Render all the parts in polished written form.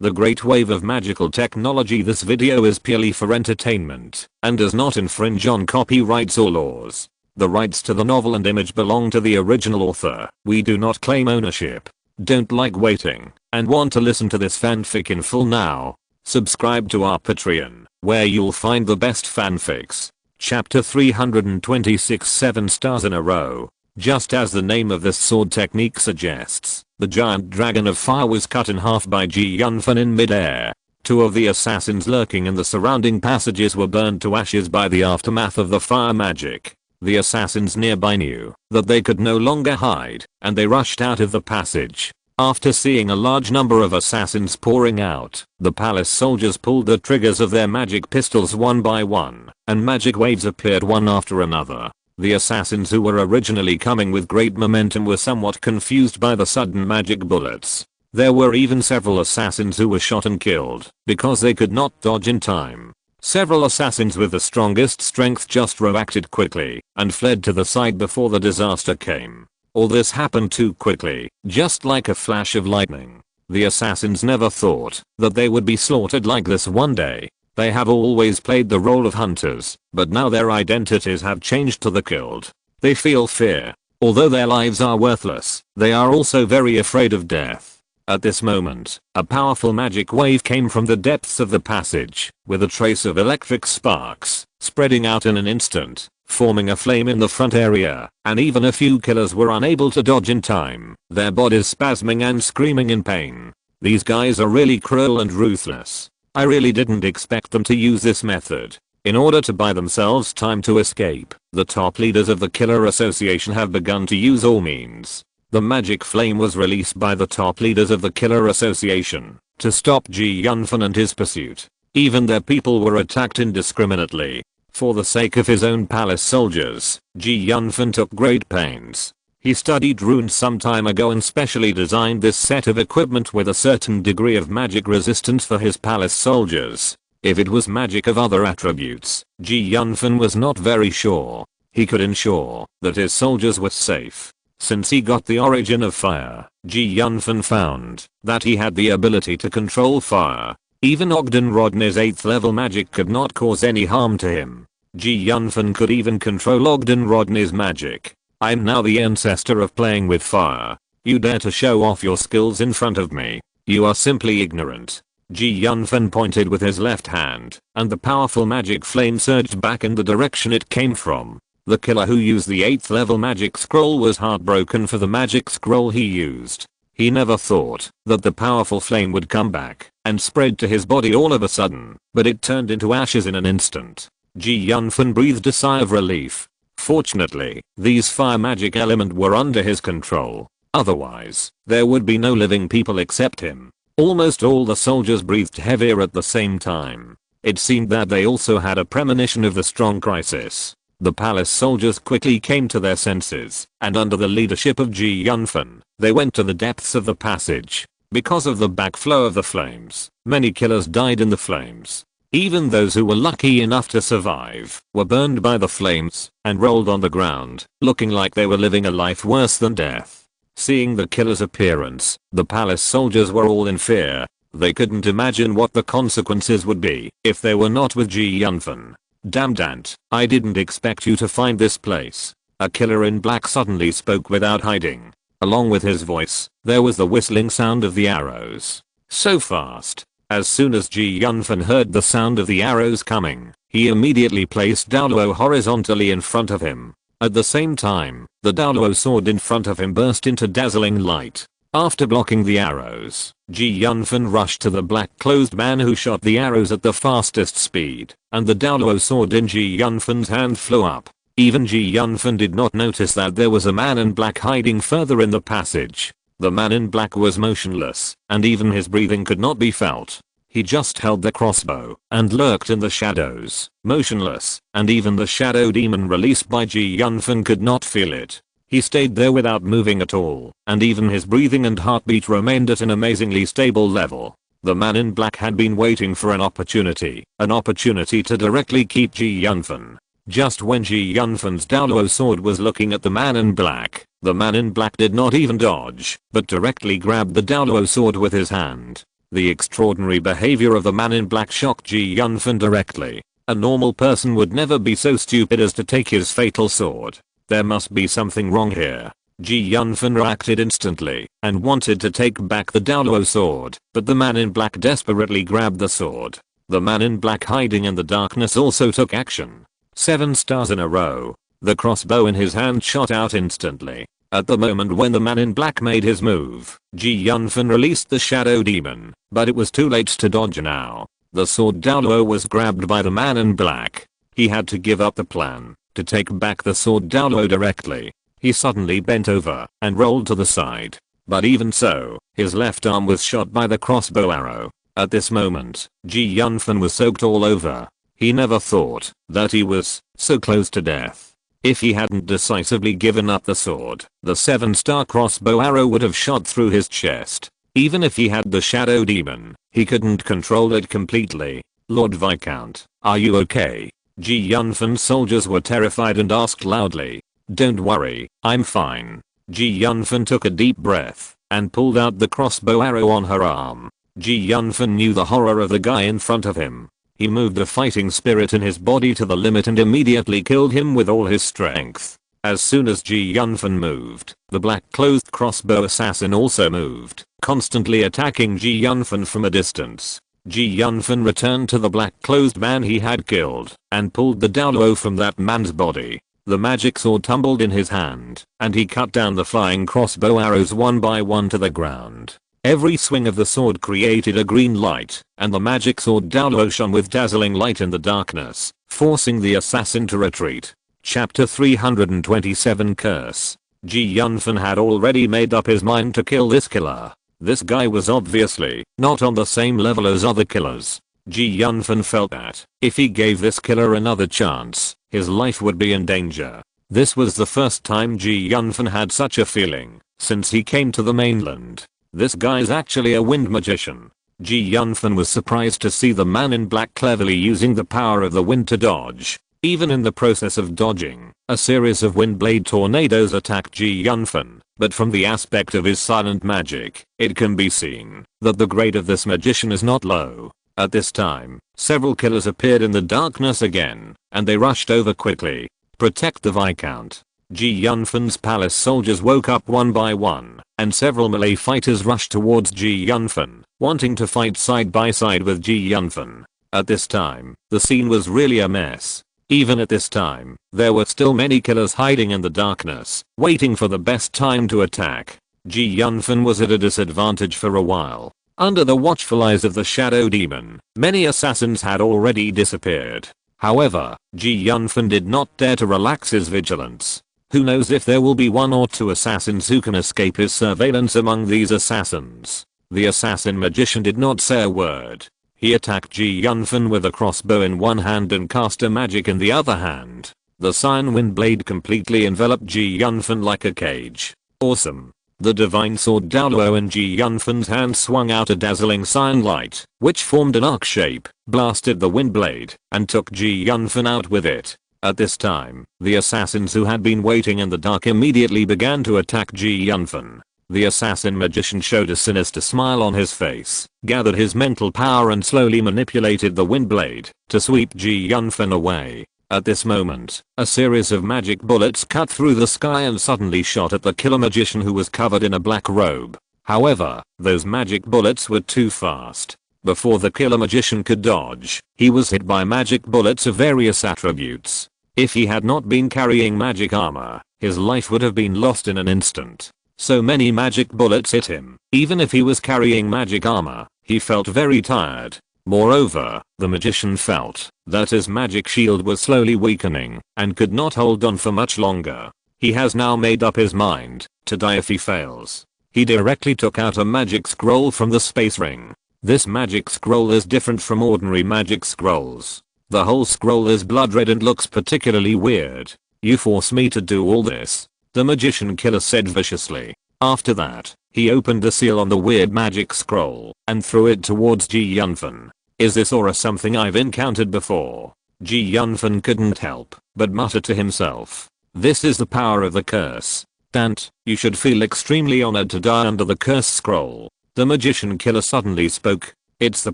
the great wave of magical technology. This video is purely for entertainment and does not infringe on copyrights or laws. The rights to the novel and image belong to the original author. We do not claim ownership. Don't like waiting and want to listen to this fanfic in full now? Subscribe to our Patreon, where you'll find the best fanfics. Chapter 326, 7 stars in a row. Just as the name of this sword technique suggests, the giant dragon of fire was cut in half by Yunfan in midair. Two of the assassins lurking in the surrounding passages were burned to ashes by the aftermath of the fire magic. The assassins nearby knew that they could no longer hide, and they rushed out of the passage. After seeing a large number of assassins pouring out, the palace soldiers pulled the triggers of their magic pistols one by one, and magic waves appeared one after another. The assassins who were originally coming with great momentum were somewhat confused by the sudden magic bullets. There were even several assassins who were shot and killed because they could not dodge in time. Several assassins with the strongest strength just reacted quickly and fled to the side before the disaster came. All this happened too quickly, just like a flash of lightning. The assassins never thought that they would be slaughtered like this one day. They have always played the role of hunters, but now their identities have changed to the killed. They feel fear. Although their lives are worthless, they are also very afraid of death. At this moment, a powerful magic wave came from the depths of the passage, with a trace of electric sparks, spreading out in an instant, forming a flame in the front area, and even a few killers were unable to dodge in time, their bodies spasming and screaming in pain. These guys are really cruel and ruthless. I really didn't expect them to use this method. In order to buy themselves time to escape, the top leaders of the Killer Association have begun to use all means. The magic flame was released by the top leaders of the Killer Association to stop Yunfan and his pursuit. Even their people were attacked indiscriminately. For the sake of his own palace soldiers, Yunfan took great pains. He studied runes some time ago and specially designed this set of equipment with a certain degree of magic resistance for his palace soldiers. If it was magic of other attributes, Yunfan was not very sure. He could ensure that his soldiers were safe. Since he got the origin of fire, Yunfan found that he had the ability to control fire. Even Ogden Rodney's 8th level magic could not cause any harm to him. Yunfan could even control Ogden Rodney's magic. I'm now the ancestor of playing with fire. You dare to show off your skills in front of me? You are simply ignorant. Yunfan pointed with his left hand, and the powerful magic flame surged back in the direction it came from. The killer who used the 8th level magic scroll was heartbroken for the magic scroll he used. He never thought that the powerful flame would come back and spread to his body all of a sudden, but it turned into ashes in an instant. Yunfan breathed a sigh of relief. Fortunately, these fire magic element were under his control. Otherwise, there would be no living people except him. Almost all the soldiers breathed heavier at the same time. It seemed that they also had a premonition of the strong crisis. The palace soldiers quickly came to their senses, and under the leadership of Yunfan, they went to the depths of the passage. Because of the backflow of the flames, many killers died in the flames. Even those who were lucky enough to survive were burned by the flames and rolled on the ground, looking like they were living a life worse than death. Seeing the killer's appearance, the palace soldiers were all in fear. They couldn't imagine what the consequences would be if they were not with Yunfan. Damn Dante, I didn't expect you to find this place. A killer in black suddenly spoke without hiding. Along with his voice, there was the whistling sound of the arrows. So fast. As soon as Yunfan heard the sound of the arrows coming, he immediately placed Daoluo horizontally in front of him. At the same time, the Daoluo sword in front of him burst into dazzling light. After blocking the arrows, Yunfan rushed to the black-clothed man who shot the arrows at the fastest speed, and the Daoluo sword in Yunfan's hand flew up. Even Yunfan did not notice that there was a man in black hiding further in the passage. The man in black was motionless, and even his breathing could not be felt. He just held the crossbow and lurked in the shadows, motionless, and even the shadow demon released by Yunfan could not feel it. He stayed there without moving at all, and even his breathing and heartbeat remained at an amazingly stable level. The man in black had been waiting for an opportunity to directly keep Yunfan. Just when Yunfan's Daoluo sword was looking at the man in black, the man in black did not even dodge, but directly grabbed the Daoluo sword with his hand. The extraordinary behavior of the man in black shocked Ji Yunfan directly. A normal person would never be so stupid as to take his fatal sword. There must be something wrong here. Ji Yunfan reacted instantly and wanted to take back the Daoluo sword, but the man in black desperately grabbed the sword. The man in black hiding in the darkness also took action. 7 stars in a row. The crossbow in his hand shot out instantly. At the moment when the man in black made his move, Ji Yunfan released the shadow demon, but it was too late to dodge now. The sword Daoluo was grabbed by the man in black. He had to give up the plan to take back the sword Daoluo directly. He suddenly bent over and rolled to the side. But even so, his left arm was shot by the crossbow arrow. At this moment, Ji Yunfan was soaked all over. He never thought that he was so close to death. If he hadn't decisively given up the sword, the 7-star crossbow arrow would have shot through his chest. Even if he had the shadow demon, he couldn't control it completely. Lord Viscount, are you okay? Ji Yunfan's soldiers were terrified and asked loudly. Don't worry, I'm fine. Ji Yunfan took a deep breath and pulled out the crossbow arrow on her arm. Ji Yunfan knew the horror of the guy in front of him. He moved the fighting spirit in his body to the limit and immediately killed him with all his strength. As soon as Ji Yunfan moved, the black-clothed crossbow assassin also moved, constantly attacking Ji Yunfan from a distance. Ji Yunfan returned to the black-clothed man he had killed and pulled the Daoluo from that man's body. The magic sword tumbled in his hand, and he cut down the flying crossbow arrows one by one to the ground. Every swing of the sword created a green light, and the magic sword Daoluo shone with dazzling light in the darkness, forcing the assassin to retreat. Chapter 327 Curse. Ji Yunfan had already made up his mind to kill this killer. This guy was obviously not on the same level as other killers. Ji Yunfan felt that if he gave this killer another chance, his life would be in danger. This was the first time Ji Yunfan had such a feeling since he came to the mainland. This guy's actually a wind magician. Ji Yunfan was surprised to see the man in black cleverly using the power of the wind to dodge. Even in the process of dodging, a series of wind blade tornadoes attacked Ji Yunfan, but from the aspect of his silent magic, it can be seen that the grade of this magician is not low. At this time, several killers appeared in the darkness again, and they rushed over quickly. Protect the Viscount. Ji Yunfan's palace soldiers woke up one by one, and several melee fighters rushed towards Ji Yunfan, wanting to fight side by side with Ji Yunfan. At this time, the scene was really a mess. Even at this time, there were still many killers hiding in the darkness, waiting for the best time to attack. Ji Yunfan was at a disadvantage for a while. Under the watchful eyes of the shadow demon, many assassins had already disappeared. However, Ji Yunfan did not dare to relax his vigilance. Who knows if there will be 1 or 2 assassins who can escape his surveillance among these assassins. The assassin magician did not say a word. He attacked Ji Yunfan with a crossbow in one hand and cast a magic in the other hand. The cyan wind blade completely enveloped Ji Yunfan like a cage. Awesome. The divine sword Daoluo in Ji Yunfan's hand swung out a dazzling cyan light, which formed an arc shape, blasted the wind blade, and took Ji Yunfan out with it. At this time, the assassins who had been waiting in the dark immediately began to attack Ji Yunfan. The assassin magician showed a sinister smile on his face, gathered his mental power and slowly manipulated the wind blade to sweep Ji Yunfan away. At this moment, a series of magic bullets cut through the sky and suddenly shot at the killer magician who was covered in a black robe. However, those magic bullets were too fast. Before the killer magician could dodge, he was hit by magic bullets of various attributes. If he had not been carrying magic armor, his life would have been lost in an instant. So many magic bullets hit him. Even if he was carrying magic armor, he felt very tired. Moreover, the magician felt that his magic shield was slowly weakening and could not hold on for much longer. He has now made up his mind to die if he fails. He directly took out a magic scroll from the space ring. This magic scroll is different from ordinary magic scrolls. The whole scroll is blood red and looks particularly weird. You force me to do all this, the magician killer said viciously. After that, he opened the seal on the weird magic scroll and threw it towards Ji Yunfan. Is this aura something I've encountered before? Ji Yunfan couldn't help but mutter to himself. This is the power of the curse. Dante, you should feel extremely honored to die under the curse scroll. The magician killer suddenly spoke. It's the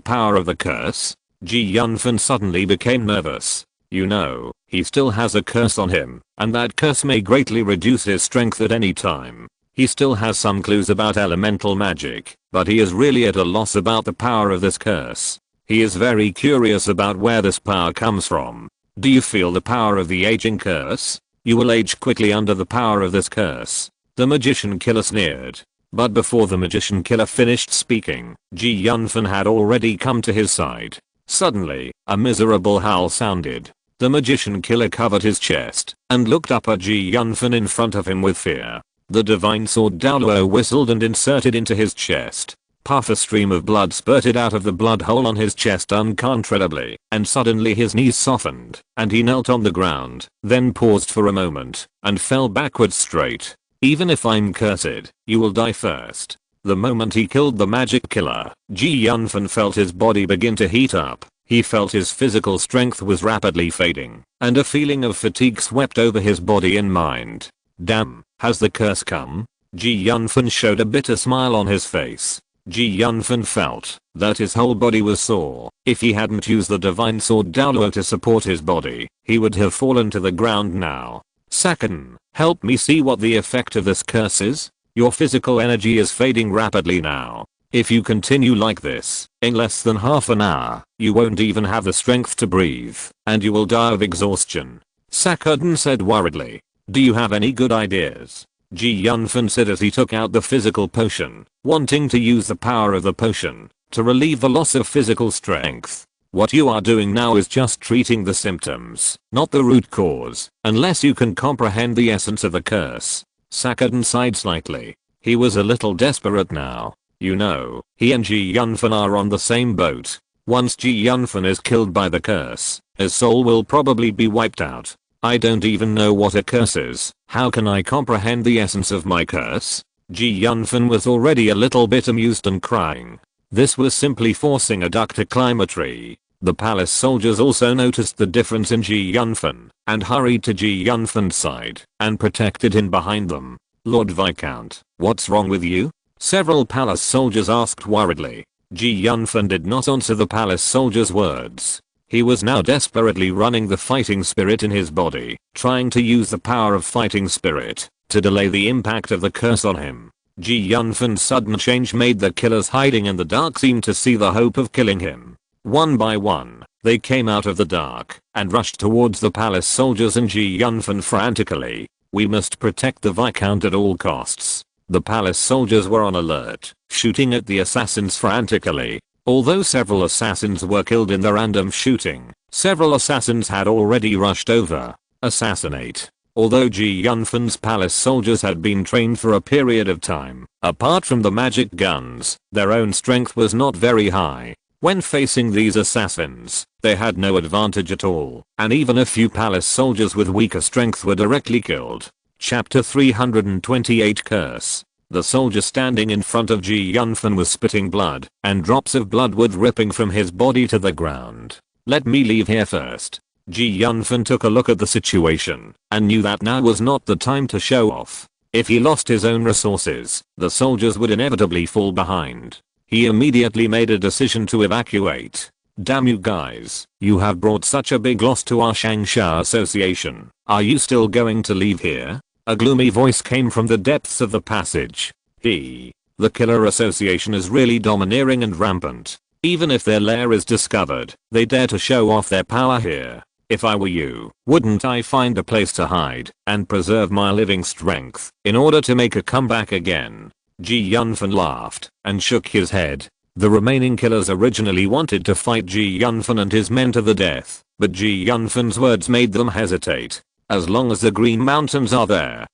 power of the curse? Ji Yunfan suddenly became nervous. You know, he still has a curse on him, and that curse may greatly reduce his strength at any time. He still has some clues about elemental magic, but he is really at a loss about the power of this curse. He is very curious about where this power comes from. Do you feel the power of the aging curse? You will age quickly under the power of this curse. The magician killer sneered. But before the magician killer finished speaking, Ji Yunfan had already come to his side. Suddenly, a miserable howl sounded. The magician killer covered his chest and looked up at Ji Yunfan in front of him with fear. The divine sword Daoluo whistled and inserted into his chest. Puff, a stream of blood spurted out of the blood hole on his chest uncontrollably, and suddenly his knees softened, and he knelt on the ground, then paused for a moment, and fell backwards straight. Even if I'm cursed, you will die first. The moment he killed the magic killer, Ji Yunfan felt his body begin to heat up. He felt his physical strength was rapidly fading, and a feeling of fatigue swept over his body and mind. Damn, has the curse come? Ji Yunfan showed a bitter smile on his face. Ji Yunfan felt that his whole body was sore. If he hadn't used the divine sword Daoluo to support his body, he would have fallen to the ground now. Sakan, help me see what the effect of this curse is? Your physical energy is fading rapidly now. If you continue like this, in less than half an hour, you won't even have the strength to breathe, and you will die of exhaustion. Sakurden said worriedly. Do you have any good ideas? Ji Yunfan said as he took out the physical potion, wanting to use the power of the potion to relieve the loss of physical strength. What you are doing now is just treating the symptoms, not the root cause, unless you can comprehend the essence of the curse. Sakurden sighed slightly. He was a little desperate now. You know, he and Ji Yunfan are on the same boat. Once Ji Yunfan is killed by the curse, his soul will probably be wiped out. I don't even know what a curse is. How can I comprehend the essence of my curse? Ji Yunfan was already a little bit amused and crying. This was simply forcing a duck to climb a tree. The palace soldiers also noticed the difference in Ji Yunfan and hurried to Ji Yunfan's side and protected him behind them. Lord Viscount, what's wrong with you? Several palace soldiers asked worriedly. Ji Yunfan did not answer the palace soldiers' words. He was now desperately running the fighting spirit in his body, trying to use the power of fighting spirit to delay the impact of the curse on him. Ji Yunfan's sudden change made the killers hiding in the dark seem to see the hope of killing him. One by one, they came out of the dark and rushed towards the palace soldiers and Ji Yunfan frantically. We must protect the Viscount at all costs. The palace soldiers were on alert, shooting at the assassins frantically. Although several assassins were killed in the random shooting, several assassins had already rushed over. Assassinate. Although Ji Yunfan's palace soldiers had been trained for a period of time, apart from the magic guns, their own strength was not very high. When facing these assassins, they had no advantage at all, and even a few palace soldiers with weaker strength were directly killed. Chapter 328 Curse. The soldier standing in front of Ji Yunfan was spitting blood, and drops of blood were dripping from his body to the ground. Let me leave here first. Ji Yunfan took a look at the situation, and knew that now was not the time to show off. If he lost his own resources, the soldiers would inevitably fall behind. He immediately made a decision to evacuate. Damn you guys, you have brought such a big loss to our Shangsha association. Are you still going to leave here? A gloomy voice came from the depths of the passage. The killer association is really domineering and rampant. Even if their lair is discovered, they dare to show off their power here. If I were you, wouldn't I find a place to hide and preserve my living strength in order to make a comeback again? Ji Yunfan laughed and shook his head. The remaining killers originally wanted to fight Ji Yunfan and his men to the death, but Ji Yunfan's words made them hesitate. As long as the Green Mountains are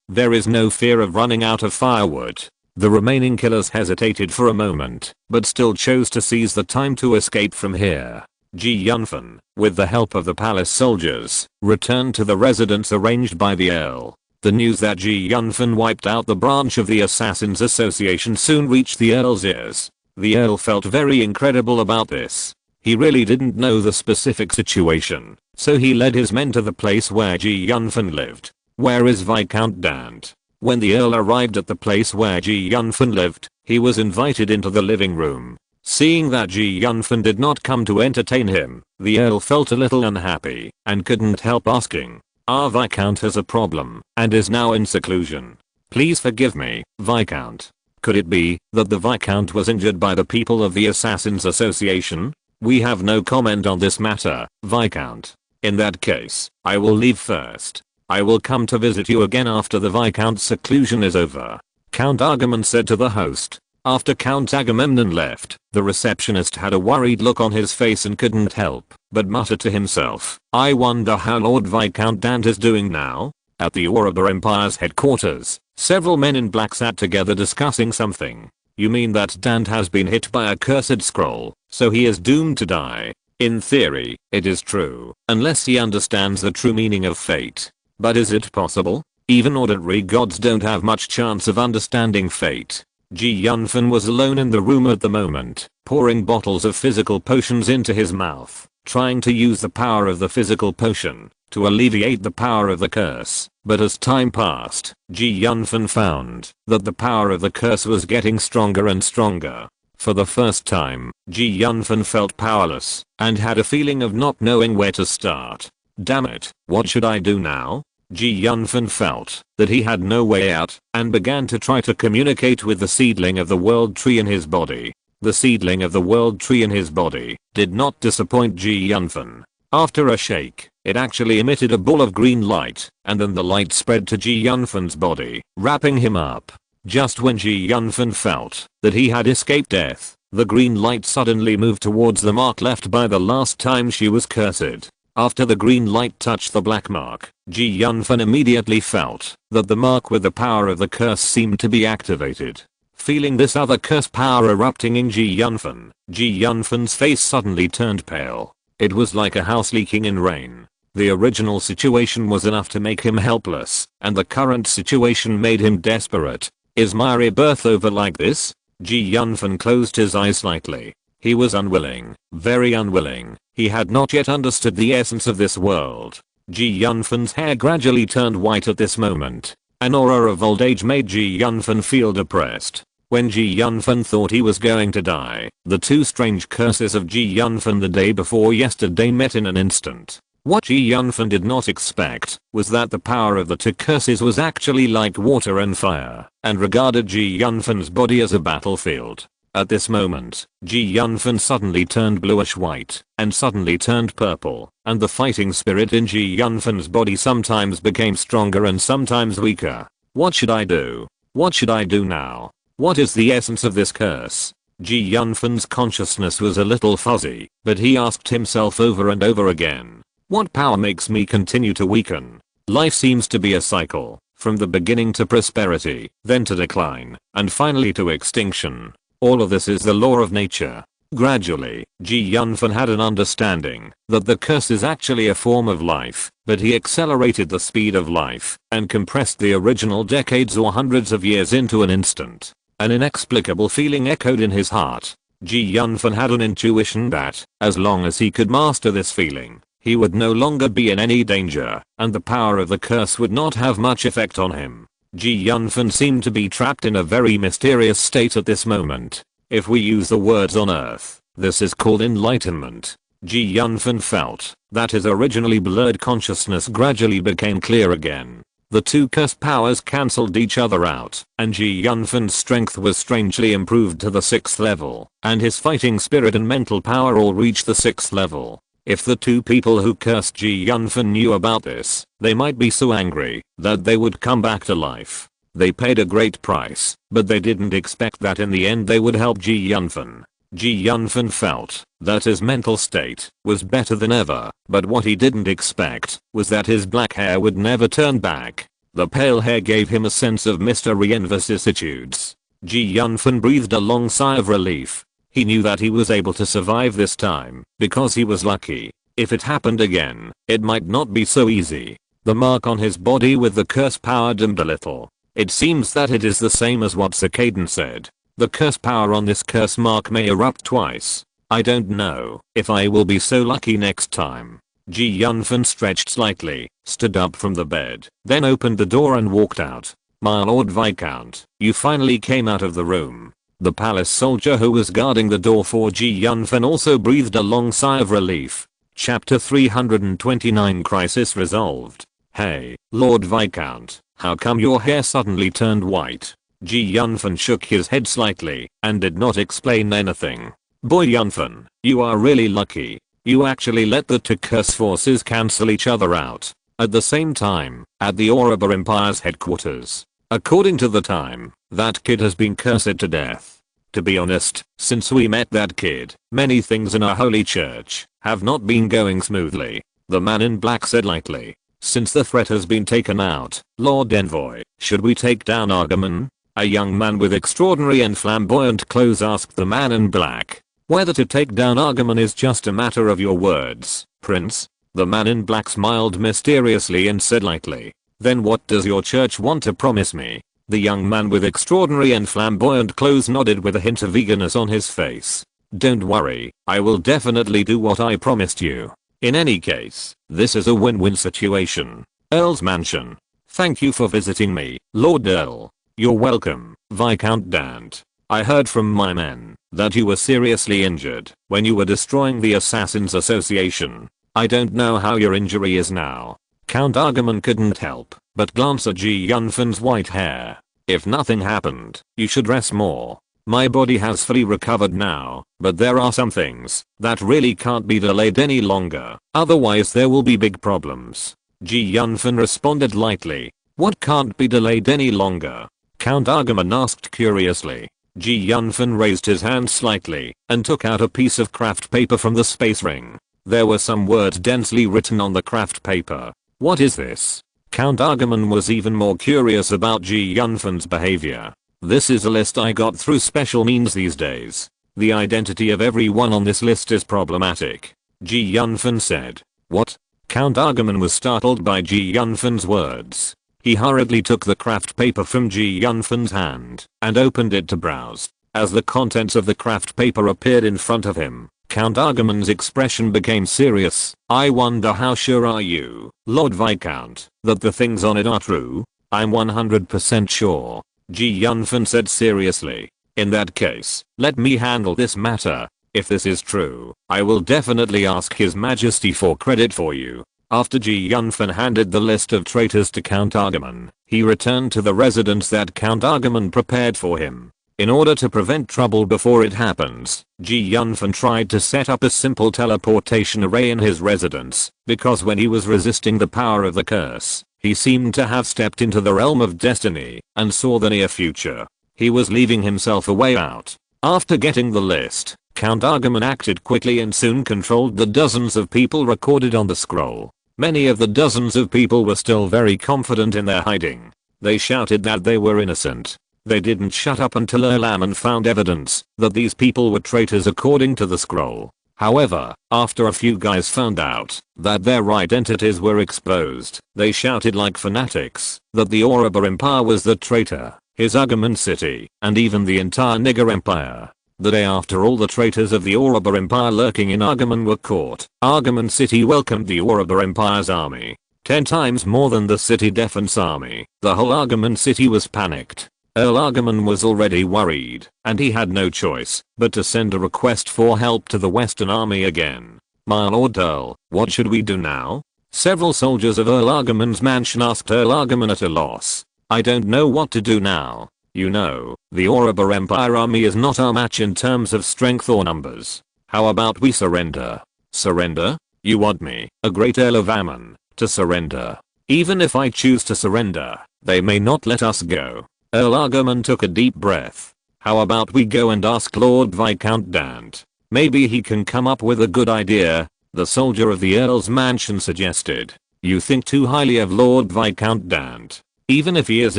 there is no fear of running out of firewood. The remaining killers hesitated for a moment, but still chose to seize the time to escape from here. Ji Yunfan, with the help of the palace soldiers, returned to the residence arranged by the Earl. The news that Ji Yunfan wiped out the branch of the Assassins Association soon reached the Earl's ears. The Earl felt very incredible about this. He really didn't know the specific situation, so he led his men to the place where Ji Yunfan lived. Where is Viscount Dante? When the Earl arrived at the place where Ji Yunfan lived, He was invited into the living room. Seeing that Ji Yunfan did not come to entertain him, the Earl felt a little unhappy and couldn't help asking, "Our Viscount has a problem and is now in seclusion. Please forgive me, Viscount. Could it be that the Viscount was injured by the people of the Assassins Association? We have no comment on this matter, Viscount. In that case, I will leave first. I will come to visit you again after the Viscount's seclusion is over," Count Agamemnon said to the host. After Count Agamemnon left, the receptionist had a worried look on his face and couldn't help but mutter to himself, "I wonder how Lord Viscount Dante is doing now?" At the Ouroboros Empire's headquarters, several men in black sat together discussing something. "You mean that Dante has been hit by a cursed scroll, so he is doomed to die? In theory, it is true, unless he understands the true meaning of fate. But is it possible? Even ordinary gods don't have much chance of understanding fate." Ji Yunfan was alone in the room at the moment, pouring bottles of physical potions into his mouth, trying to use the power of the physical potion to alleviate the power of the curse. But as time passed, Ji Yunfan found that the power of the curse was getting stronger and stronger. For the first time, Ji Yunfan felt powerless and had a feeling of not knowing where to start. Damn it, what should I do now? Ji Yunfan felt that he had no way out and began to try to communicate with the seedling of the world tree in his body. The seedling of the world tree in his body did not disappoint Ji Yunfan. After a shake, it actually emitted a ball of green light, and then the light spread to Ji Yunfan's body, wrapping him up. Just when Ji Yunfan felt that he had escaped death, the green light suddenly moved towards the mark left by the last time she was cursed. After the green light touched the black mark, Ji Yunfan immediately felt that the mark with the power of the curse seemed to be activated. Feeling this other curse power erupting in Ji Yunfan's face suddenly turned pale. It was like a house leaking in rain. The original situation was enough to make him helpless, and the current situation made him desperate. Is my rebirth over like this? Ji Yunfan closed his eyes slightly. He was unwilling, very unwilling. He had not yet understood the essence of this world. Ji Yunfan's hair gradually turned white at this moment. An aura of old age made Ji Yunfan feel depressed. When Ji Yunfan thought he was going to die, the two strange curses of Ji Yunfan the day before yesterday met in an instant. What Ji Yunfan did not expect was that the power of the two curses was actually like water and fire, and regarded Ji Yunfan's body as a battlefield. At this moment, Ji Yunfan suddenly turned bluish white, and suddenly turned purple, and the fighting spirit in Ji Yunfan's body sometimes became stronger and sometimes weaker. What should I do? What should I do now? What is the essence of this curse? Ji Yunfan's consciousness was a little fuzzy, but he asked himself over and over again, what power makes me continue to weaken? Life seems to be a cycle, from the beginning to prosperity, then to decline, and finally to extinction. All of this is the law of nature. Gradually, Ji Yunfan had an understanding that the curse is actually a form of life, but he accelerated the speed of life and compressed the original decades or hundreds of years into an instant. An inexplicable feeling echoed in his heart. Ji Yunfan had an intuition that, as long as he could master this feeling, he would no longer be in any danger, and the power of the curse would not have much effect on him. Ji Yunfan seemed to be trapped in a very mysterious state at this moment. If we use the words on earth, this is called enlightenment. Ji Yunfan felt that his originally blurred consciousness gradually became clear again. The two curse powers cancelled each other out, and Ji Yunfan's strength was strangely improved to the 6th level, and his fighting spirit and mental power all reached the 6th level. If the two people who cursed Ji Yunfan knew about this, they might be so angry that they would come back to life. They paid a great price, but they didn't expect that in the end they would help Ji Yunfan. Ji Yunfan felt that his mental state was better than ever, but what he didn't expect was that his black hair would never turn back. The pale hair gave him a sense of mystery and vicissitudes. Ji Yunfan breathed a long sigh of relief. He knew that he was able to survive this time because he was lucky. If it happened again, it might not be so easy. The mark on his body with the curse power dimmed a little. It seems that it is the same as what Cicadan said. The curse power on this curse mark may erupt twice. I don't know if I will be so lucky next time. Ji Yunfan stretched slightly, stood up from the bed, then opened the door and walked out. My Lord Viscount, you finally came out of the room. The palace soldier who was guarding the door for Yunfan also breathed a long sigh of relief. Chapter 329 Crisis Resolved. Hey, Lord Viscount, how come your hair suddenly turned white? Yunfan shook his head slightly and did not explain anything. Boy Yunfan, you are really lucky. You actually let the two curse forces cancel each other out. At the same time, at the Ouroboros Empire's headquarters. According to the time, that kid has been cursed to death. To be honest, since we met that kid, many things in our holy church have not been going smoothly. The man in black said lightly. Since the threat has been taken out, Lord Envoy, should we take down Argamon? A young man with extraordinary and flamboyant clothes asked the man in black. Whether to take down Argamon is just a matter of your words, Prince. The man in black smiled mysteriously and said lightly. Then what does your church want to promise me? The young man with extraordinary and flamboyant clothes nodded with a hint of eagerness on his face. Don't worry, I will definitely do what I promised you. In any case, this is a win-win situation. Earl's Mansion. Thank you for visiting me, Lord Earl. You're welcome, Viscount Dante. I heard from my men that you were seriously injured when you were destroying the Assassins Association. I don't know how your injury is now. Count Argamon couldn't help but glance at Yunfan's white hair. If nothing happened, you should rest more. My body has fully recovered now, but there are some things that really can't be delayed any longer, otherwise there will be big problems. Yunfan responded lightly. What can't be delayed any longer? Count Argamon asked curiously. Yunfan raised his hand slightly and took out a piece of craft paper from the space ring. There were some words densely written on the craft paper. What is this? Count Argamon was even more curious about Yunfan's behavior. This is a list I got through special means these days. The identity of everyone on this list is problematic. Yunfan said. What? Count Argamon was startled by Yunfan's words. He hurriedly took the craft paper from Yunfan's hand and opened it to browse. As the contents of the craft paper appeared in front of him, Count Argamon's expression became serious. I wonder how sure are you, Lord Viscount, that the things on it are true? I'm 100% sure. Yunfan said seriously. In that case, let me handle this matter. If this is true, I will definitely ask His Majesty for credit for you. After Yunfan handed the list of traitors to Count Argamon, he returned to the residence that Count Argamon prepared for him. In order to prevent trouble before it happens, Yunfan tried to set up a simple teleportation array in his residence, because when he was resisting the power of the curse, he seemed to have stepped into the realm of destiny and saw the near future. He was leaving himself a way out. After getting the list, Count Argamon acted quickly and soon controlled the dozens of people recorded on the scroll. Many of the dozens of people were still very confident in their hiding. They shouted that they were innocent. They didn't shut up until Earl Ammon found evidence that these people were traitors according to the scroll. However, after a few guys found out that their identities were exposed, they shouted like fanatics that the Ouroboros Empire was the traitor, his Argamon city, and even the entire Nigger Empire. The day after all the traitors of the Ouroboros Empire lurking in Argamon were caught, Argamon City welcomed the Ouroboros Empire's army. 10 times more than the city defense army. The whole Argamon City was panicked. Earl Argamon was already worried, and he had no choice but to send a request for help to the Western Army again. My Lord Earl, what should we do now? Several soldiers of Earl Argamon's mansion asked Earl Argamon at a loss. I don't know what to do now. You know, the Ouroboros Empire army is not our match in terms of strength or numbers. How about we surrender? Surrender? You want me, a great Earl of Ammon, to surrender? Even if I choose to surrender, they may not let us go. Earl Argamon took a deep breath. How about we go and ask Lord Viscount Dante? Maybe he can come up with a good idea, the soldier of the Earl's mansion suggested. You think too highly of Lord Viscount Dante. Even if he is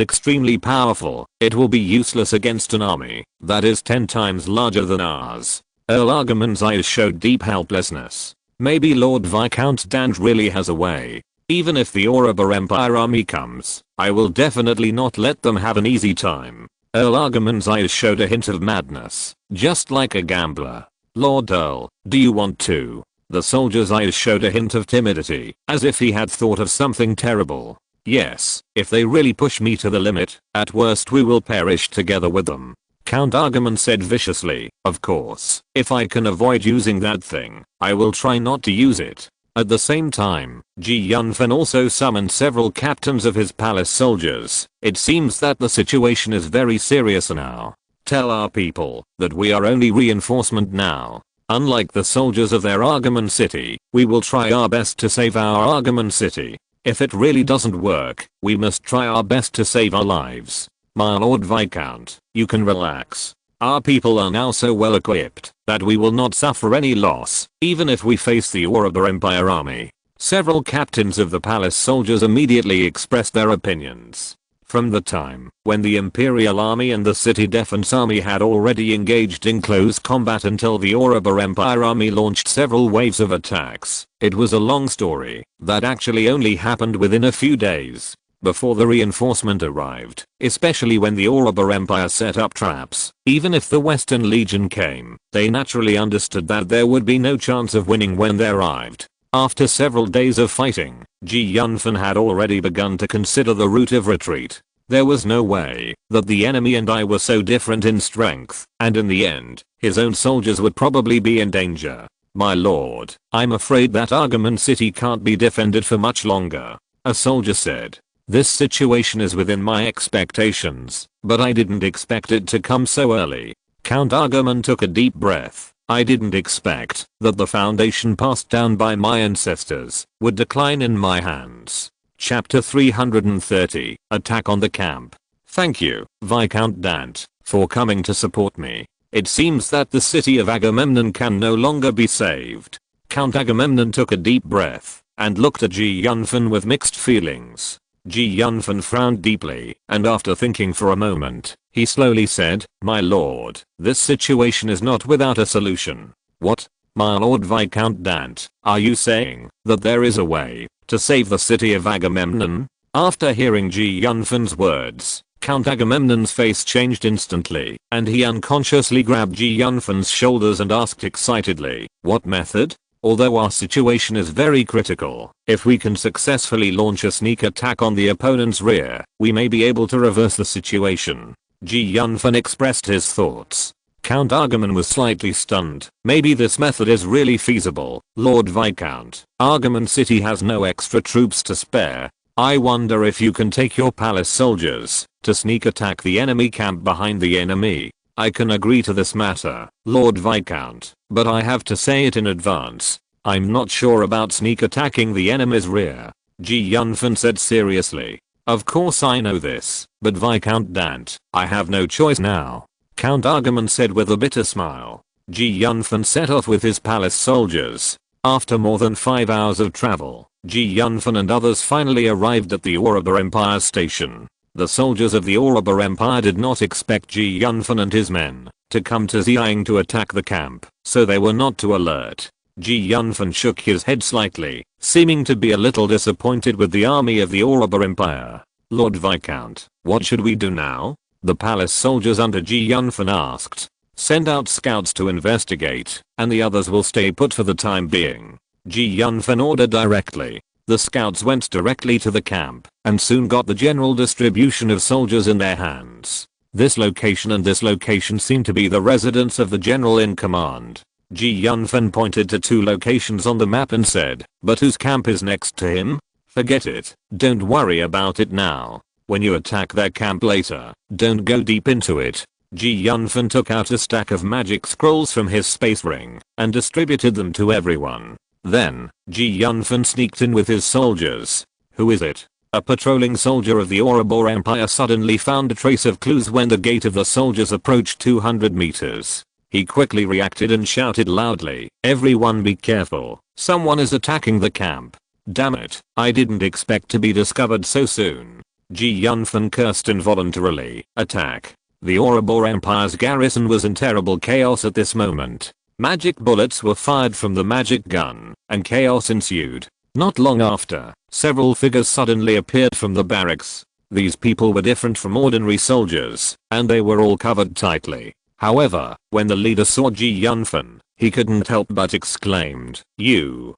extremely powerful, it will be useless against an army that is 10 times larger than ours. Earl Argamon's eyes showed deep helplessness. Maybe Lord Viscount Dante really has a way. Even if the Ouroboros Empire army comes, I will definitely not let them have an easy time. Earl Argamon's eyes showed a hint of madness, just like a gambler. Lord Earl, do you want to? The soldier's eyes showed a hint of timidity, as if he had thought of something terrible. Yes, if they really push me to the limit, at worst we will perish together with them. Count Argument said viciously, of course, if I can avoid using that thing, I will try not to use it. At the same time, Yunfan also summoned several captains of his palace soldiers. It seems that the situation is very serious now. Tell our people that we are only reinforcement now. Unlike the soldiers of their Argument city, we will try our best to save our Argument city. If it really doesn't work, we must try our best to save our lives. My Lord Viscount, you can relax. Our people are now so well equipped that we will not suffer any loss, even if we face the Ouroboros Empire army. Several captains of the palace soldiers immediately expressed their opinions. From the time when the Imperial Army and the City Defense Army had already engaged in close combat until the Ouroboros Empire Army launched several waves of attacks, it was a long story that actually only happened within a few days before the reinforcement arrived, especially when the Ouroboros Empire set up traps. Even if the Western Legion came, they naturally understood that there would be no chance of winning when they arrived. After several days of fighting, Yunfan had already begun to consider the route of retreat. There was no way that the enemy and I were so different in strength, and in the end, his own soldiers would probably be in danger. My lord, I'm afraid that Argument City can't be defended for much longer. A soldier said. This situation is within my expectations, but I didn't expect it to come so early. Count Argument took a deep breath. I didn't expect that the foundation passed down by my ancestors would decline in my hands. Chapter 330, Attack on the Camp. Thank you, Viscount Dante, for coming to support me. It seems that the city of Agamemnon can no longer be saved. Count Agamemnon took a deep breath and looked at Yunfan with mixed feelings. Yunfan frowned deeply, and after thinking for a moment, he slowly said, My lord, this situation is not without a solution. What? My lord Viscount Dante, are you saying that there is a way to save the city of Agamemnon? After hearing Yunfan's words, Count Agamemnon's face changed instantly, and he unconsciously grabbed Yunfan's shoulders and asked excitedly, What method? Although our situation is very critical, if we can successfully launch a sneak attack on the opponent's rear, we may be able to reverse the situation. Yunfan expressed his thoughts. Count Argument was slightly stunned. Maybe this method is really feasible, Lord Viscount. Argument City has no extra troops to spare. I wonder if you can take your palace soldiers to sneak attack the enemy camp behind the enemy. I can agree to this matter, Lord Viscount, but I have to say it in advance. I'm not sure about sneak attacking the enemy's rear. Yunfan said seriously. Of course I know this, but Viscount Dante, I have no choice now. Count Argument said with a bitter smile. Yunfan set off with his palace soldiers. After more than 5 hours of travel, Yunfan and others finally arrived at the Ouroboros Empire station. The soldiers of the Ouroboros Empire did not expect Yunfan and his men to come to Xiang to attack the camp, so they were not too alert. Yunfan shook his head slightly, seeming to be a little disappointed with the army of the Ouroboros Empire. Lord Viscount, what should we do now? The palace soldiers under Yunfan asked. Send out scouts to investigate, and the others will stay put for the time being. Yunfan ordered directly. The scouts went directly to the camp and soon got the general distribution of soldiers in their hands. This location and this location seemed to be the residence of the general in command. Yunfan pointed to 2 locations on the map and said, but whose camp is next to him? Forget it, don't worry about it now. When you attack their camp later, don't go deep into it. Yunfan took out a stack of magic scrolls from his space ring and distributed them to everyone. Then, Yunfan sneaked in with his soldiers. Who is it? A patrolling soldier of the Ouroboros Empire suddenly found a trace of clues when the gate of the soldiers approached 200 meters. He quickly reacted and shouted loudly, everyone be careful, someone is attacking the camp. Damn it, I didn't expect to be discovered so soon. Yunfan cursed involuntarily. Attack. The Ouroboros Empire's garrison was in terrible chaos at this moment. Magic bullets were fired from the magic gun, and chaos ensued. Not long after, several figures suddenly appeared from the barracks. These people were different from ordinary soldiers, and they were all covered tightly. However, when the leader saw Yunfan, he couldn't help but exclaimed, You,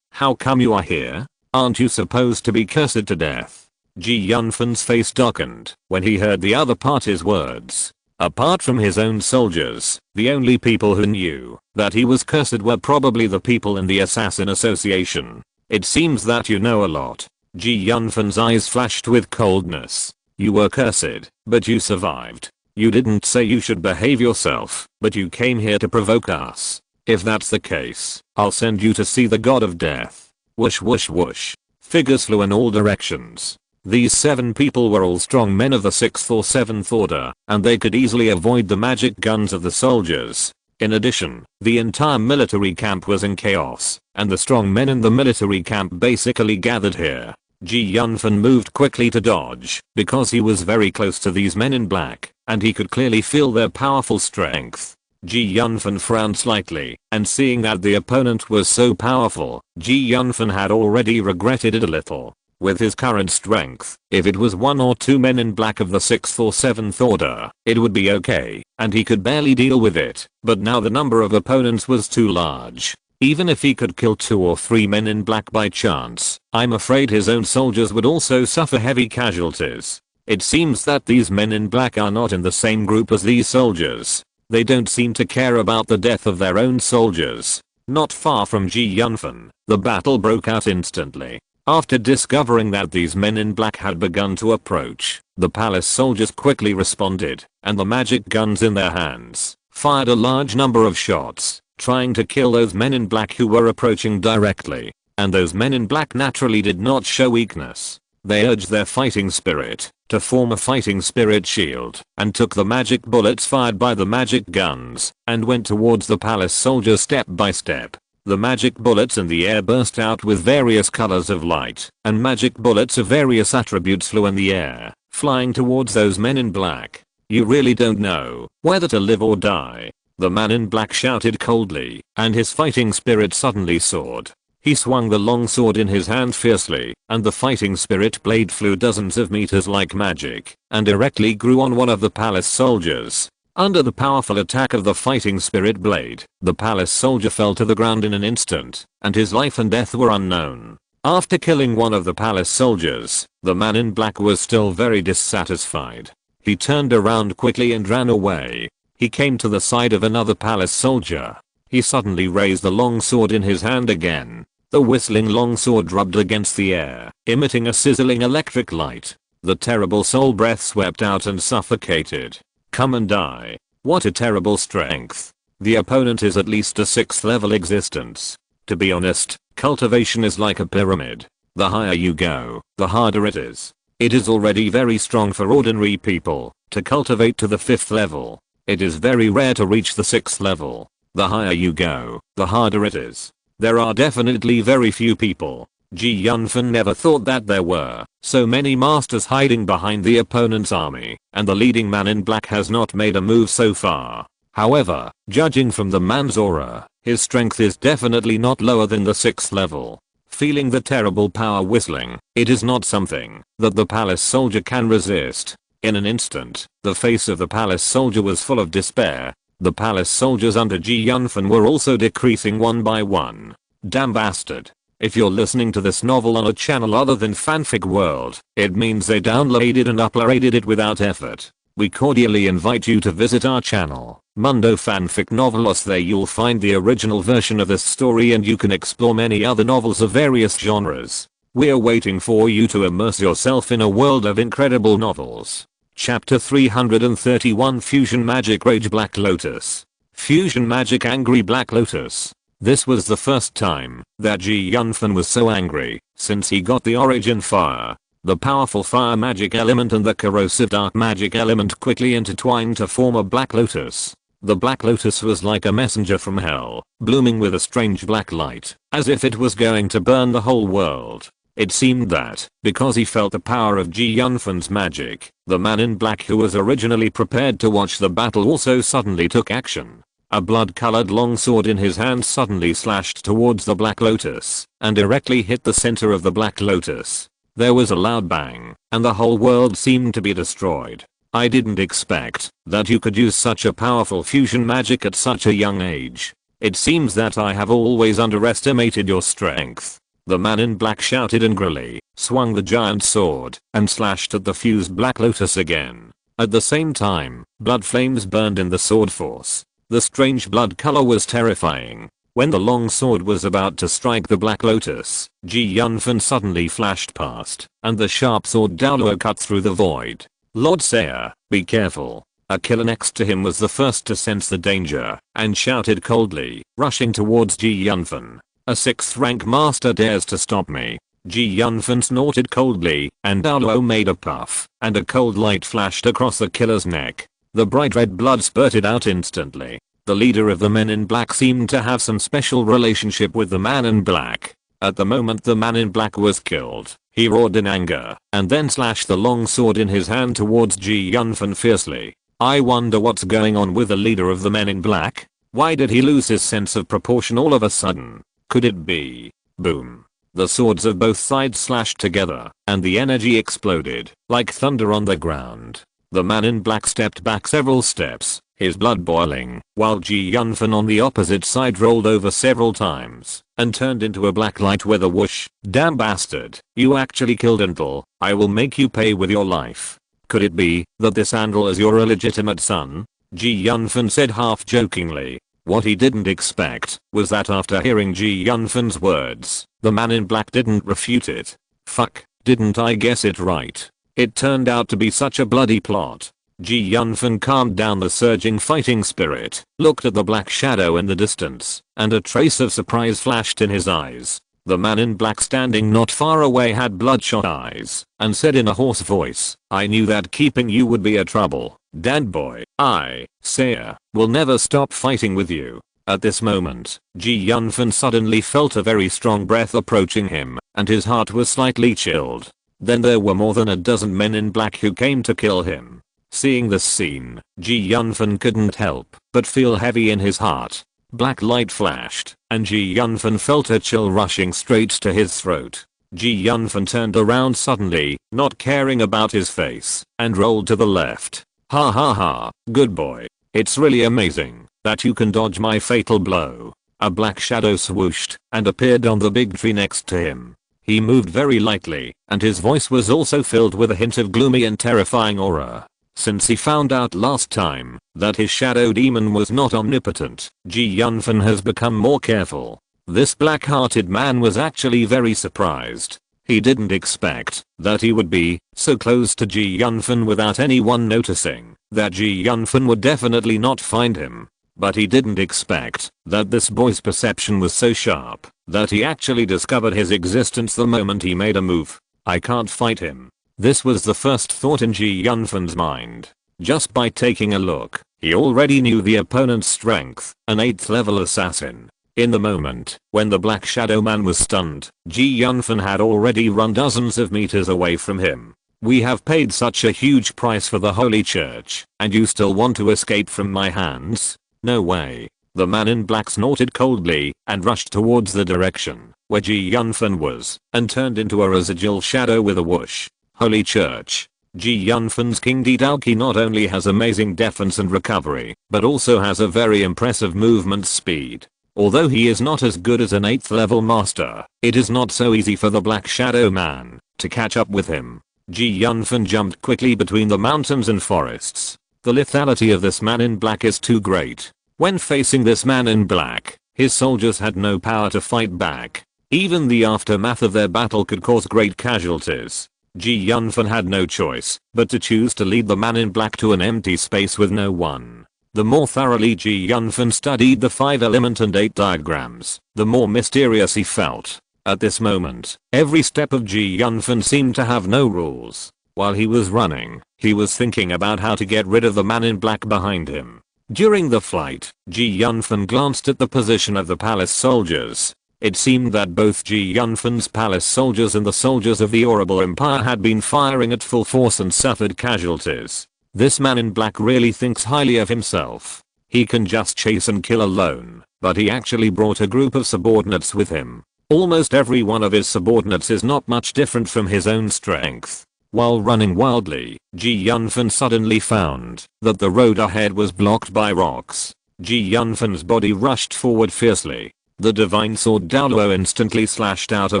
how come you are here? Aren't you supposed to be cursed to death? Yunfan's face darkened when he heard the other party's words. Apart from his own soldiers, the only people who knew that he was cursed were probably the people in the Assassin Association. It seems that you know a lot. Yunfan's eyes flashed with coldness. You were cursed, but you survived. You didn't say you should behave yourself, but you came here to provoke us. If that's the case, I'll send you to see the god of death. Whoosh whoosh whoosh. Figures flew in all directions. These 7 people were all strong men of the 6th or 7th order, and they could easily avoid the magic guns of the soldiers. In addition, the entire military camp was in chaos, and the strong men in the military camp basically gathered here. Yunfan moved quickly to dodge, because he was very close to these men in black, and he could clearly feel their powerful strength. Yunfan frowned slightly, and seeing that the opponent was so powerful, Yunfan had already regretted it a little. With his current strength, if it was 1 or 2 men in black of the 6th or 7th order, it would be okay, and he could barely deal with it, but now the number of opponents was too large. Even if he could kill 2 or 3 men in black by chance, I'm afraid his own soldiers would also suffer heavy casualties. It seems that these men in black are not in the same group as these soldiers. They don't seem to care about the death of their own soldiers. Not far from Yunfan, the battle broke out instantly. After discovering that these men in black had begun to approach, the palace soldiers quickly responded, and the magic guns in their hands fired a large number of shots, trying to kill those men in black who were approaching directly. And those men in black naturally did not show weakness. They urged their fighting spirit to form a fighting spirit shield, and took the magic bullets fired by the magic guns, and went towards the palace soldiers step by step. The magic bullets in the air burst out with various colors of light, and magic bullets of various attributes flew in the air, flying towards those men in black. You really don't know whether to live or die. The man in black shouted coldly, and his fighting spirit suddenly soared. He swung the long sword in his hand fiercely, and the fighting spirit blade flew dozens of meters like magic, and directly grew on one of the palace soldiers. Under the powerful attack of the fighting spirit blade, the palace soldier fell to the ground in an instant, and his life and death were unknown. After killing one of the palace soldiers, the man in black was still very dissatisfied. He turned around quickly and ran away. He came to the side of another palace soldier. He suddenly raised the long sword in his hand again. The whistling long sword rubbed against the air, emitting a sizzling electric light. The terrible soul breath swept out and suffocated. Come and die. What a terrible strength. The opponent is at least a 6th level existence. To be honest, cultivation is like a pyramid. The higher you go, the harder it is. It is already very strong for ordinary people to cultivate to the 5th level. It is very rare to reach the 6th level. The higher you go, the harder it is. There are definitely very few people. Yunfan never thought that there were so many masters hiding behind the opponent's army, and the leading man in black has not made a move so far. However, judging from the man's aura, his strength is definitely not lower than the 6th level. Feeling the terrible power whistling, it is not something that the palace soldier can resist. In an instant, the face of the palace soldier was full of despair. The palace soldiers under Yunfan were also decreasing one by one. Damn bastard. If you're listening to this novel on a channel other than Fanfic World, it means they downloaded and uploaded it without effort. We cordially invite you to visit our channel, Mundo Fanfic Novelos. There you'll find the original version of this story, and you can explore many other novels of various genres. We're waiting for you to immerse yourself in a world of incredible novels. Chapter 331 Fusion Magic Rage Black Lotus. Fusion Magic Angry Black Lotus. This was the first time that Yunfan was so angry since he got the origin fire. The powerful fire magic element and the corrosive dark magic element quickly intertwined to form a black lotus. The black lotus was like a messenger from hell, blooming with a strange black light, as if it was going to burn the whole world. It seemed that, because he felt the power of Yunfan's magic, the man in black who was originally prepared to watch the battle also suddenly took action. A blood-colored longsword in his hand suddenly slashed towards the black lotus, and directly hit the center of the black lotus. There was a loud bang, and the whole world seemed to be destroyed. I didn't expect that you could use such a powerful fusion magic at such a young age. It seems that I have always underestimated your strength. The man in black shouted angrily, swung the giant sword, and slashed at the fused black lotus again. At the same time, blood flames burned in the sword force. The strange blood color was terrifying. When the long sword was about to strike the Black Lotus, Yunfan suddenly flashed past, and the sharp sword Daoluo cut through the void. Lord Sayer, be careful. A killer next to him was the first to sense the danger, and shouted coldly, rushing towards Yunfan. A 6th rank master dares to stop me. Yunfan snorted coldly, and Daoluo made a puff, and a cold light flashed across the killer's neck. The bright red blood spurted out instantly. The leader of the men in black seemed to have some special relationship with the man in black. At the moment the man in black was killed, he roared in anger, and then slashed the long sword in his hand towards Yunfan fiercely. I wonder what's going on with the leader of the men in black? Why did he lose his sense of proportion all of a sudden? Could it be? Boom. The swords of both sides slashed together, and the energy exploded, like thunder on the ground. The man in black stepped back several steps, his blood boiling, while Yunfan on the opposite side rolled over several times, and turned into a black light with a whoosh. Damn bastard, you actually killed Andal, I will make you pay with your life. Could it be that this Andal is your illegitimate son? Yunfan said half jokingly. What he didn't expect was that after hearing Yunfan's words, the man in black didn't refute it. Fuck, didn't I guess it right? It turned out to be such a bloody plot. Yunfan calmed down the surging fighting spirit, looked at the black shadow in the distance, and a trace of surprise flashed in his eyes. The man in black standing not far away had bloodshot eyes, and said in a hoarse voice, I knew that keeping you would be a trouble. Dad boy, I, Sayer, will never stop fighting with you. At this moment, Yunfan suddenly felt a very strong breath approaching him, and his heart was slightly chilled. Then there were more than a dozen men in black who came to kill him. Seeing this scene, Yunfan couldn't help but feel heavy in his heart. Black light flashed, and Yunfan felt a chill rushing straight to his throat. Yunfan turned around suddenly, not caring about his face, and rolled to the left. Ha ha ha, good boy. It's really amazing that you can dodge my fatal blow. A black shadow swooshed and appeared on the big tree next to him. He moved very lightly, and his voice was also filled with a hint of gloomy and terrifying aura. Since he found out last time that his shadow demon was not omnipotent, Yunfan has become more careful. This black-hearted man was actually very surprised. He didn't expect that he would be so close to Yunfan without anyone noticing, that Yunfan would definitely not find him. But he didn't expect that this boy's perception was so sharp that he actually discovered his existence the moment he made a move. I can't fight him. This was the first thought in Yunfan's mind. Just by taking a look, he already knew the opponent's strength, an 8th level assassin. In the moment when the Black Shadow Man was stunned, Yunfan had already run dozens of meters away from him. We have paid such a huge price for the Holy Church, and you still want to escape from my hands? No way. The man in black snorted coldly and rushed towards the direction where Yunfan was, and turned into a residual shadow with a whoosh. Holy Church. Yunfan's King Didauki not only has amazing defense and recovery, but also has a very impressive movement speed. Although he is not as good as an 8th level master, it is not so easy for the Black Shadow Man to catch up with him. Yunfan jumped quickly between the mountains and forests. The lethality of this man in black is too great. When facing this man in black, his soldiers had no power to fight back. Even the aftermath of their battle could cause great casualties. Yunfan had no choice but to choose to lead the man in black to an empty space with no one. The more thoroughly Yunfan studied the 5-element and 8 diagrams, the more mysterious he felt. At this moment, every step of Yunfan seemed to have no rules. While he was running, he was thinking about how to get rid of the man in black behind him. During the flight, Yunfan glanced at the position of the palace soldiers. It seemed that both Yunfan's palace soldiers and the soldiers of the Orrible Empire had been firing at full force and suffered casualties. This man in black really thinks highly of himself. He can just chase and kill alone, but he actually brought a group of subordinates with him. Almost every one of his subordinates is not much different from his own strength. While running wildly, Yunfan suddenly found that the road ahead was blocked by rocks. Yunfan's body rushed forward fiercely. The divine sword Daoluo instantly slashed out a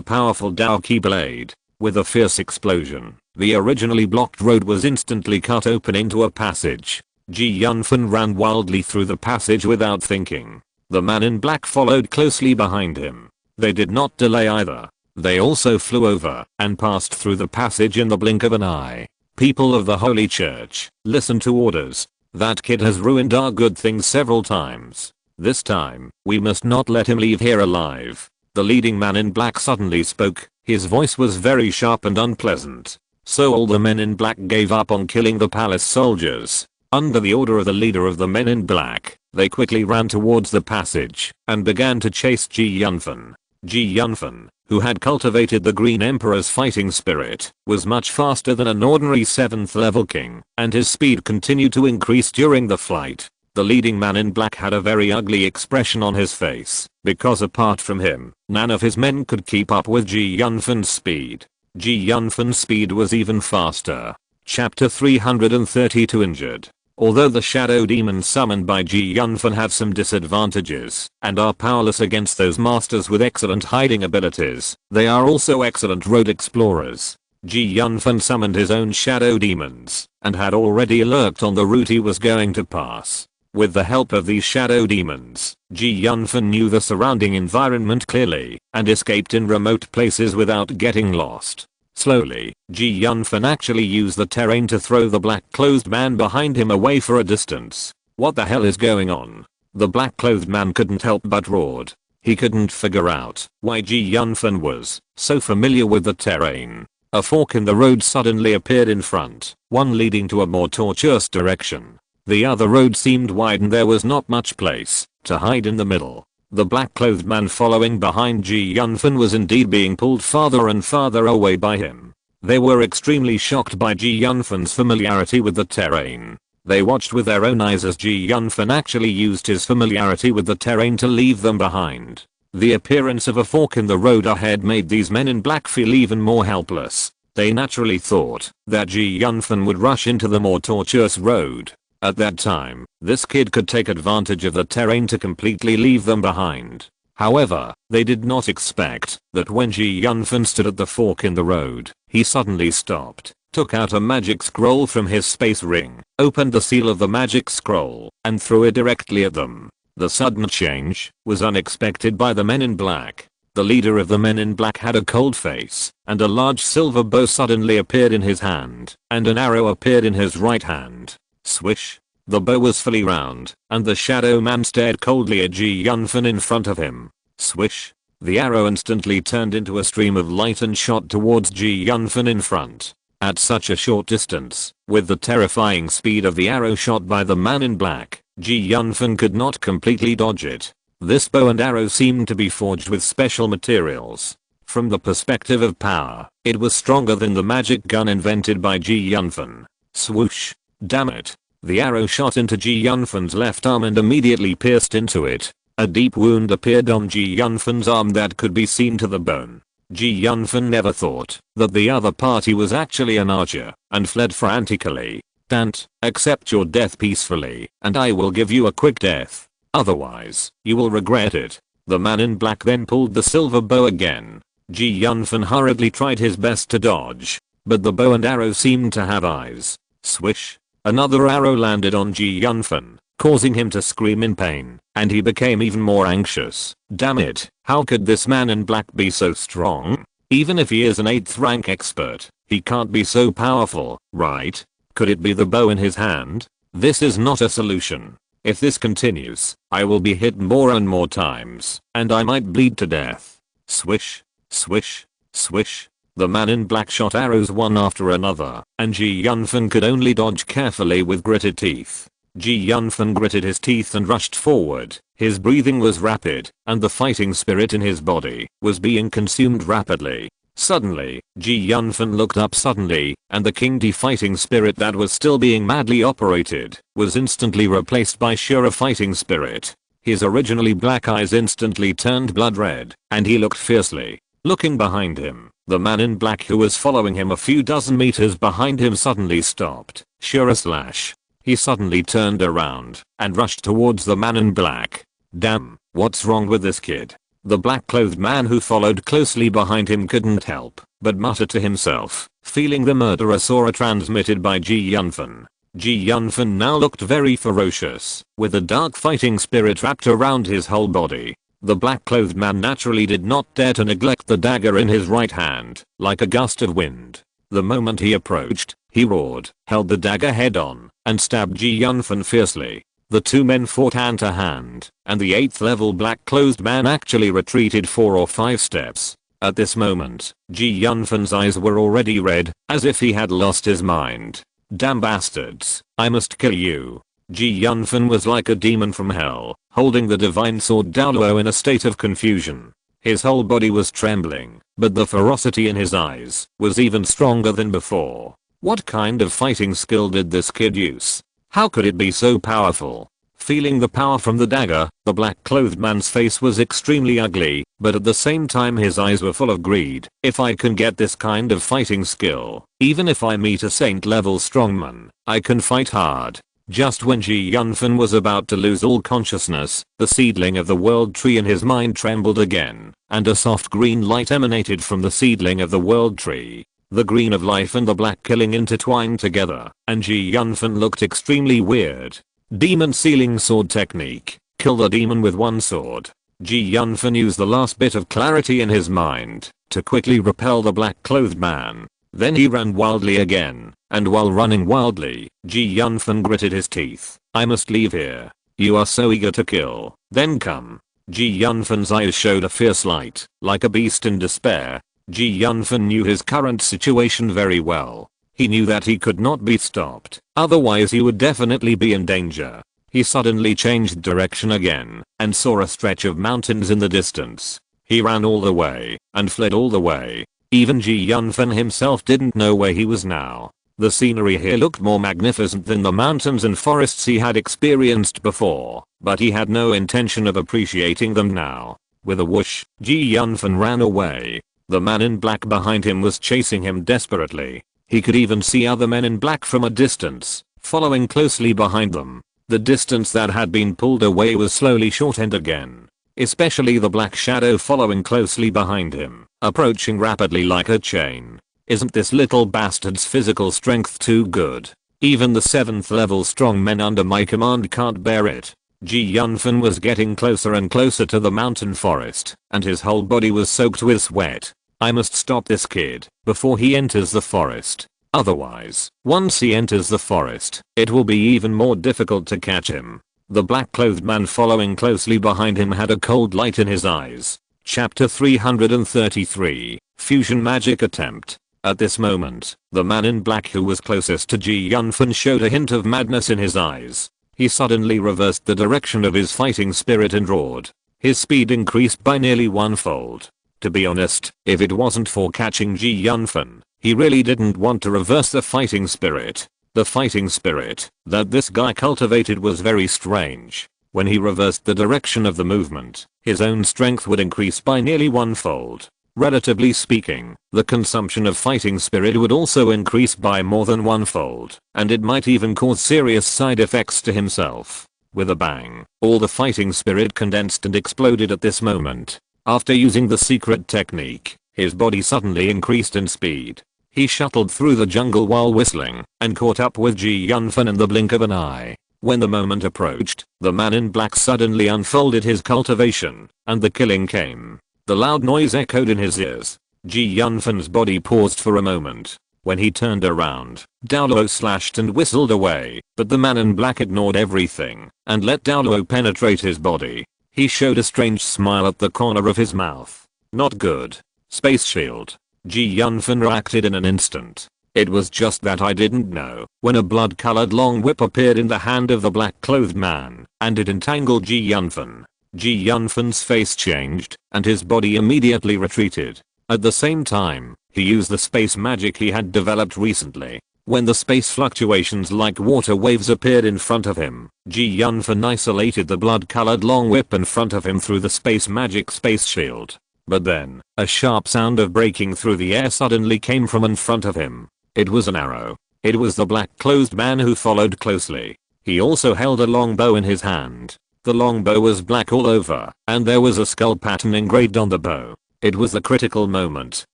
powerful Daoki blade. With a fierce explosion, The originally blocked road was instantly cut open into a passage. Yunfan ran wildly through the passage without thinking. The man in black followed closely behind him. They did not delay either. They also flew over and passed through the passage in the blink of an eye. People of the Holy Church, listen to orders. That kid has ruined our good things several times. This time, we must not let him leave here alive. The leading man in black suddenly spoke. His voice was very sharp and unpleasant. So all the men in black gave up on killing the palace soldiers. Under the order of the leader of the men in black, they quickly ran towards the passage and began to chase Yunfan. Yunfan, who had cultivated the Green Emperor's fighting spirit, was much faster than an ordinary 7th level king, and his speed continued to increase during the flight. The leading man in black had a very ugly expression on his face, because apart from him, none of his men could keep up with Yunfan's speed. Yunfan's speed was even faster. Chapter 332 Injured. Although the shadow demons summoned by Yunfan have some disadvantages and are powerless against those masters with excellent hiding abilities, they are also excellent road explorers. Yunfan summoned his own shadow demons and had already lurked on the route he was going to pass. With the help of these shadow demons, Yunfan knew the surrounding environment clearly and escaped in remote places without getting lost. Slowly, Yunfan actually used the terrain to throw the black-clothed man behind him away for a distance. What the hell is going on? The black-clothed man couldn't help but roared. He couldn't figure out why Yunfan was so familiar with the terrain. A fork in the road suddenly appeared in front, one leading to a more tortuous direction. The other road seemed wide and there was not much place to hide in the middle. The black-clothed man following behind Yunfan was indeed being pulled farther and farther away by him. They were extremely shocked by Yunfan's familiarity with the terrain. They watched with their own eyes as Yunfan actually used his familiarity with the terrain to leave them behind. The appearance of a fork in the road ahead made these men in black feel even more helpless. They naturally thought that Yunfan would rush into the more tortuous road. At that time, this kid could take advantage of the terrain to completely leave them behind. However, they did not expect that when Yunfan stood at the fork in the road, he suddenly stopped, took out a magic scroll from his space ring, opened the seal of the magic scroll, and threw it directly at them. The sudden change was unexpected by the men in black. The leader of the men in black had a cold face, and a large silver bow suddenly appeared in his hand, and an arrow appeared in his right hand. Swish. The bow was fully round, and the shadow man stared coldly at Yunfan in front of him. Swish. The arrow instantly turned into a stream of light and shot towards Yunfan in front. At such a short distance, with the terrifying speed of the arrow shot by the man in black, Yunfan could not completely dodge it. This bow and arrow seemed to be forged with special materials. From the perspective of power, it was stronger than the magic gun invented by Yunfan. Swoosh. Damn it. The arrow shot into Yunfan's left arm and immediately pierced into it. A deep wound appeared on Yunfan's arm that could be seen to the bone. Yunfan never thought that the other party was actually an archer and fled frantically. Dante, accept your death peacefully and I will give you a quick death. Otherwise, you will regret it. The man in black then pulled the silver bow again. Yunfan hurriedly tried his best to dodge, but the bow and arrow seemed to have eyes. Swish. Another arrow landed on Yunfan, causing him to scream in pain, and he became even more anxious. Damn it, how could this man in black be so strong? Even if he is an 8th rank expert, he can't be so powerful, right? Could it be the bow in his hand? This is not a solution. If this continues, I will be hit more and more times, and I might bleed to death. Swish, swish, swish. The man in black shot arrows one after another, and Yunfan could only dodge carefully with gritted teeth. Yunfan gritted his teeth and rushed forward. His breathing was rapid, and the fighting spirit in his body was being consumed rapidly. Suddenly, Yunfan looked up suddenly, and the King D fighting spirit that was still being madly operated was instantly replaced by Shura fighting spirit. His originally black eyes instantly turned blood red, and he looked fiercely. Looking behind him, the man in black who was following him a few dozen meters behind him suddenly stopped. Shura slash. He suddenly turned around and rushed towards the man in black. Damn, what's wrong with this kid? The black-clothed man who followed closely behind him couldn't help but muttered to himself, feeling the murderous aura transmitted by Yunfan. Yunfan now looked very ferocious, with a dark fighting spirit wrapped around his whole body. The black-clothed man naturally did not dare to neglect the dagger in his right hand, like a gust of wind. The moment he approached, he roared, held the dagger head-on, and stabbed Yunfan fiercely. The two men fought hand to hand, and the 8th level black-clothed man actually retreated 4 or 5 steps. At this moment, Yunfan's eyes were already red, as if he had lost his mind. Damn bastards, I must kill you. Yunfan was like a demon from hell, holding the divine sword Daoluo in a state of confusion. His whole body was trembling, but the ferocity in his eyes was even stronger than before. What kind of fighting skill did this kid use? How could it be so powerful? Feeling the power from the dagger, the black-clothed man's face was extremely ugly, but at the same time his eyes were full of greed. If I can get this kind of fighting skill, even if I meet a saint-level strongman, I can fight hard. Just when Yunfan was about to lose all consciousness, the seedling of the world tree in his mind trembled again, and a soft green light emanated from the seedling of the world tree. The green of life and the black killing intertwined together, and Yunfan looked extremely weird. Demon sealing sword technique. Kill the demon with one sword. Yunfan used the last bit of clarity in his mind to quickly repel the black-clothed man. Then he ran wildly again, and while running wildly, Yunfan gritted his teeth. I must leave here. You are so eager to kill. Then come. Yunfan's eyes showed a fierce light, like a beast in despair. Yunfan knew his current situation very well. He knew that he could not be stopped, otherwise he would definitely be in danger. He suddenly changed direction again, and saw a stretch of mountains in the distance. He ran all the way, and fled all the way. Even Yunfan himself didn't know where he was now. The scenery here looked more magnificent than the mountains and forests he had experienced before, but he had no intention of appreciating them now. With a whoosh, Yunfan ran away. The man in black behind him was chasing him desperately. He could even see other men in black from a distance, following closely behind them. The distance that had been pulled away was slowly shortened again. Especially the black shadow following closely behind him, approaching rapidly like a chain. Isn't this little bastard's physical strength too good? Even the 7th level strong men under my command can't bear it. Yunfan was getting closer and closer to the mountain forest, and his whole body was soaked with sweat. I must stop this kid before he enters the forest. Otherwise, once he enters the forest, it will be even more difficult to catch him. The black-clothed man following closely behind him had a cold light in his eyes. Chapter 333, Fusion Magic Attempt. At this moment, the man in black who was closest to Yunfan showed a hint of madness in his eyes. He suddenly reversed the direction of his fighting spirit and roared. His speed increased by nearly 1-fold. To be honest, if it wasn't for catching Yunfan, he really didn't want to reverse the fighting spirit. The fighting spirit that this guy cultivated was very strange. When he reversed the direction of the movement, his own strength would increase by nearly 1-fold. Relatively speaking, the consumption of fighting spirit would also increase by more than 1-fold, and it might even cause serious side effects to himself. With a bang, all the fighting spirit condensed and exploded at this moment. After using the secret technique, his body suddenly increased in speed. He shuttled through the jungle while whistling, and caught up with Yunfan in the blink of an eye. When the moment approached, the man in black suddenly unfolded his cultivation, and the killing came. The loud noise echoed in his ears. Yunfan's body paused for a moment. When he turned around, Daoluo slashed and whistled away, but the man in black ignored everything, and let Daoluo penetrate his body. He showed a strange smile at the corner of his mouth. Not good. Space shield. Yunfan reacted in an instant. It was just that I didn't know when a blood-colored long whip appeared in the hand of the black-clothed man, and it entangled Yunfan. Yunfan's face changed, and his body immediately retreated. At the same time, he used the space magic he had developed recently. When the space fluctuations like water waves appeared in front of him, Yunfan isolated the blood-colored long whip in front of him through the space magic space shield. But then, a sharp sound of breaking through the air suddenly came from in front of him. It was an arrow. It was the black-clothed man who followed closely. He also held a long bow in his hand. The long bow was black all over, and there was a skull pattern engraved on the bow. It was the critical moment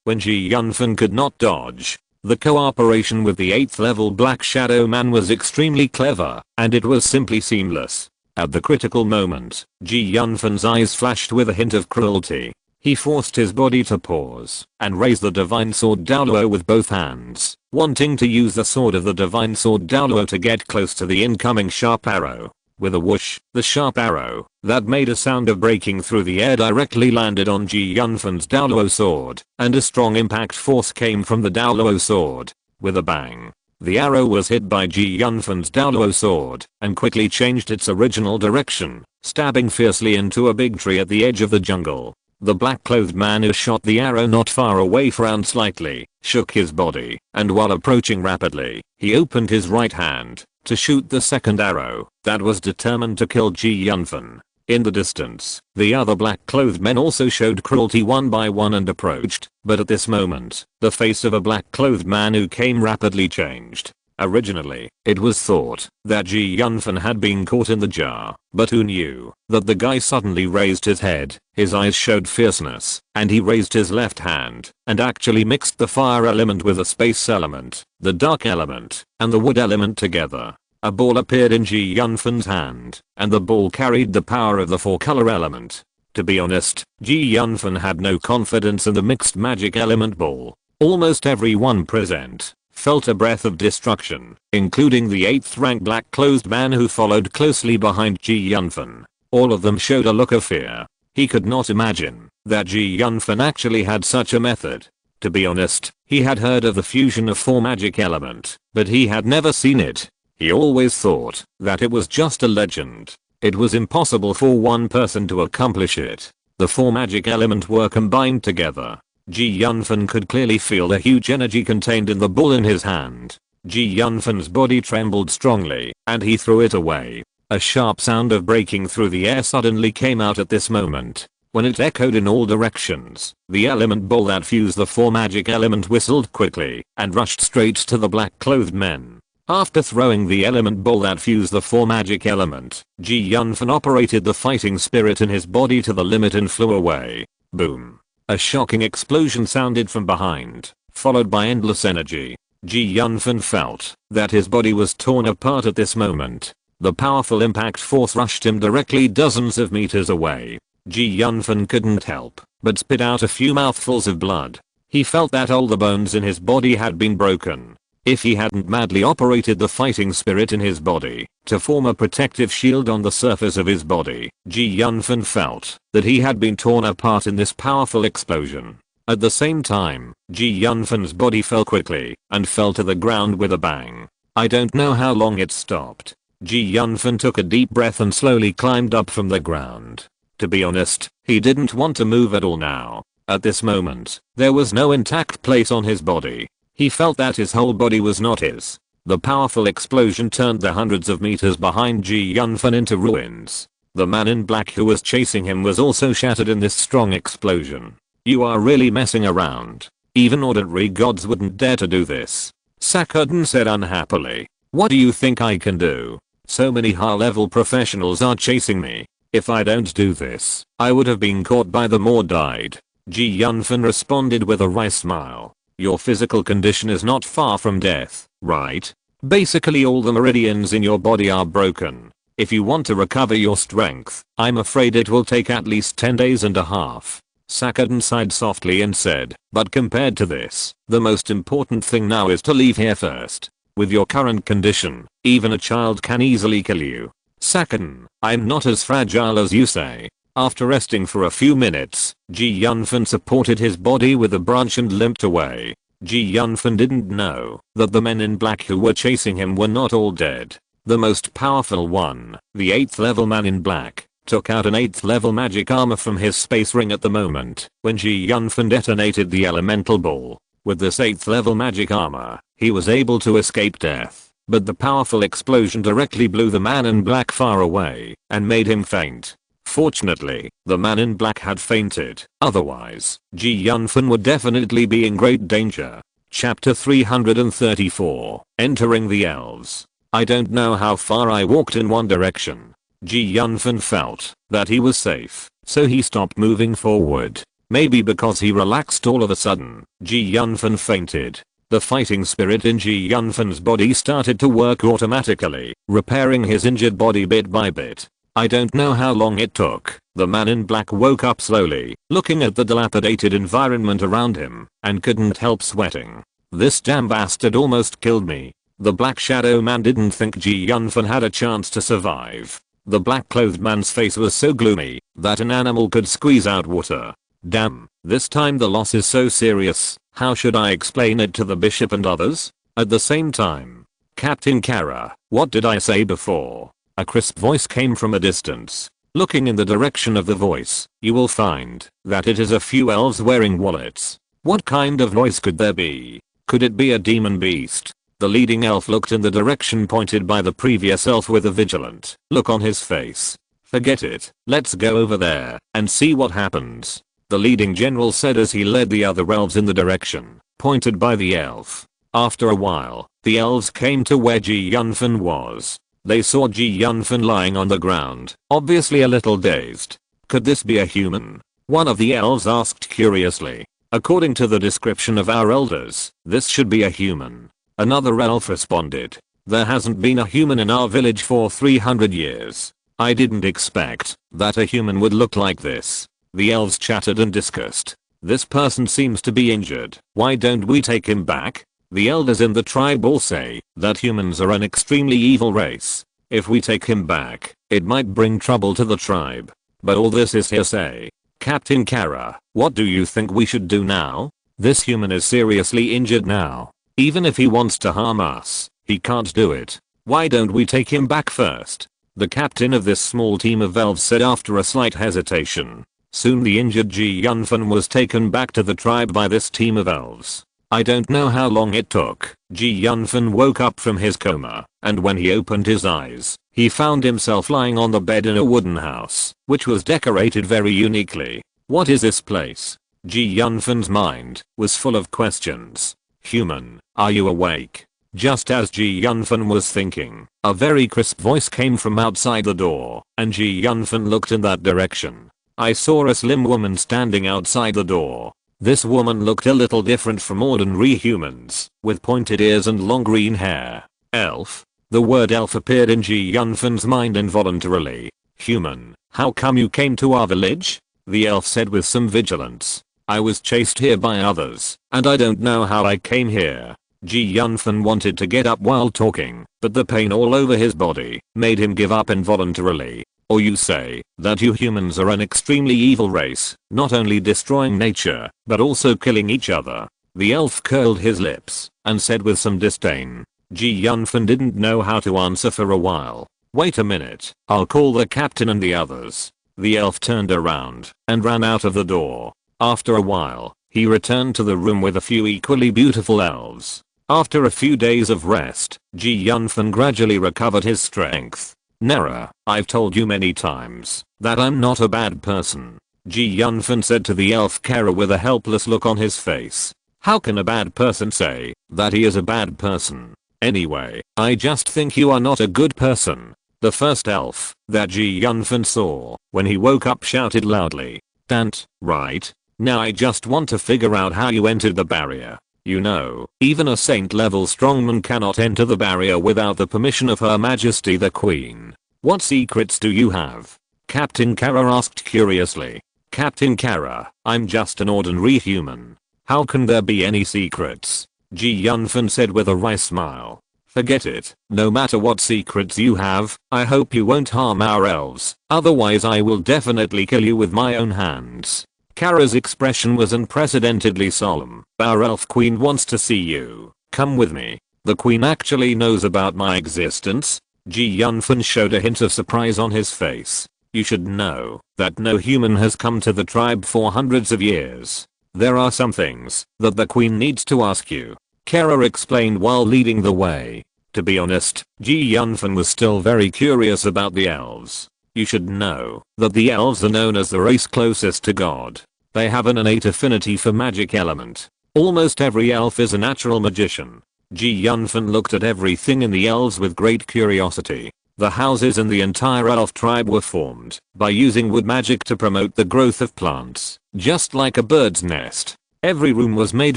when Ji Yunfan could not dodge. The cooperation with the 8th level Black Shadow Man was extremely clever, and it was simply seamless. At the critical moment, Ji Yunfan's eyes flashed with a hint of cruelty. He forced his body to pause and raise the Divine Sword Daoluo with both hands, wanting to use the sword of the Divine Sword Daoluo to get close to the incoming sharp arrow. With a whoosh, the sharp arrow, that made a sound of breaking through the air, directly landed on Ji Yunfan's Daoluo sword, and a strong impact force came from the Daoluo sword. With a bang, the arrow was hit by Ji Yunfan's Daoluo sword, and quickly changed its original direction, stabbing fiercely into a big tree at the edge of the jungle. The black-clothed man who shot the arrow not far away frowned slightly, shook his body, and while approaching rapidly, he opened his right hand to shoot the second arrow that was determined to kill Ji Yunfan. In the distance, the other black-clothed men also showed cruelty one by one and approached, but at this moment, the face of a black-clothed man who came rapidly changed. Originally, it was thought that Ji Yunfan had been caught in the jar, but who knew that the guy suddenly raised his head, his eyes showed fierceness, and he raised his left hand and actually mixed the fire element with the space element, the dark element, and the wood element together. A ball appeared in Ji Yunfan's hand, and the ball carried the power of the 4-color element. To be honest, Ji Yunfan had no confidence in the mixed magic element ball. Almost everyone present felt a breath of destruction, including the 8th rank black-clothed man who followed closely behind Ji Yunfan. All of them showed a look of fear. He could not imagine that Ji Yunfan actually had such a method. To be honest, he had heard of the fusion of 4 magic element, but he had never seen it. He always thought that it was just a legend. It was impossible for one person to accomplish it. The 4 magic element were combined together. Ji Yunfan could clearly feel the huge energy contained in the ball in his hand. Ji Yunfan's body trembled strongly, and he threw it away. A sharp sound of breaking through the air suddenly came out at this moment. When it echoed in all directions, the element ball that fused the 4 magic element whistled quickly and rushed straight to the black-clothed men. After throwing the element ball that fused the 4 magic element, Ji Yunfan operated the fighting spirit in his body to the limit and flew away. Boom. A shocking explosion sounded from behind, followed by endless energy. Ji Yunfan felt that his body was torn apart at this moment. The powerful impact force rushed him directly dozens of meters away. Ji Yunfan couldn't help but spit out a few mouthfuls of blood. He felt that all the bones in his body had been broken. If he hadn't madly operated the fighting spirit in his body to form a protective shield on the surface of his body, Ji Yunfan felt that he had been torn apart in this powerful explosion. At the same time, Ji Yunfan's body fell quickly and fell to the ground with a bang. I don't know how long it stopped. Ji Yunfan took a deep breath and slowly climbed up from the ground. To be honest, he didn't want to move at all now. At this moment, there was no intact place on his body. He felt that his whole body was not his. The powerful explosion turned the hundreds of meters behind Ji Yunfan into ruins. The man in black who was chasing him was also shattered in this strong explosion. You are really messing around. Even ordinary gods wouldn't dare to do this. Sakuden said unhappily. What do you think I can do? So many high-level professionals are chasing me. If I don't do this, I would have been caught by them or died. Ji Yunfan responded with a wry smile. Your physical condition is not far from death, right? Basically all the meridians in your body are broken. If you want to recover your strength, I'm afraid it will take at least 10 days and a half. Sakuden sighed softly and said, but compared to this, the most important thing now is to leave here first. With your current condition, even a child can easily kill you. Sakuden, I'm not as fragile as you say. After resting for a few minutes, Ji Yunfan supported his body with a branch and limped away. Ji Yunfan didn't know that the men in black who were chasing him were not all dead. The most powerful one, the 8th level man in black, took out an 8th level magic armor from his space ring at the moment when Ji Yunfan detonated the elemental ball. With this 8th level magic armor, he was able to escape death, but the powerful explosion directly blew the man in black far away and made him faint. Fortunately, the man in black had fainted, otherwise, Ji Yunfan would definitely be in great danger. Chapter 334, Entering the Elves. I don't know how far I walked in one direction. Ji Yunfan felt that he was safe, so he stopped moving forward. Maybe because he relaxed all of a sudden, Ji Yunfan fainted. The fighting spirit in Ji Yunfan's body started to work automatically, repairing his injured body bit by bit. I don't know how long it took. The man in black woke up slowly, looking at the dilapidated environment around him, and couldn't help sweating. This damn bastard almost killed me. The black shadow man didn't think Ji Yunfan had a chance to survive. The black clothed man's face was so gloomy that an animal could squeeze out water. Damn, this time the loss is so serious. How should I explain it to the bishop and others? At the same time, Captain Kara, what did I say before? A crisp voice came from a distance. Looking in the direction of the voice, you will find that it is a few elves wearing wallets. What kind of noise could there be? Could it be a demon beast? The leading elf looked in the direction pointed by the previous elf with a vigilant look on his face. Forget it, let's go over there and see what happens. The leading general said as he led the other elves in the direction pointed by the elf. After a while, the elves came to where Ji Yunfan was. They saw Ji Yunfan lying on the ground, obviously a little dazed. Could this be a human? One of the elves asked curiously. According to the description of our elders, this should be a human. Another elf responded. There hasn't been a human in our village for 300 years. I didn't expect that a human would look like this. The elves chattered and discussed. This person seems to be injured. Why don't we take him back? The elders in the tribe all say that humans are an extremely evil race. If we take him back, it might bring trouble to the tribe. But all this is hearsay. Captain Kara, what do you think we should do now? This human is seriously injured now. Even if he wants to harm us, he can't do it. Why don't we take him back first? The captain of this small team of elves said after a slight hesitation. Soon the injured Ji Yunfan was taken back to the tribe by this team of elves. I don't know how long it took. Ji Yunfan woke up from his coma, and when he opened his eyes, he found himself lying on the bed in a wooden house, which was decorated very uniquely. What is this place? Ji Yunfan's mind was full of questions. Human, are you awake? Just as Ji Yunfan was thinking, a very crisp voice came from outside the door, and Ji Yunfan looked in that direction. I saw a slim woman standing outside the door. This woman looked a little different from ordinary humans, with pointed ears and long green hair. Elf? The word elf appeared in Ji Yunfan's mind involuntarily. Human, how come you came to our village? The elf said with some vigilance. I was chased here by others, and I don't know how I came here. Ji Yunfan wanted to get up while talking, but the pain all over his body made him give up involuntarily. Or you say that you humans are an extremely evil race, not only destroying nature, but also killing each other. The elf curled his lips and said with some disdain. Ji Yunfan didn't know how to answer for a while. Wait a minute, I'll call the captain and the others. The elf turned around and ran out of the door. After a while, he returned to the room with a few equally beautiful elves. After a few days of rest, Ji Yunfan gradually recovered his strength. Nera, I've told you many times that I'm not a bad person. Ji Yunfan said to the elf Kara with a helpless look on his face. How can a bad person say that he is a bad person? Anyway, I just think you are not a good person. The first elf that Ji Yunfan saw when he woke up shouted loudly. Dante, right? Now I just want to figure out how you entered the barrier. You know, even a saint-level strongman cannot enter the barrier without the permission of Her Majesty the Queen. What secrets do you have? Captain Kara asked curiously. Captain Kara, I'm just an ordinary human. How can there be any secrets? Ji Yunfan said with a wry smile. Forget it, no matter what secrets you have, I hope you won't harm our elves, otherwise I will definitely kill you with my own hands. Kara's expression was unprecedentedly solemn. Our elf queen wants to see you. Come with me. The queen actually knows about my existence. Ji Yunfan showed a hint of surprise on his face. You should know that no human has come to the tribe for hundreds of years. There are some things that the queen needs to ask you. Kara explained while leading the way. To be honest, Ji Yunfan was still very curious about the elves. You should know that the elves are known as the race closest to God. They have an innate affinity for magic element. Almost every elf is a natural magician. Ji Yunfan looked at everything in the elves with great curiosity. The houses in the entire elf tribe were formed by using wood magic to promote the growth of plants, just like a bird's nest. Every room was made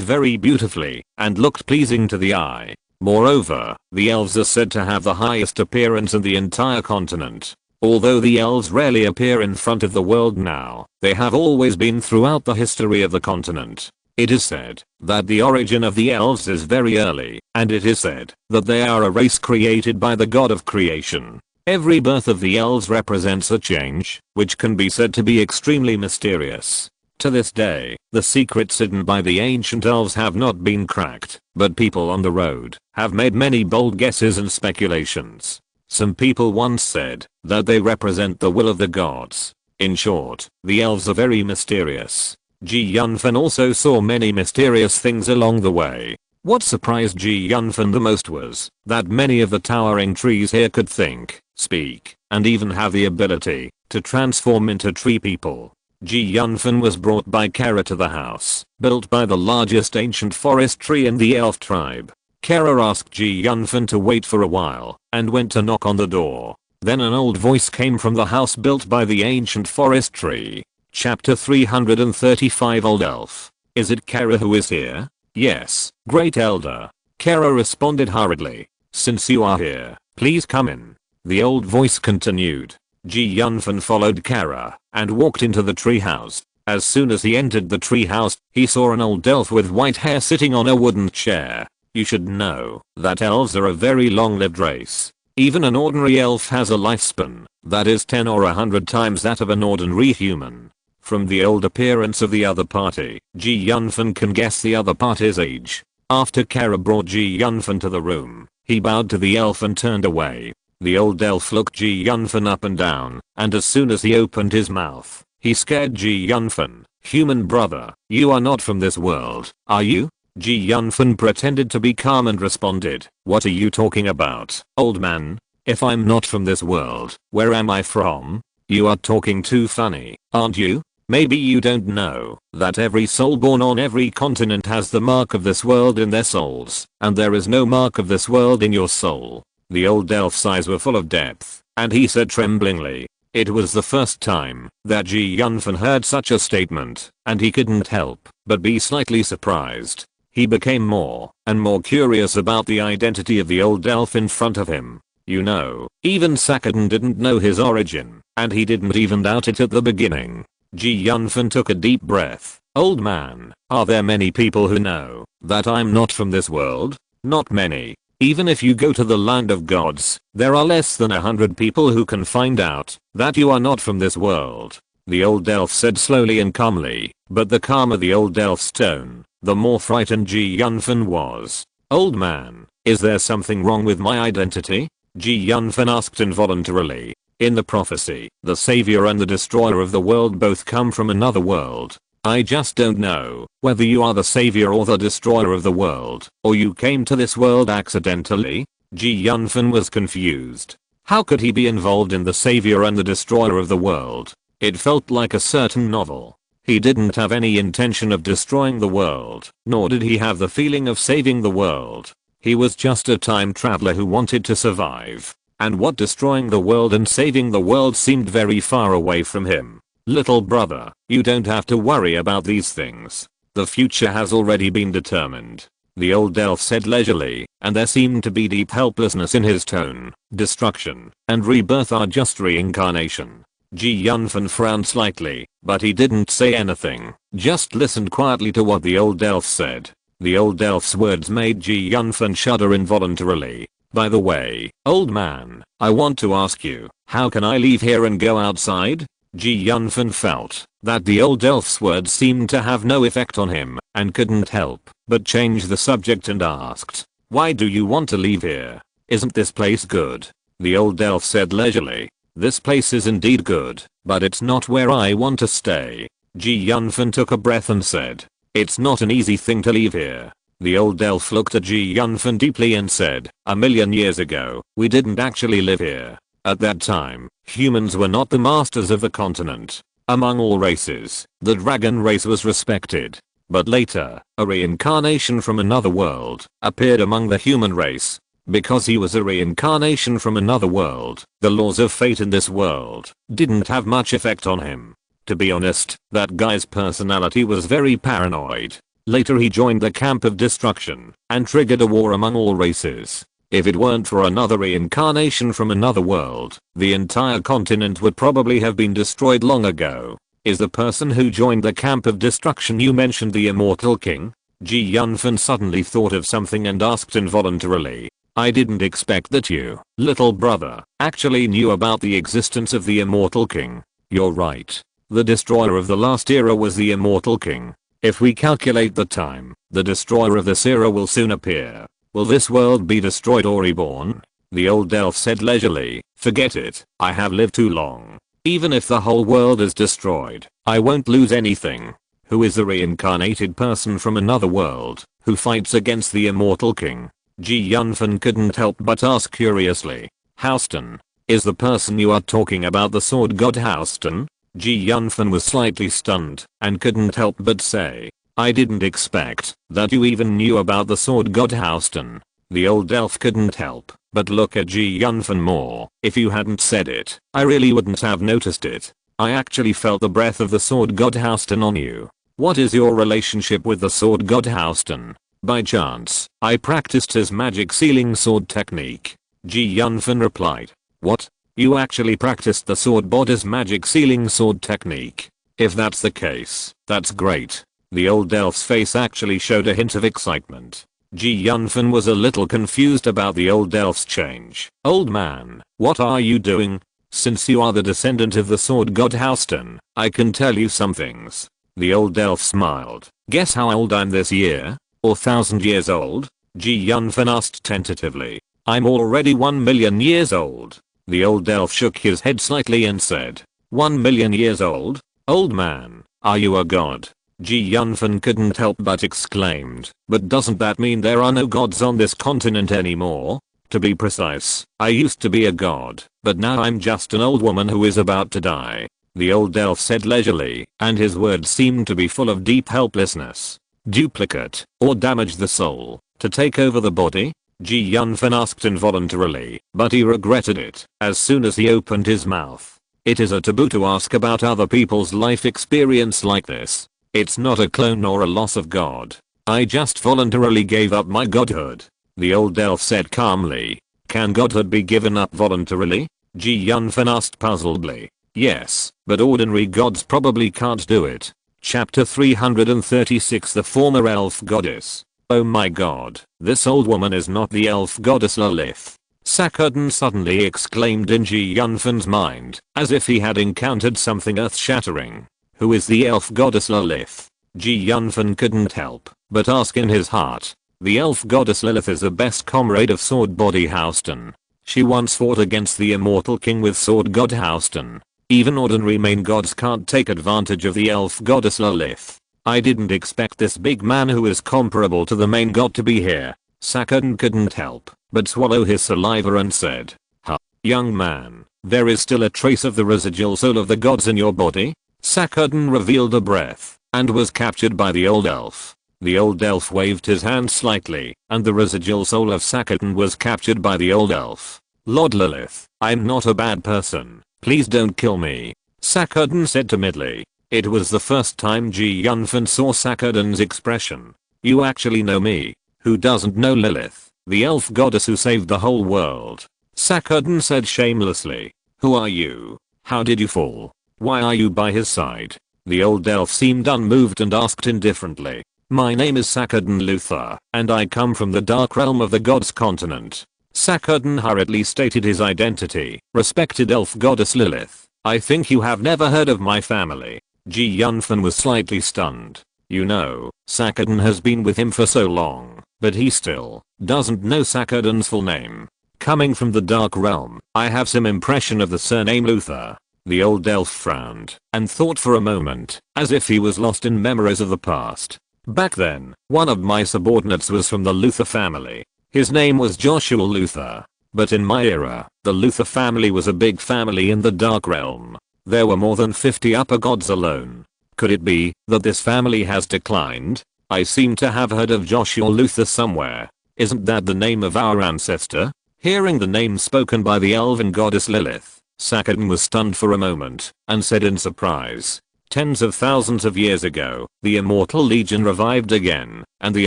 very beautifully and looked pleasing to the eye. Moreover, the elves are said to have the highest appearance in the entire continent. Although the elves rarely appear in front of the world now, they have always been throughout the history of the continent. It is said that the origin of the elves is very early, and it is said that they are a race created by the god of creation. Every birth of the elves represents a change, which can be said to be extremely mysterious. To this day, the secrets hidden by the ancient elves have not been cracked, but people on the road have made many bold guesses and speculations. Some people once said that they represent the will of the gods. In short, the elves are very mysterious. Yunfan also saw many mysterious things along the way. What surprised Yunfan the most was that many of the towering trees here could think, speak, and even have the ability to transform into tree people. Yunfan was brought by Kara to the house, built by the largest ancient forest tree in the elf tribe. Kara asked Yunfan to wait for a while and went to knock on the door. Then an old voice came from the house built by the ancient forest tree. Chapter 335 Old Elf. Is it Kara who is here? Yes, Great Elder. Kara responded hurriedly. Since you are here, please come in. The old voice continued. Yunfan followed Kara and walked into the treehouse. As soon as he entered the treehouse, he saw an old elf with white hair sitting on a wooden chair. You should know that elves are a very long-lived race. Even an ordinary elf has a lifespan that is 10 or 100 times that of an ordinary human. From the old appearance of the other party, Yunfan can guess the other party's age. After Kara brought Yunfan to the room, he bowed to the elf and turned away. The old elf looked Yunfan up and down, and as soon as he opened his mouth, he scared Yunfan. Human brother, you are not from this world, are you? Yunfan pretended to be calm and responded, what are you talking about, old man? If I'm not from this world, where am I from? You are talking too funny, aren't you? Maybe you don't know that every soul born on every continent has the mark of this world in their souls, and there is no mark of this world in your soul. The old elf's eyes were full of depth, and he said tremblingly. It was the first time that Yunfan heard such a statement, and he couldn't help but be slightly surprised. He became more and more curious about the identity of the old elf in front of him. You know, even Sakadin didn't know his origin, and he didn't even doubt it at the beginning. Yunfan took a deep breath. Old man, are there many people who know that I'm not from this world? Not many. Even if you go to the land of gods, there are less than 100 people who can find out that you are not from this world. The old elf said slowly and calmly, but the calmer the old elf's tone, the more frightened Yunfan was. Old man, is there something wrong with my identity? Yunfan asked involuntarily. In the prophecy, the savior and the destroyer of the world both come from another world. I just don't know whether you are the savior or the destroyer of the world, or you came to this world accidentally. Yunfan was confused. How could he be involved in the savior and the destroyer of the world? It felt like a certain novel. He didn't have any intention of destroying the world, nor did he have the feeling of saving the world. He was just a time traveler who wanted to survive. And what destroying the world and saving the world seemed very far away from him. Little brother, you don't have to worry about these things. The future has already been determined. The old elf said leisurely, and there seemed to be deep helplessness in his tone. Destruction and rebirth are just reincarnation. Yunfan frowned slightly, but he didn't say anything, just listened quietly to what the old elf said. The old elf's words made Yunfan shudder involuntarily. By the way, old man, I want to ask you, how can I leave here and go outside? Yunfan felt that the old elf's words seemed to have no effect on him, and couldn't help but change the subject and asked, why do you want to leave here? Isn't this place good? The old elf said leisurely, this place is indeed good, but it's not where I want to stay. Yunfan took a breath and said, it's not an easy thing to leave here. The old elf looked at Yunfan deeply and said, 1,000,000 years ago, we didn't actually live here. At that time, humans were not the masters of the continent. Among all races, the dragon race was respected. But later, a reincarnation from another world appeared among the human race. Because he was a reincarnation from another world, the laws of fate in this world didn't have much effect on him. To be honest, that guy's personality was very paranoid. Later he joined the camp of destruction and triggered a war among all races. If it weren't for another reincarnation from another world, the entire continent would probably have been destroyed long ago. Is the person who joined the camp of destruction you mentioned the immortal king? Yunfan suddenly thought of something and asked involuntarily. I didn't expect that you, little brother, actually knew about the existence of the immortal king. You're right. The destroyer of the last era was the immortal king. If we calculate the time, the destroyer of this era will soon appear. Will this world be destroyed or reborn? The old elf said leisurely. Forget it, I have lived too long. Even if the whole world is destroyed, I won't lose anything. Who is the reincarnated person from another world who fights against the immortal king? Yunfan couldn't help but ask curiously. Houston. Is the person you are talking about the sword god Houston? Yunfan was slightly stunned and couldn't help but say. I didn't expect that you even knew about the sword god Houston. The old elf couldn't help but look at Yunfan more. If you hadn't said it, I really wouldn't have noticed it. I actually felt the breath of the sword god Houston on you. What is your relationship with the sword god Houston? By chance, I practiced his magic sealing sword technique. Yunfan replied. What? You actually practiced the sword god's magic sealing sword technique? If that's the case, that's great. The old elf's face actually showed a hint of excitement. Yunfan was a little confused about the old elf's change. Old man, what are you doing? Since you are the descendant of the sword god Houston, I can tell you some things. The old elf smiled. Guess how old I'm this year? Or 1,000 years old? Yunfan asked tentatively. I'm already 1,000,000 years old. The old elf shook his head slightly and said. 1,000,000 years old? Old man, are you a god? Yunfan couldn't help but exclaimed. But doesn't that mean there are no gods on this continent anymore? To be precise, I used to be a god, but now I'm just an old woman who is about to die. The old elf said leisurely, and his words seemed to be full of deep helplessness. Duplicate, or damage the soul, to take over the body? Yunfan asked involuntarily, but he regretted it as soon as he opened his mouth. It is a taboo to ask about other people's life experience like this. It's not a clone nor a loss of God. I just voluntarily gave up my godhood. The old elf said calmly. Can godhood be given up voluntarily? Yunfan asked puzzledly. Yes, but ordinary gods probably can't do it. Chapter 336 The former elf goddess. Oh my god, this old woman is not the elf goddess Lilith. Sakhardan suddenly exclaimed in Yunfan's mind, as if he had encountered something earth-shattering. Who is the elf goddess Lilith? Yunfan couldn't help but ask in his heart. The elf goddess Lilith is the best comrade of sword body Houston. She once fought against the immortal king with sword god Houston. Even ordinary main gods can't take advantage of the elf goddess Lilith. I didn't expect this big man who is comparable to the main god to be here. Sakhardan couldn't help but swallow his saliva and said. Huh, young man, there is still a trace of the residual soul of the gods in your body? Sakhardan revealed a breath and was captured by the old elf. The old elf waved his hand slightly and the residual soul of Sakhardan was captured by the old elf. Lord Lilith, I'm not a bad person. Please don't kill me. Sakhardan said timidly. It was the first time Yunfan saw Sakhardan's expression. You actually know me. Who doesn't know Lilith, the elf goddess who saved the whole world? Sakhardan said shamelessly. Who are you? How did you fall? Why are you by his side? The old elf seemed unmoved and asked indifferently. My name is Sakhardan Luther, and I come from the dark realm of the gods continent. Sakhardan hurriedly stated his identity. Respected elf goddess Lilith, I think you have never heard of my family. Yunfan was slightly stunned. You know, Sakhardan has been with him for so long, but he still doesn't know Sakhardan's full name. Coming from the dark realm, I have some impression of the surname Luther. The old elf frowned and thought for a moment, as if he was lost in memories of the past. Back then, one of my subordinates was from the Luther family. His name was Joshua Luther. But in my era, the Luther family was a big family in the dark realm. There were more than 50 upper gods alone. Could it be that this family has declined? I seem to have heard of Joshua Luther somewhere. Isn't that the name of our ancestor? Hearing the name spoken by the elven goddess Lilith, Sakadin was stunned for a moment and said in surprise, "Tens of thousands of years ago, the Immortal Legion revived again, and the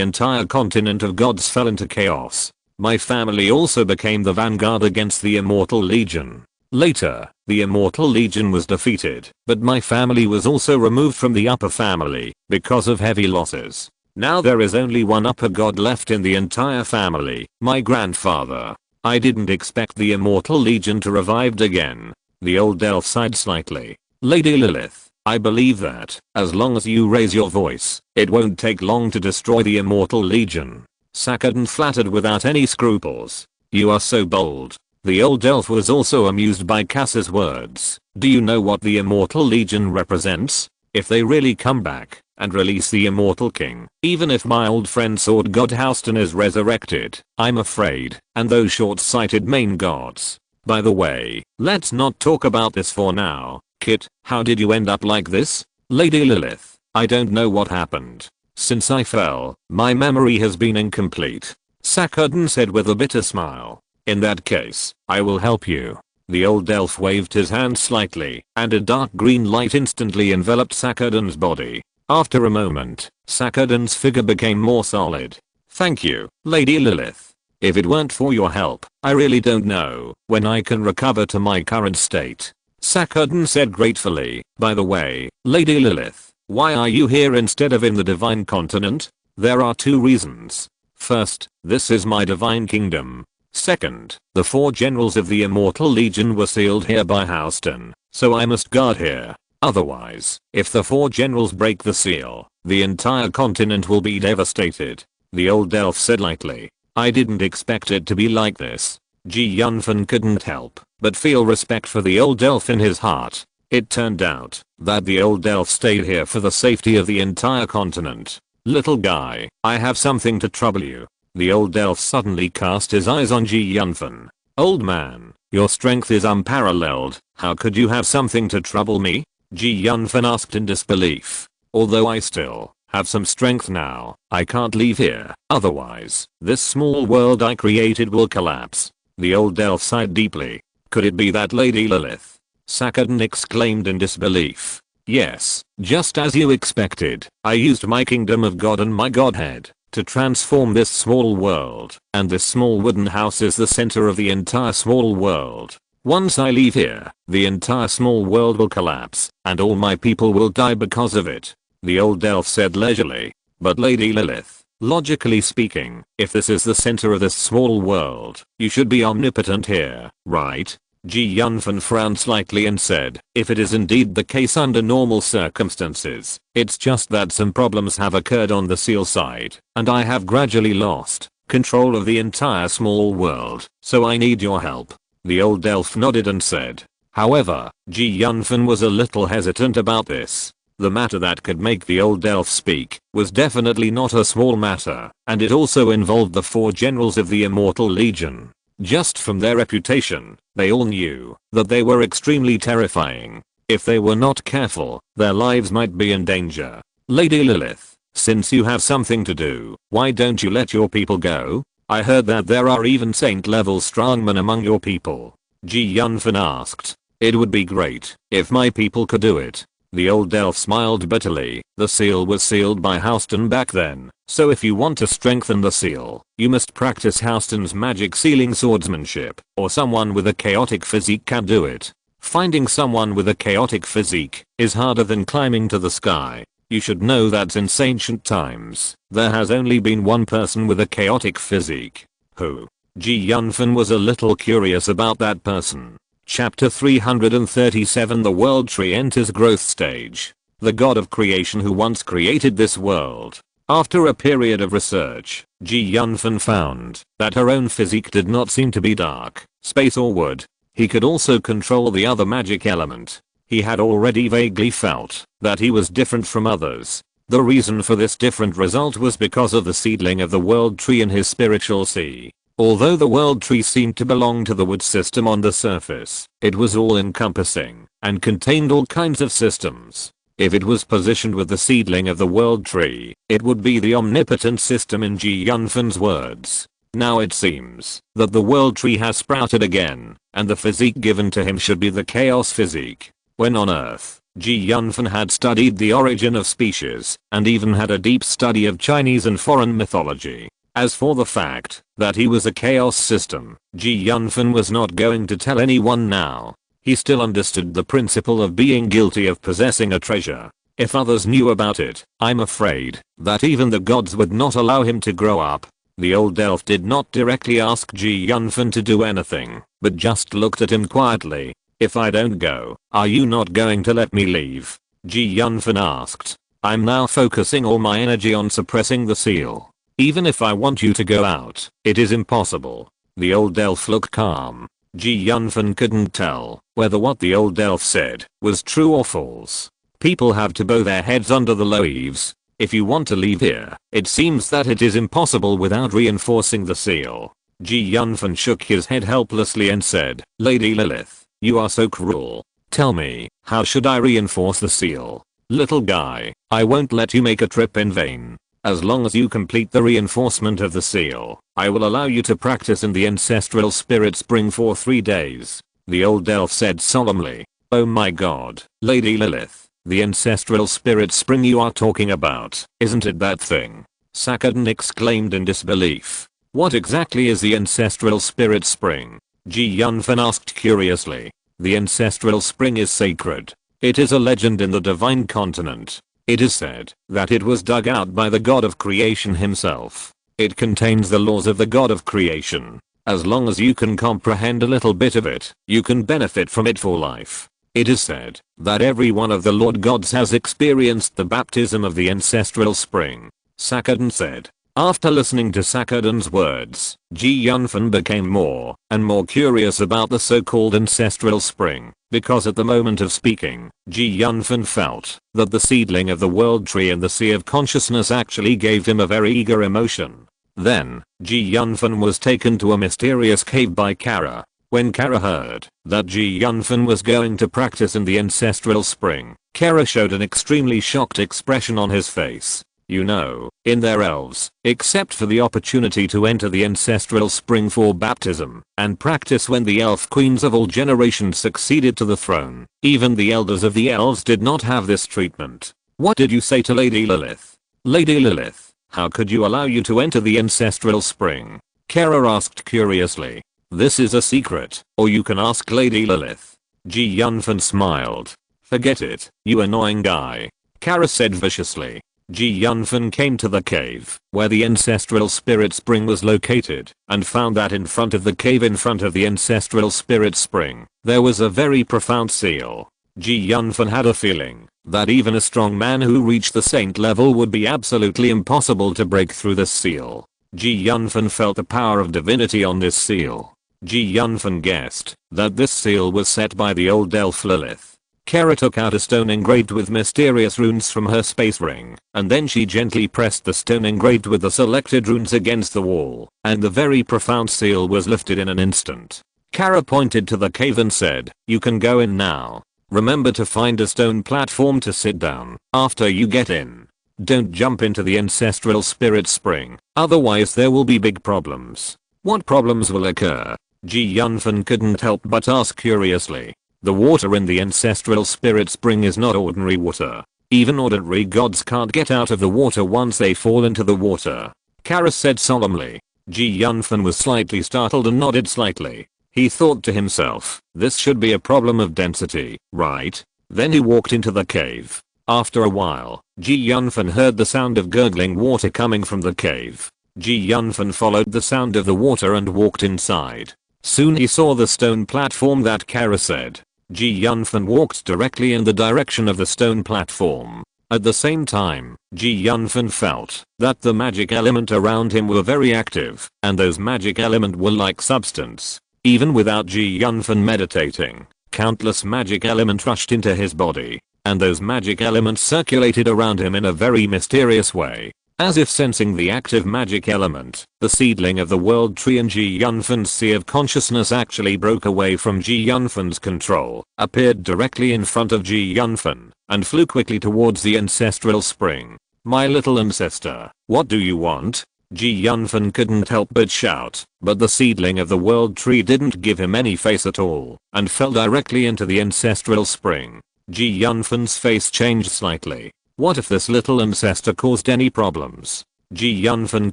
entire continent of gods fell into chaos. My family also became the vanguard against the Immortal Legion. Later, the Immortal Legion was defeated, but my family was also removed from the upper family because of heavy losses. Now there is only one upper god left in the entire family, my grandfather. I didn't expect the Immortal Legion to revive again." The old elf sighed slightly. "Lady Lilith, I believe that, as long as you raise your voice, it won't take long to destroy the Immortal Legion." Sakadin flattered without any scruples. "You are so bold." The old elf was also amused by Cass's words. "Do you know what the Immortal Legion represents? If they really come back and release the Immortal King, even if my old friend Sword God Houston is resurrected, I'm afraid, and those short-sighted main gods. By the way, let's not talk about this for now. Kit, how did you end up like this?" "Lady Lilith, I don't know what happened. Since I fell, my memory has been incomplete," Sakadin said with a bitter smile. "In that case, I will help you." The old elf waved his hand slightly, and a dark green light instantly enveloped Sakadin's body. After a moment, Sakadin's figure became more solid. "Thank you, Lady Lilith. If it weren't for your help, I really don't know when I can recover to my current state." Sakadin said gratefully, "By the way, Lady Lilith, why are you here instead of in the Divine Continent?" "There are two reasons. First, this is my divine kingdom. Second, the four generals of the Immortal Legion were sealed here by Houston, so I must guard here. Otherwise, if the four generals break the seal, the entire continent will be devastated." The old elf said lightly, "I didn't expect it to be like this." Yunfan couldn't help but feel respect for the old elf in his heart. It turned out that the old elf stayed here for the safety of the entire continent. "Little guy, I have something to trouble you." The old elf suddenly cast his eyes on Yunfan. "Old man, your strength is unparalleled. How could you have something to trouble me?" Yunfan asked in disbelief. "Although I still have some strength now, I can't leave here. Otherwise, this small world I created will collapse." The old elf sighed deeply. "Could it be that, Lady Lilith?" Sakadin exclaimed in disbelief. "Yes, just as you expected, I used my kingdom of God and my godhead to transform this small world, and this small wooden house is the center of the entire small world. Once I leave here, the entire small world will collapse, and all my people will die because of it." The old elf said leisurely. "But Lady Lilith, logically speaking, if this is the center of this small world, you should be omnipotent here, right?" Yunfan frowned slightly and said, "If it is indeed the case under normal circumstances, it's just that some problems have occurred on the seal side, and I have gradually lost control of the entire small world, so I need your help." The old elf nodded and said. However, Yunfan was a little hesitant about this. The matter that could make the old elf speak was definitely not a small matter, and it also involved the four generals of the Immortal Legion. Just from their reputation, they all knew that they were extremely terrifying. If they were not careful, their lives might be in danger. "Lady Lilith, since you have something to do, why don't you let your people go? I heard that there are even saint-level strongmen among your people." Yunfan asked. "It would be great if my people could do it." The old elf smiled bitterly. "The seal was sealed by Houston back then, so if you want to strengthen the seal, you must practice Houston's magic sealing swordsmanship, or someone with a chaotic physique can do it. Finding someone with a chaotic physique is harder than climbing to the sky. You should know that since ancient times, there has only been one person with a chaotic physique." "Who?" Yunfan was a little curious about that person. Chapter 337 The World Tree enters growth stage. The god of creation who once created this world. After a period of research, Yunfan found that her own physique did not seem to be dark, space or wood. He could also control the other magic element. He had already vaguely felt that he was different from others. The reason for this different result was because of the seedling of the world tree in his spiritual sea. Although the world tree seemed to belong to the wood system on the surface, it was all-encompassing and contained all kinds of systems. If it was positioned with the seedling of the world tree, it would be the omnipotent system in Yunfan's words. Now it seems that the world tree has sprouted again, and the physique given to him should be the chaos physique. When on Earth, Yunfan had studied the origin of species, and even had a deep study of Chinese and foreign mythology. As for the fact that he was a chaos system, Yunfan was not going to tell anyone now. He still understood the principle of being guilty of possessing a treasure. If others knew about it, I'm afraid that even the gods would not allow him to grow up. The old elf did not directly ask Yunfan to do anything, but just looked at him quietly. If I don't go, are you not going to let me leave? Yunfan asked. I'm now focusing all my energy on suppressing the seal. Even if I want you to go out, it is impossible. The old elf looked calm. Yunfan couldn't tell whether what the old elf said was true or false. People have to bow their heads under the low eaves. If you want to leave here, it seems that it is impossible without reinforcing the seal. Yunfan shook his head helplessly and said, Lady Lilith, you are so cruel. Tell me, how should I reinforce the seal? Little guy, I won't let you make a trip in vain. As long as you complete the reinforcement of the seal, I will allow you to practice in the ancestral spirit spring for 3 days. The old elf said solemnly. Oh my god, Lady Lilith, the ancestral spirit spring you are talking about, isn't it that thing? Sakadin exclaimed in disbelief. What exactly is the ancestral spirit spring? Yunfan asked curiously. The ancestral spring is sacred. It is a legend in the divine continent. It is said that it was dug out by the god of creation himself. It contains the laws of the god of creation. As long as you can comprehend a little bit of it, you can benefit from it for life. It is said that every one of the Lord gods has experienced the baptism of the ancestral spring. Sakadin said. After listening to Sakadin's words, Yunfan became more and more curious about the so-called ancestral spring, because at the moment of speaking, Yunfan felt that the seedling of the world tree and the sea of consciousness actually gave him a very eager emotion. Then, Yunfan was taken to a mysterious cave by Kara. When Kara heard that Yunfan was going to practice in the ancestral spring, Kara showed an extremely shocked expression on his face. You know, in their elves, except for the opportunity to enter the ancestral spring for baptism and practice when the elf queens of all generations succeeded to the throne, even the elders of the elves did not have this treatment. What did you say to Lady Lilith? Lady Lilith, how could you allow you to enter the ancestral spring? Kara asked curiously. This is a secret, or you can ask Lady Lilith. Yunfan smiled. Forget it, you annoying guy. Kara said viciously. Yunfan came to the cave where the ancestral spirit spring was located and found that in front of the cave in front of the ancestral spirit spring, there was a very profound seal. Yunfan had a feeling that even a strong man who reached the saint level would be absolutely impossible to break through this seal. Yunfan felt the power of divinity on this seal. Yunfan guessed that this seal was set by the old elf Lilith. Kara took out a stone engraved with mysterious runes from her space ring, and then she gently pressed the stone engraved with the selected runes against the wall, and the very profound seal was lifted in an instant. Kara pointed to the cave and said, you can go in now. Remember to find a stone platform to sit down after you get in. Don't jump into the ancestral spirit spring, otherwise there will be big problems. What problems will occur? Yunfan couldn't help but ask curiously. The water in the ancestral spirit spring is not ordinary water. Even ordinary gods can't get out of the water once they fall into the water. Kara said solemnly. Yunfan was slightly startled and nodded slightly. He thought to himself, this should be a problem of density, right? Then he walked into the cave. After a while, Yunfan heard the sound of gurgling water coming from the cave. Yunfan followed the sound of the water and walked inside. Soon he saw the stone platform that Kara said. Yunfan walked directly in the direction of the stone platform. At the same time, Yunfan felt that the magic element around him were very active, and those magic element were like substance. Even without Yunfan meditating, countless magic element rushed into his body, and those magic elements circulated around him in a very mysterious way. As if sensing the active magic element, the seedling of the world tree and Yunfan's sea of consciousness actually broke away from Yunfan's control, appeared directly in front of Yunfan, and flew quickly towards the ancestral spring. My little ancestor, what do you want? Ji Yunfan couldn't help but shout, but the seedling of the world tree didn't give him any face at all and fell directly into the ancestral spring. Ji Yunfan's face changed slightly. What if this little ancestor caused any problems? Ji Yunfan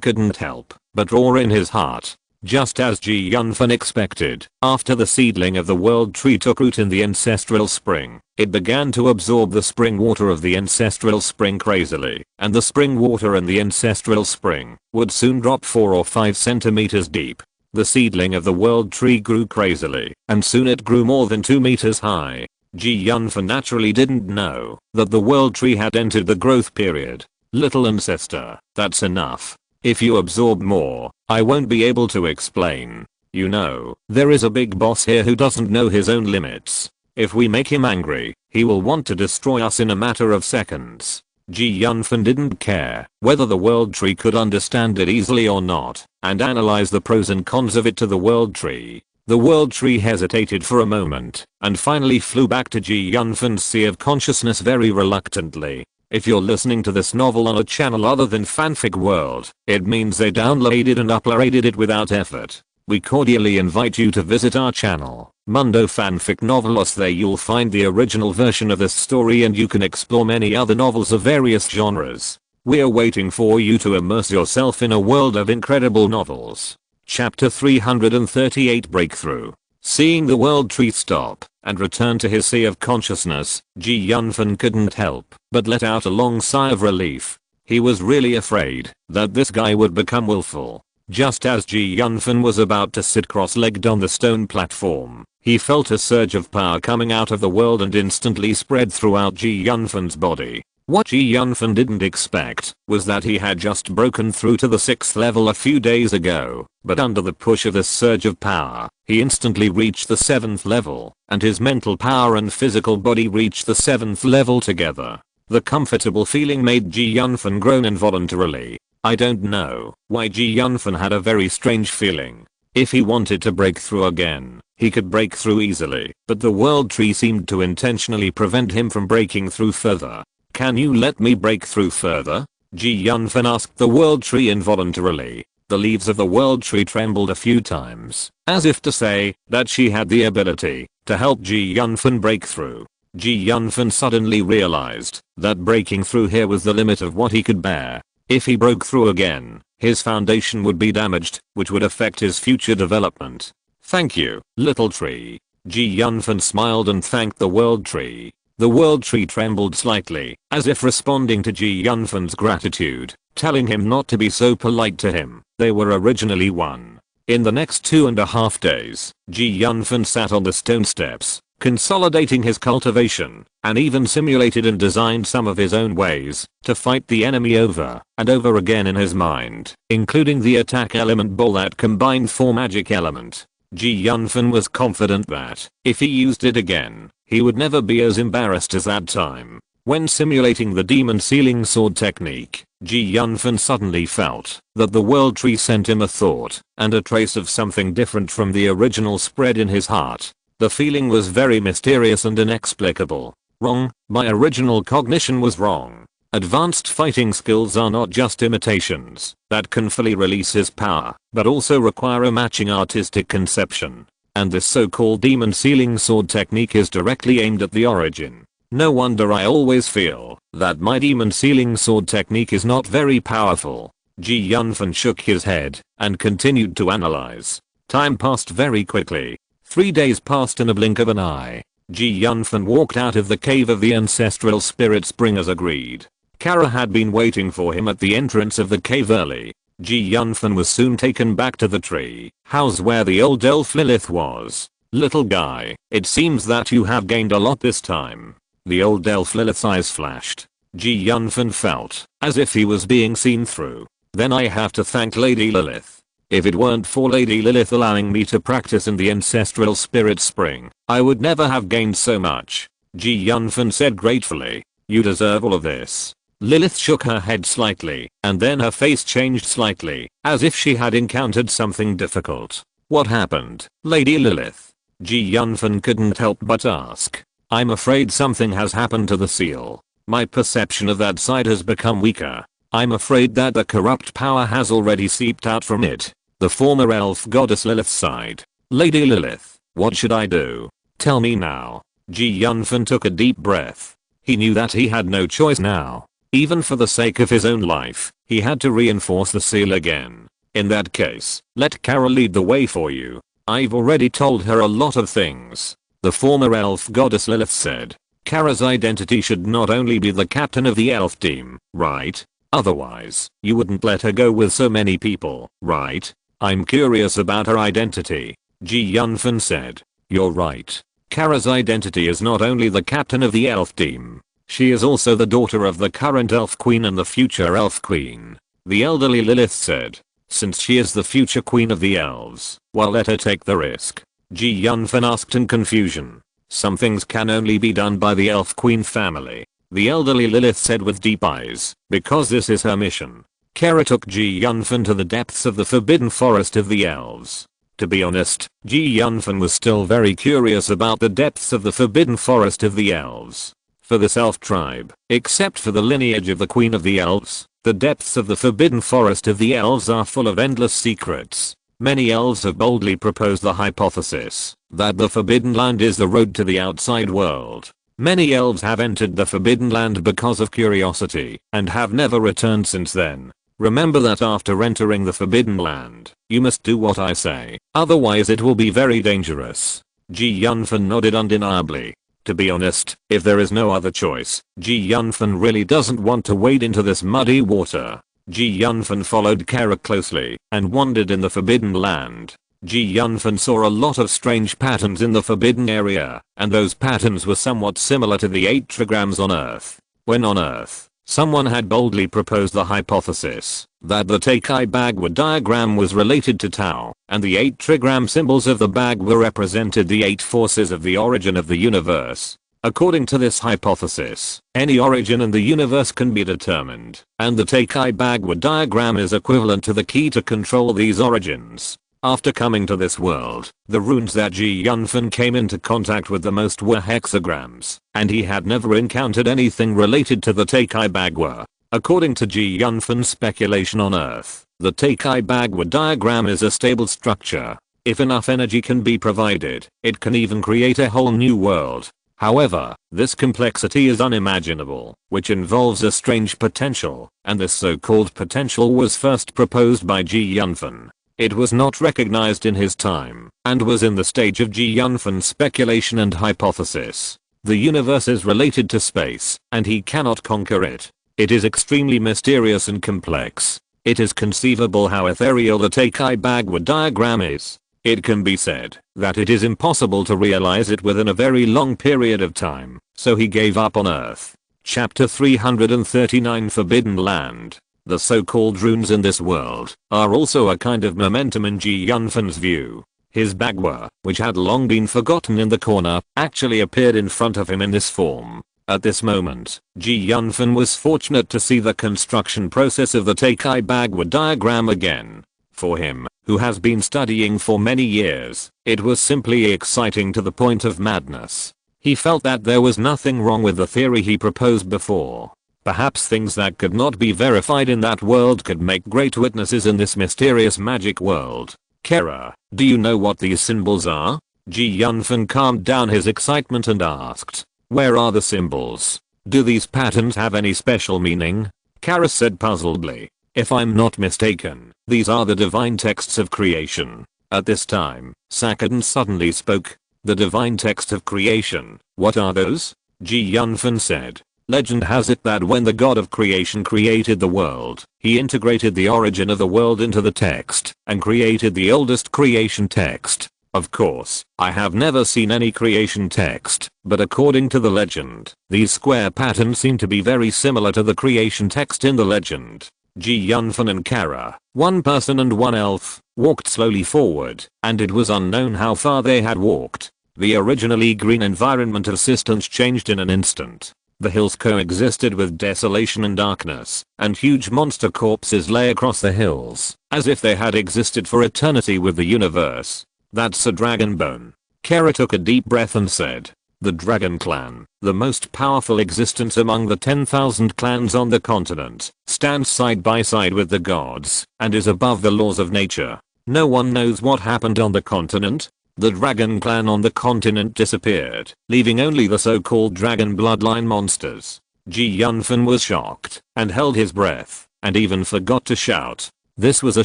couldn't help but roar in his heart. Just as Ji Yunfan expected, after the seedling of the world tree took root in the ancestral spring, it began to absorb the spring water of the ancestral spring crazily, and the spring water in the ancestral spring would soon drop 4 or 5 centimeters deep. The seedling of the world tree grew crazily, and soon it grew more than 2 meters high. Ji Yunfan naturally didn't know that the world tree had entered the growth period. Little ancestor, that's enough. If you absorb more, I won't be able to explain. You know, there is a big boss here who doesn't know his own limits. If we make him angry, he will want to destroy us in a matter of seconds. Ji Yunfan didn't care whether the world tree could understand it easily or not, and analyze the pros and cons of it to the world tree. The world tree hesitated for a moment, and finally flew back to Ji Yunfan's sea of consciousness very reluctantly. If you're listening to this novel on a channel other than Fanfic World, it means they downloaded and uploaded it without effort. We cordially invite you to visit our channel, Mundo Fanfic Novelos. There you'll find the original version of this story and you can explore many other novels of various genres. We're waiting for you to immerse yourself in a world of incredible novels. Chapter 338 Breakthrough. Seeing the world tree stop and return to his sea of consciousness, Ji Yunfan couldn't help but let out a long sigh of relief. He was really afraid that this guy would become willful. Just as Ji Yunfan was about to sit cross-legged on the stone platform, he felt a surge of power coming out of the world and instantly spread throughout Ji Yunfan's body. What Ji Yunfan didn't expect was that he had just broken through to the 6th level a few days ago, but under the push of this surge of power, he instantly reached the 7th level, and his mental power and physical body reached the 7th level together. The comfortable feeling made Ji Yunfan groan involuntarily. I don't know why Ji Yunfan had a very strange feeling. If he wanted to break through again, he could break through easily, but the world tree seemed to intentionally prevent him from breaking through further. Can you let me break through further? Ji Yunfan asked the world tree involuntarily. The leaves of the world tree trembled a few times, as if to say that she had the ability to help Ji Yunfan break through. Ji Yunfan suddenly realized that breaking through here was the limit of what he could bear. If he broke through again, his foundation would be damaged, which would affect his future development. Thank you, little tree. Ji Yunfan smiled and thanked the world tree. The world tree trembled slightly, as if responding to Ji Yunfan's gratitude, telling him not to be so polite to him. They were originally one. In the next 2.5 days, Ji Yunfan sat on the stone steps, consolidating his cultivation, and even simulated and designed some of his own ways to fight the enemy over and over again in his mind, including the attack element ball that combined 4 magic element. Ji Yunfan was confident that, if he used it again, he would never be as embarrassed as that time. When simulating the demon sealing sword technique, Ji Yunfan suddenly felt that the world tree sent him a thought and a trace of something different from the original spread in his heart. The feeling was very mysterious and inexplicable. Wrong, my original cognition was wrong. Advanced fighting skills are not just imitations that can fully release his power, but also require a matching artistic conception. And this so-called demon sealing sword technique is directly aimed at the origin. No wonder I always feel that my demon sealing sword technique is not very powerful. Ji Yunfan shook his head and continued to analyze. Time passed very quickly. 3 days passed in a blink of an eye. Ji Yunfan walked out of the cave of the ancestral spirit spring as agreed. Kara had been waiting for him at the entrance of the cave early. Ji Yunfan was soon taken back to the tree house where the old elf Lilith was. Little guy, it seems that you have gained a lot this time. The old elf Lilith's eyes flashed. Ji Yunfan felt as if he was being seen through. Then I have to thank Lady Lilith. If it weren't for Lady Lilith allowing me to practice in the ancestral spirit spring, I would never have gained so much. Ji Yunfan said gratefully. You deserve all of this. Lilith shook her head slightly, and then her face changed slightly, as if she had encountered something difficult. What happened, Lady Lilith? Ji Yunfan couldn't help but ask. I'm afraid something has happened to the seal. My perception of that side has become weaker. I'm afraid that the corrupt power has already seeped out from it. The former elf goddess Lilith sighed. Lady Lilith, what should I do? Tell me now. Ji Yunfan took a deep breath. He knew that he had no choice now. Even for the sake of his own life, he had to reinforce the seal again. In that case, let Kara lead the way for you. I've already told her a lot of things. The former elf goddess Lilith said. Kara's identity should not only be the captain of the elf team, right? Otherwise, you wouldn't let her go with so many people, right? I'm curious about her identity. Ji Yunfan said. You're right. Kara's identity is not only the captain of the elf team. She is also the daughter of the current elf queen and the future elf queen. The elderly Lilith said. Since she is the future queen of the elves, well, let her take the risk. Ji Yunfan asked in confusion. Some things can only be done by the elf queen family. The elderly Lilith said with deep eyes, because this is her mission. Kara took Ji Yunfan to the depths of the forbidden forest of the elves. To be honest, Ji Yunfan was still very curious about the depths of the forbidden forest of the elves. For this elf tribe, except for the lineage of the queen of the elves, the depths of the forbidden forest of the elves are full of endless secrets. Many elves have boldly proposed the hypothesis that the forbidden land is the road to the outside world. Many elves have entered the forbidden land because of curiosity and have never returned since then. Remember that after entering the forbidden land, you must do what I say, otherwise it will be very dangerous. Ji Yunfan nodded undeniably. To be honest, if there is no other choice, Ji Yunfan really doesn't want to wade into this muddy water. Ji Yunfan followed Kara closely and wandered in the forbidden land. Ji Yunfan saw a lot of strange patterns in the forbidden area, and those patterns were somewhat similar to the 8 trigrams on Earth. When on Earth, someone had boldly proposed the hypothesis that the Teikai Bagua diagram was related to Tao, and the 8 trigram symbols of the Bagua represented the 8 forces of the origin of the universe. According to this hypothesis, any origin in the universe can be determined, and the Teikai Bagua diagram is equivalent to the key to control these origins. After coming to this world, the runes that Ji Yunfan came into contact with the most were hexagrams, and he had never encountered anything related to the Teikai Bagua. According to Ji Yunfan's speculation on Earth, the Teikai Bagua diagram is a stable structure. If enough energy can be provided, it can even create a whole new world. However, this complexity is unimaginable, which involves a strange potential, and this so-called potential was first proposed by Ji Yunfan. It was not recognized in his time, and was in the stage of Ji Yunfan's speculation and hypothesis. The universe is related to space, and he cannot conquer it. It is extremely mysterious and complex. It is conceivable how ethereal the Teikai Bagua diagram is. It can be said that it is impossible to realize it within a very long period of time, so he gave up on Earth. Chapter 339 Forbidden Land. The so-called runes in this world are also a kind of momentum in Ji Yunfan's view. His Bagua, which had long been forgotten in the corner, actually appeared in front of him in this form. At this moment, Ji Yunfan was fortunate to see the construction process of the Teikai Bagua diagram again. For him, who has been studying for many years, it was simply exciting to the point of madness. He felt that there was nothing wrong with the theory he proposed before. Perhaps things that could not be verified in that world could make great witnesses in this mysterious magic world. Kara, do you know what these symbols are? Ji Yunfan calmed down his excitement and asked. Where are the symbols? Do these patterns have any special meaning? Kara said puzzledly. If I'm not mistaken, these are the divine texts of creation. At this time, Sakadan suddenly spoke. The divine text of creation, what are those? Ji Yunfan said. Legend has it that when the god of creation created the world, he integrated the origin of the world into the text and created the oldest creation text. Of course, I have never seen any creation text, but according to the legend, these square patterns seem to be very similar to the creation text in the legend. Ji Yunfan and Kara, one person and one elf, walked slowly forward, and it was unknown how far they had walked. The originally green environment of Sistance changed in an instant. The hills coexisted with desolation and darkness, and huge monster corpses lay across the hills, as if they had existed for eternity with the universe. That's a dragon bone. Kara took a deep breath and said. The Dragon Clan, the most powerful existence among the 10,000 clans on the continent, stands side by side with the gods and is above the laws of nature. No one knows what happened on the continent. The Dragon Clan on the continent disappeared, leaving only the so-called dragon bloodline monsters. Yunfan was shocked and held his breath and even forgot to shout. This was a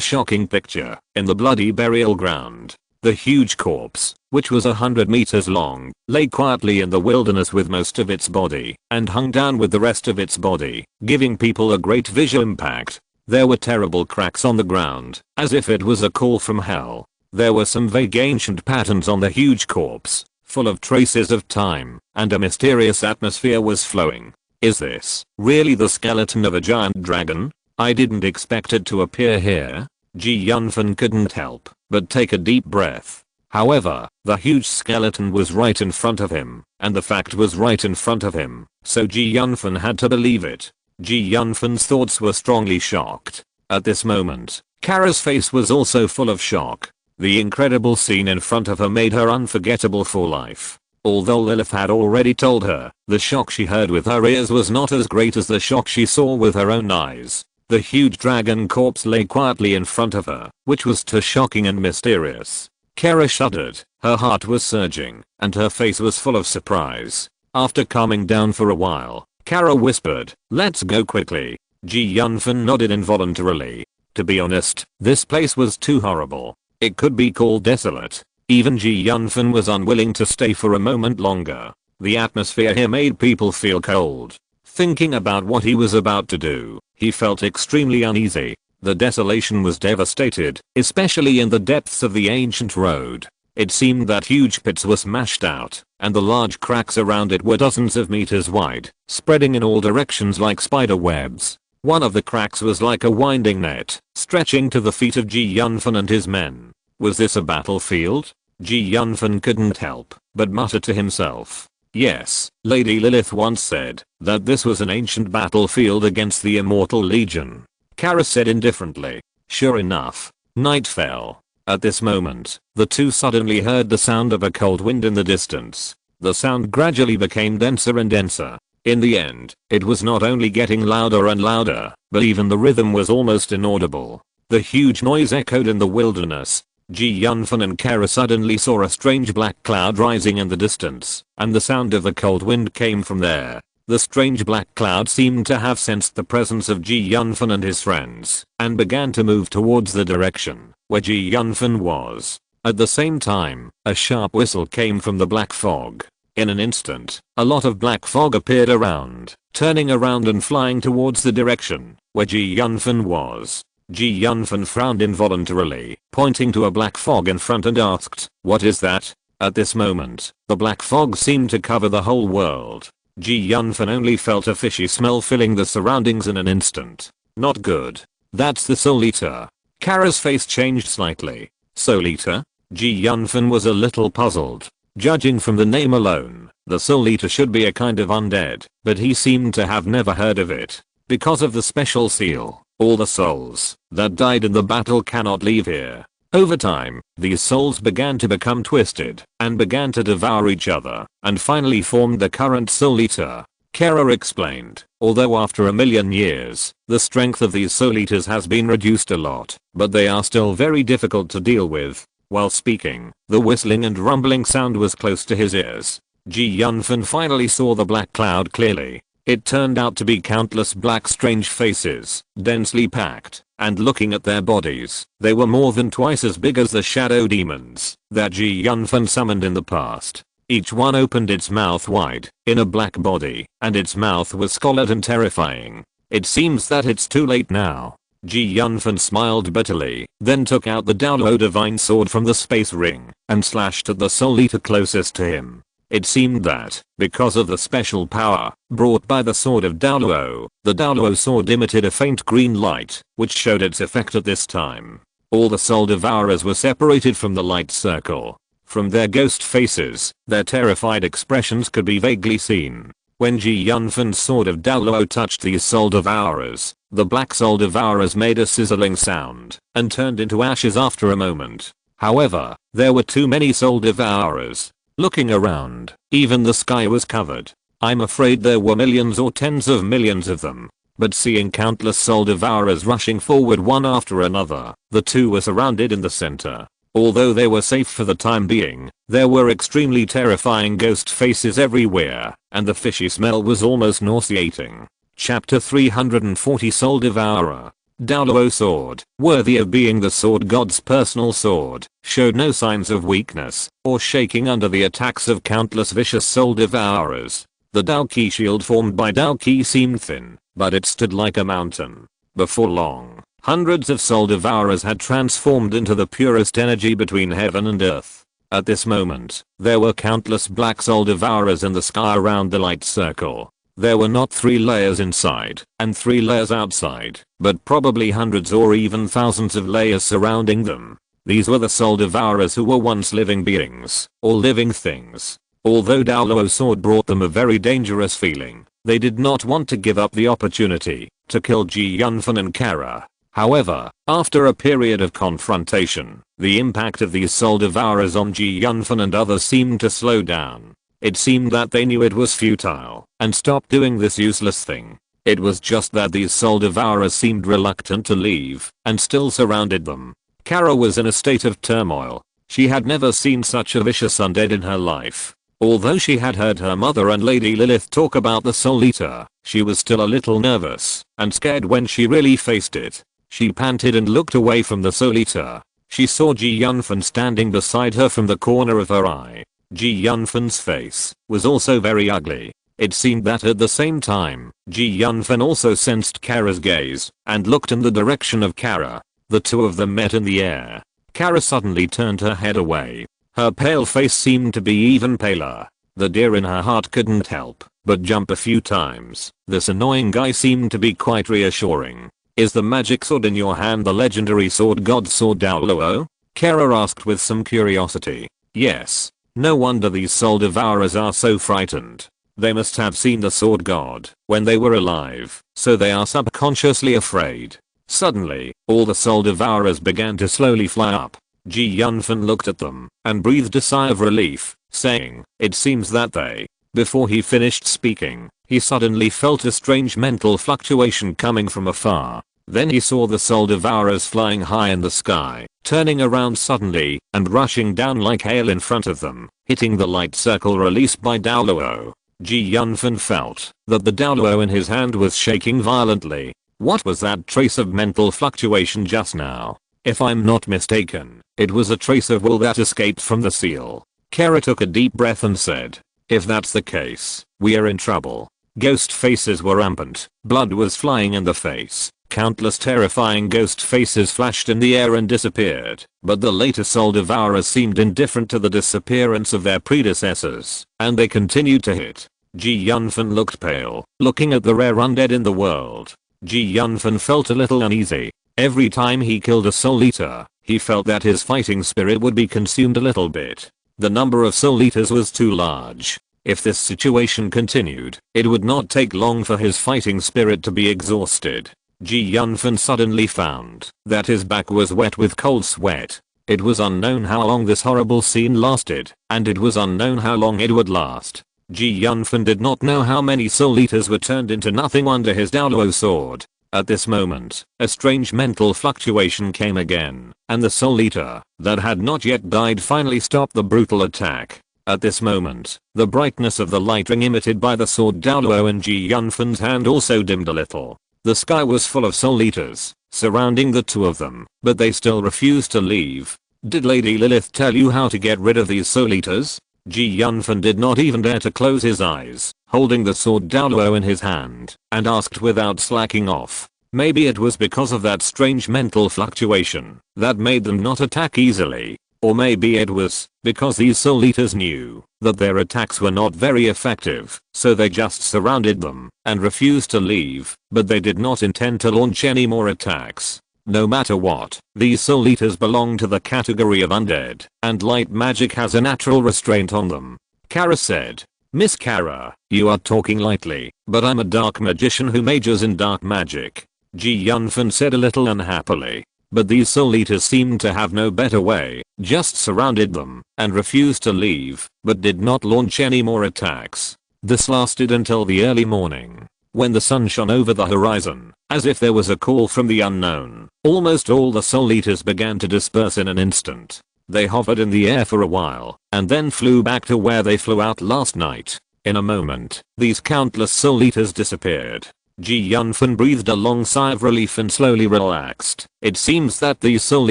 shocking picture. In the bloody burial ground, the huge corpse, which was 100 meters long, lay quietly in the wilderness with most of its body and hung down with the rest of its body, giving people a great visual impact. There were terrible cracks on the ground, as if it was a call from hell. There were some vague ancient patterns on the huge corpse, full of traces of time, and a mysterious atmosphere was flowing. Is this really the skeleton of a giant dragon? I didn't expect it to appear here. Yunfan couldn't help but take a deep breath. However, the huge skeleton was right in front of him, and the fact was right in front of him, so Yunfan had to believe it. Yunfan's thoughts were strongly shocked. At this moment, Kara's face was also full of shock. The incredible scene in front of her made her unforgettable for life. Although Lilith had already told her, the shock she heard with her ears was not as great as the shock she saw with her own eyes. The huge dragon corpse lay quietly in front of her, which was too shocking and mysterious. Kara shuddered, her heart was surging, and her face was full of surprise. After calming down for a while, Kara whispered, "Let's go quickly." Yunfan nodded involuntarily. To be honest, this place was too horrible. It could be called desolate. Even Yunfan was unwilling to stay for a moment longer. The atmosphere here made people feel cold. Thinking about what he was about to do, he felt extremely uneasy. The desolation was devastated, especially in the depths of the ancient road. It seemed that huge pits were smashed out, and the large cracks around it were dozens of meters wide, spreading in all directions like spider webs. One of the cracks was like a winding net, stretching to the feet of Yunfan and his men. Was this a battlefield? Yunfan couldn't help but mutter to himself. Yes, Lady Lilith once said that this was an ancient battlefield against the Immortal Legion. Kara said indifferently. Sure enough, night fell. At this moment, the two suddenly heard the sound of a cold wind in the distance. The sound gradually became denser and denser. In the end, it was not only getting louder and louder, but even the rhythm was almost inaudible. The huge noise echoed in the wilderness. Yunfan and Kara suddenly saw a strange black cloud rising in the distance, and the sound of the cold wind came from there. The strange black cloud seemed to have sensed the presence of Yunfan and his friends, and began to move towards the direction where Yunfan was. At the same time, a sharp whistle came from the black fog. In an instant, a lot of black fog appeared around, turning around and flying towards the direction where Yunfan was. Yunfan frowned involuntarily, pointing to a black fog in front and asked, "What is that?" At this moment, the black fog seemed to cover the whole world. Yunfan only felt a fishy smell filling the surroundings in an instant. Not good. That's the Soul Eater. Kara's face changed slightly. Soul Eater? Yunfan was a little puzzled. Judging from the name alone, the Soul Eater should be a kind of undead, but he seemed to have never heard of it. Because of the special seal, all the souls that died in the battle cannot leave here. Over time, these souls began to become twisted and began to devour each other and finally formed the current Soul Eater. Kara explained, although after 1,000,000 years, the strength of these Soul Eaters has been reduced a lot, but they are still very difficult to deal with. While speaking, the whistling and rumbling sound was close to his ears. Yunfan finally saw the black cloud clearly. It turned out to be countless black strange faces, densely packed, and looking at their bodies, they were more than twice as big as the shadow demons that Yunfan summoned in the past. Each one opened its mouth wide, in a black body, and its mouth was scolled and terrifying. It seems that it's too late now. Yunfan smiled bitterly, then took out the Daolo divine sword from the space ring, and slashed at the Soul Eater closest to him. It seemed that, because of the special power brought by the sword of Daolo, the Daolo sword emitted a faint green light, which showed its effect at this time. All the soul devourers were separated from the light circle. From their ghost faces, their terrified expressions could be vaguely seen. When Yunfan's sword of Daolo touched these soul devourers, the black soul devourers made a sizzling sound and turned into ashes after a moment. However, there were too many soul devourers. Looking around, even the sky was covered. I'm afraid there were millions or tens of millions of them. But seeing countless soul devourers rushing forward one after another, the two were surrounded in the center. Although they were safe for the time being, there were extremely terrifying ghost faces everywhere, and the fishy smell was almost nauseating. Chapter 340 Soul Devourer. Daoluo sword, worthy of being the sword god's personal sword, showed no signs of weakness or shaking under the attacks of countless vicious soul devourers. The Daoqi shield formed by Daoqi seemed thin, but it stood like a mountain. Before long, hundreds of soul devourers had transformed into the purest energy between heaven and earth. At this moment, there were countless black soul devourers in the sky around the light circle. There were not 3 layers inside and 3 layers outside, but probably hundreds or even thousands of layers surrounding them. These were the soul devourers who were once living beings, or living things. Although Daoluo's sword brought them a very dangerous feeling, they did not want to give up the opportunity to kill Yunfan and Kara. However, after a period of confrontation, the impact of these soul devourers on Yunfan and others seemed to slow down. It seemed that they knew it was futile and stopped doing this useless thing. It was just that these soul devourers seemed reluctant to leave and still surrounded them. Kara was in a state of turmoil. She had never seen such a vicious undead in her life. Although she had heard her mother and Lady Lilith talk about the Soul Eater, she was still a little nervous and scared when she really faced it. She panted and looked away from the Soul Eater. She saw Yunfan standing beside her from the corner of her eye. Yunfan's face was also very ugly. It seemed that at the same time, Yunfan also sensed Kara's gaze and looked in the direction of Kara. The two of them met in the air. Kara suddenly turned her head away. Her pale face seemed to be even paler. The deer in her heart couldn't help but jump a few times. This annoying guy seemed to be quite reassuring. Is the magic sword in your hand the legendary sword god sword Daoluo? Kara asked with some curiosity. Yes. No wonder these soul devourers are so frightened. They must have seen the sword god when they were alive, so they are subconsciously afraid. Suddenly, all the soul devourers began to slowly fly up. Yunfan looked at them and breathed a sigh of relief, saying, "It seems that they." Before he finished speaking, he suddenly felt a strange mental fluctuation coming from afar. Then he saw the soul devourers flying high in the sky, turning around suddenly and rushing down like hail in front of them, hitting the light circle released by Daoluo. Yunfan felt that the Daoluo in his hand was shaking violently. What was that trace of mental fluctuation just now? If I'm not mistaken, it was a trace of will that escaped from the seal. Kara took a deep breath and said, "If that's the case, we are in trouble." Ghost faces were rampant. Blood was flying in the face. Countless terrifying ghost faces flashed in the air and disappeared, but the later soul devourers seemed indifferent to the disappearance of their predecessors, and they continued to hit. Yunfan looked pale, looking at the rare undead in the world. Yunfan felt a little uneasy. Every time he killed a soul eater, he felt that his fighting spirit would be consumed a little bit. The number of soul eaters was too large. If this situation continued, it would not take long for his fighting spirit to be exhausted. Yunfan suddenly found that his back was wet with cold sweat. It was unknown how long this horrible scene lasted, and it was unknown how long it would last. Yunfan did not know how many soul eaters were turned into nothing under his Daoluo sword. At this moment, a strange mental fluctuation came again, and the soul eater that had not yet died finally stopped the brutal attack. At this moment, the brightness of the light ring emitted by the sword Daoluo in Yunfan's hand also dimmed a little. The sky was full of soul eaters surrounding the two of them, but they still refused to leave. Did Lady Lilith tell you how to get rid of these soul eaters? Yunfan did not even dare to close his eyes, holding the sword Daoluo in his hand, and asked without slacking off. Maybe it was because of that strange mental fluctuation that made them not attack easily. Or maybe it was because these soul eaters knew that their attacks were not very effective, so they just surrounded them and refused to leave, but they did not intend to launch any more attacks. No matter what, these soul eaters belong to the category of undead, and light magic has a natural restraint on them. Kara said, "Miss Kara, you are talking lightly, but I'm a dark magician who majors in dark magic." Yunfan said a little unhappily. but these Soul Eaters seemed to have no better way, just surrounded them and refused to leave, but did not launch any more attacks. This lasted until the early morning, when the sun shone over the horizon, as if there was a call from the unknown. Almost all the Soul Eaters began to disperse in an instant. They hovered in the air for a while, and then flew back to where they flew out last night. In a moment, these countless Soul Eaters disappeared. Yunfan breathed a long sigh of relief and slowly relaxed. It seems that these Soul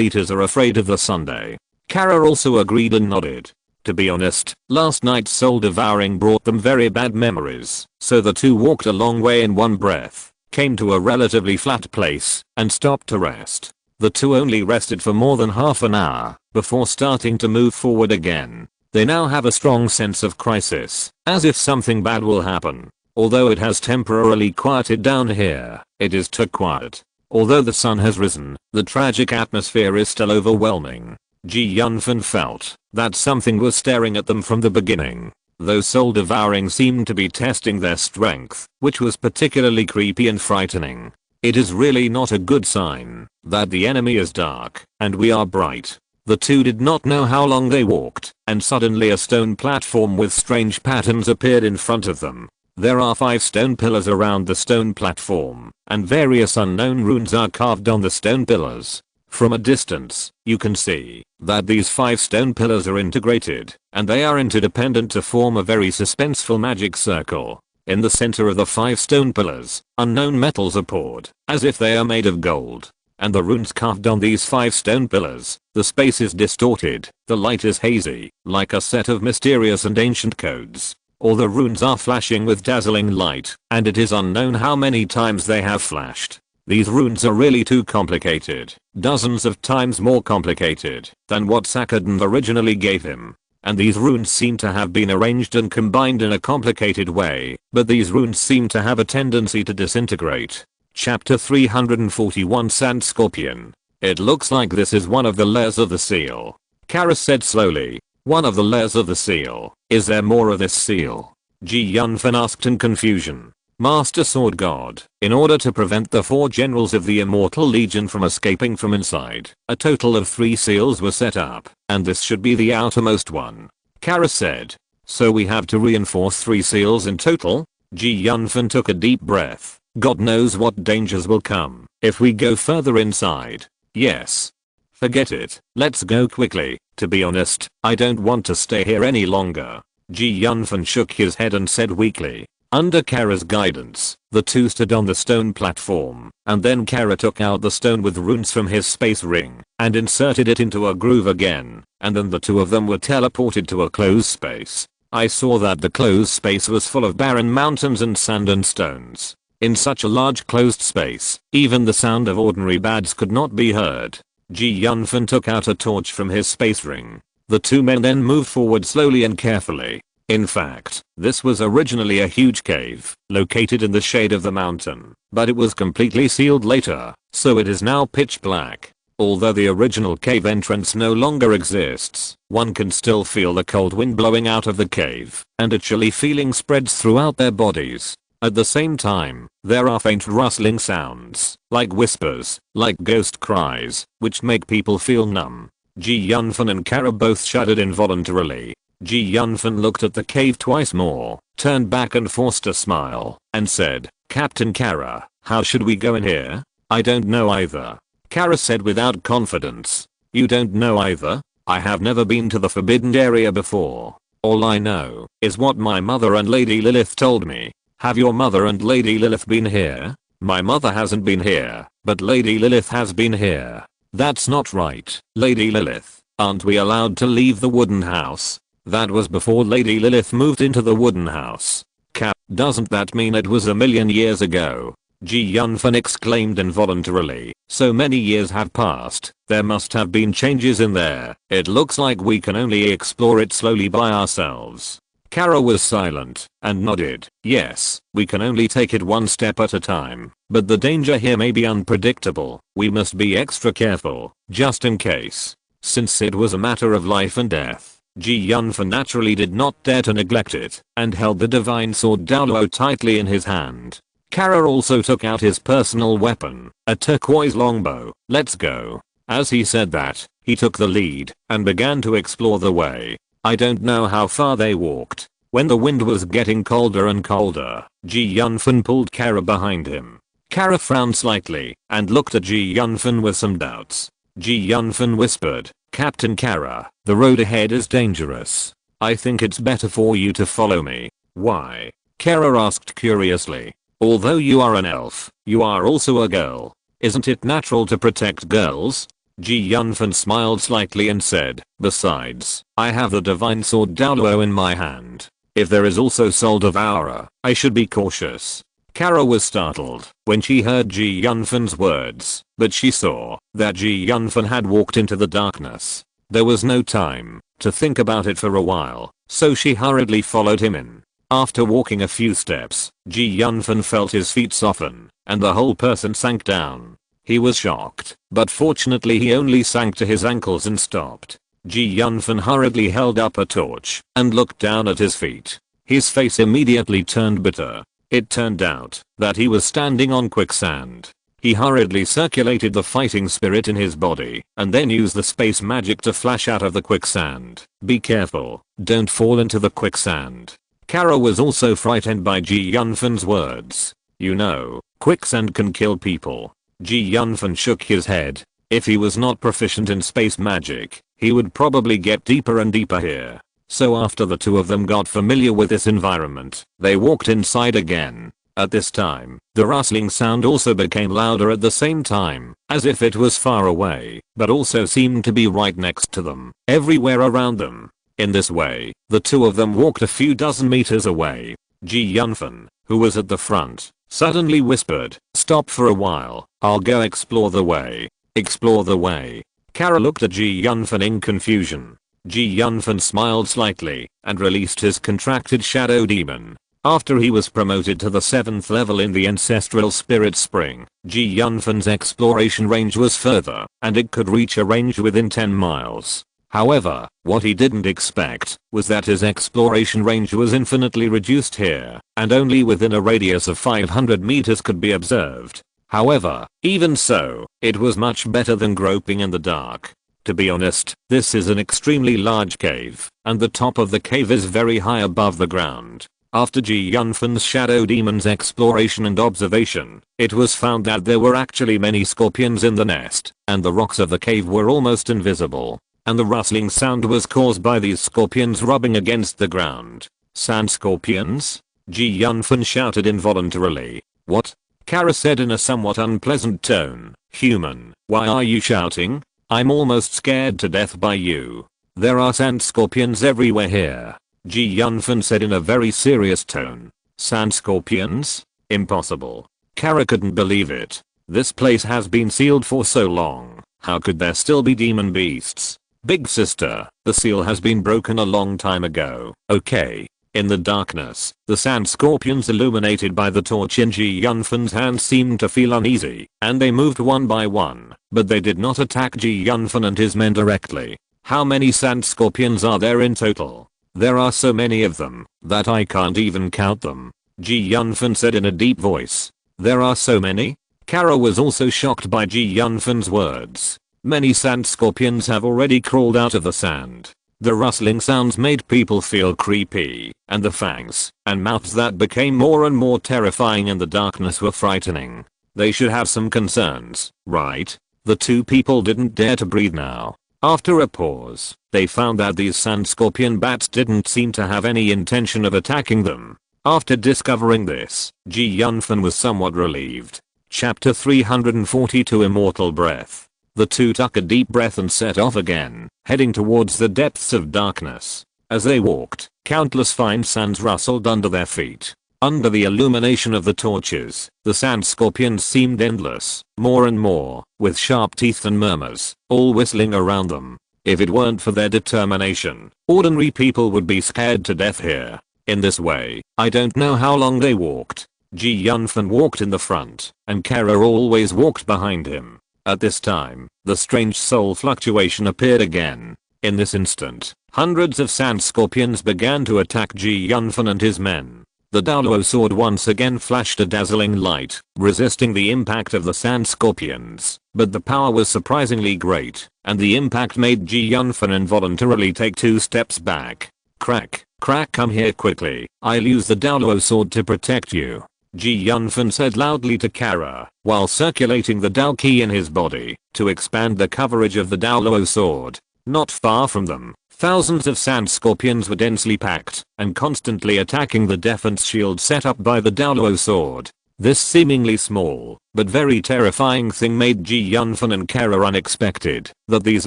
Eaters are afraid of the Sunday. Kara also agreed and nodded. To be honest, last night's soul devouring brought them very bad memories, so the two walked a long way in one breath, came to a relatively flat place, and stopped to rest. The two only rested for more than half an hour, before starting to move forward again. They now have a strong sense of crisis, as if something bad will happen. Although it has temporarily quieted down here, it is too quiet. Although the sun has risen, the tragic atmosphere is still overwhelming. Yunfan felt that something was staring at them from the beginning. Those soul devouring seemed to be testing their strength, which was particularly creepy and frightening. It is really not a good sign that the enemy is dark and we are bright. The two did not know how long they walked, and suddenly a stone platform with strange patterns appeared in front of them. There are 5 stone pillars around the stone platform, and various unknown runes are carved on the stone pillars. From a distance, you can see that these 5 stone pillars are integrated, and they are interdependent to form a very suspenseful magic circle. In the center of the 5 stone pillars, unknown metals are poured, as if they are made of gold. And the runes carved on these 5 stone pillars, the space is distorted, the light is hazy, like a set of mysterious and ancient codes. All the runes are flashing with dazzling light, and it is unknown how many times they have flashed. These runes are really too complicated, dozens of times more complicated than what Sakadin originally gave him. And these runes seem to have been arranged and combined in a complicated way, but these runes seem to have a tendency to disintegrate. Chapter 341 Sand Scorpion. It looks like this is one of the layers of the seal. Kara said slowly. One of the layers of the seal. Is there more of this seal? Yunfan asked in confusion. Master Sword God, in order to prevent the 4 generals of the Immortal Legion from escaping from inside, a total of 3 seals were set up, and this should be the outermost one. Kara said. So we have to reinforce 3 seals in total? Yunfan took a deep breath. God knows what dangers will come if we go further inside. Yes. Forget it, let's go quickly. To be honest, I don't want to stay here any longer. Yunfan shook his head and said weakly. Under Kara's guidance, the two stood on the stone platform, and then Kara took out the stone with runes from his space ring, and inserted it into a groove again, and then the two of them were teleported to a closed space. I saw that the closed space was full of barren mountains and sand and stones. In such a large closed space, even the sound of ordinary bats could not be heard. Yunfan took out a torch from his space ring. The two men then moved forward slowly and carefully. In fact, this was originally a huge cave, located in the shade of the mountain, but it was completely sealed later, so it is now pitch black. Although the original cave entrance no longer exists, one can still feel the cold wind blowing out of the cave, and a chilly feeling spreads throughout their bodies. At the same time, there are faint rustling sounds, like whispers, like ghost cries, which make people feel numb. Yunfan and Kara both shuddered involuntarily. Yunfan looked at the cave twice more, turned back and forced a smile, and said, Captain Kara, how should we go in here? I don't know either. Kara said without confidence. You don't know either? I have never been to the forbidden area before. All I know is what my mother and Lady Lilith told me. Have your mother and Lady Lilith been here? My mother hasn't been here, but Lady Lilith has been here. That's not right, Lady Lilith. Aren't we allowed to leave the wooden house? That was before Lady Lilith moved into the wooden house. Cap, doesn't that mean it was a million years ago? Yunfan exclaimed involuntarily. So many years have passed, there must have been changes in there. It looks like we can only explore it slowly by ourselves. Kara was silent, and nodded. Yes, we can only take it one step at a time, but the danger here may be unpredictable. We must be extra careful, just in case. Since it was a matter of life and death, Yunfan naturally did not dare to neglect it, and held the divine sword Daoluo tightly in his hand. Kara also took out his personal weapon, a turquoise longbow. Let's go. As he said that, he took the lead and began to explore the way. I don't know how far they walked. When the wind was getting colder and colder, Ji Yunfan pulled Kara behind him. Kara frowned slightly and looked at Ji Yunfan with some doubts. Ji Yunfan whispered, "Captain Kara, the road ahead is dangerous. I think it's better for you to follow me." "Why?" Kara asked curiously. "Although you are an elf, you are also a girl. Isn't it natural to protect girls?" Ji Yunfan smiled slightly and said, "Besides, I have the divine sword Daoluo in my hand. If there is also Soul Devourer, I should be cautious." Kara was startled when she heard Ji Yunfan's words, but she saw that Ji Yunfan had walked into the darkness. There was no time to think about it for a while, so she hurriedly followed him in. After walking a few steps, Ji Yunfan felt his feet soften, and the whole person sank down. He was shocked, but fortunately he only sank to his ankles and stopped. Ji Yunfan hurriedly held up a torch and looked down at his feet. His face immediately turned bitter. It turned out that he was standing on quicksand. He hurriedly circulated the fighting spirit in his body and then used the space magic to flash out of the quicksand. "Be careful, don't fall into the quicksand." Kara was also frightened by Ji Yunfan's words. "You know, quicksand can kill people." Ji Yunfan shook his head. If he was not proficient in space magic, he would probably get deeper and deeper here. So after the two of them got familiar with this environment, they walked inside again. At this time, the rustling sound also became louder at the same time, as if it was far away, but also seemed to be right next to them, everywhere around them. In this way, the two of them walked a few dozen meters away. Ji Yunfan, who was at the front, suddenly whispered, "Stop for a while, I'll go explore the way." "Explore the way?" Kara looked at Ji Yunfan in confusion. Ji Yunfan smiled slightly and released his contracted shadow demon. After he was promoted to the 7th level in the ancestral spirit spring, Ji Yunfan's exploration range was further, and it could reach a range within 10 miles. However, what he didn't expect was that his exploration range was infinitely reduced here, and only within a radius of 500 meters could be observed. However, even so, it was much better than groping in the dark. To be honest, this is an extremely large cave, and the top of the cave is very high above the ground. After Ji Yunfan's shadow demon's exploration and observation, it was found that there were actually many scorpions in the nest, and the rocks of the cave were almost invisible. And the rustling sound was caused by these scorpions rubbing against the ground. "Sand scorpions?" Ji Yunfan shouted involuntarily. "What?" Kara said in a somewhat unpleasant tone. "Human, why are you shouting? I'm almost scared to death by you. There are sand scorpions everywhere here." Ji Yunfan said in a very serious tone. "Sand scorpions? Impossible." Kara couldn't believe it. This place has been sealed for so long. How could there still be demon beasts? "Big sister, the seal has been broken a long time ago, okay?" In the darkness, the sand scorpions illuminated by the torch in Ji Yunfan's hand seemed to feel uneasy, and they moved one by one, but they did not attack Ji Yunfan and his men directly. "How many sand scorpions are there in total?" "There are so many of them that I can't even count them," Ji Yunfan said in a deep voice. "There are so many?" Kara was also shocked by Ji Yunfan's words. Many sand scorpions have already crawled out of the sand. The rustling sounds made people feel creepy, and the fangs and mouths that became more and more terrifying in the darkness were frightening. They should have some concerns, right? The two people didn't dare to breathe now. After a pause, they found that these sand scorpion bats didn't seem to have any intention of attacking them. After discovering this, Ji Yunfan was somewhat relieved. Chapter 342 Immortal Breath. The two took a deep breath and set off again, heading towards the depths of darkness. As they walked, countless fine sands rustled under their feet. Under the illumination of the torches, the sand scorpions seemed endless, more and more, with sharp teeth and murmurs, all whistling around them. If it weren't for their determination, ordinary people would be scared to death here. In this way, I don't know how long they walked. Ji Yunfan walked in the front, and Kara always walked behind him. At this time, the strange soul fluctuation appeared again. In this instant, hundreds of sand scorpions began to attack Ji Yunfan and his men. The Daluo sword once again flashed a dazzling light, resisting the impact of the sand scorpions, but the power was surprisingly great, and the impact made Ji Yunfan involuntarily take 2 steps back. Crack, crack, come here quickly, I'll use the Daluo sword to protect you, Ji Yunfan said loudly to Kara, while circulating the Dao Ki in his body, to expand the coverage of the Daluo sword. Not far from them, thousands of sand scorpions were densely packed, and constantly attacking the defense shield set up by the Daluo sword. This seemingly small, but very terrifying thing made Ji Yunfan and Kara unexpected, that these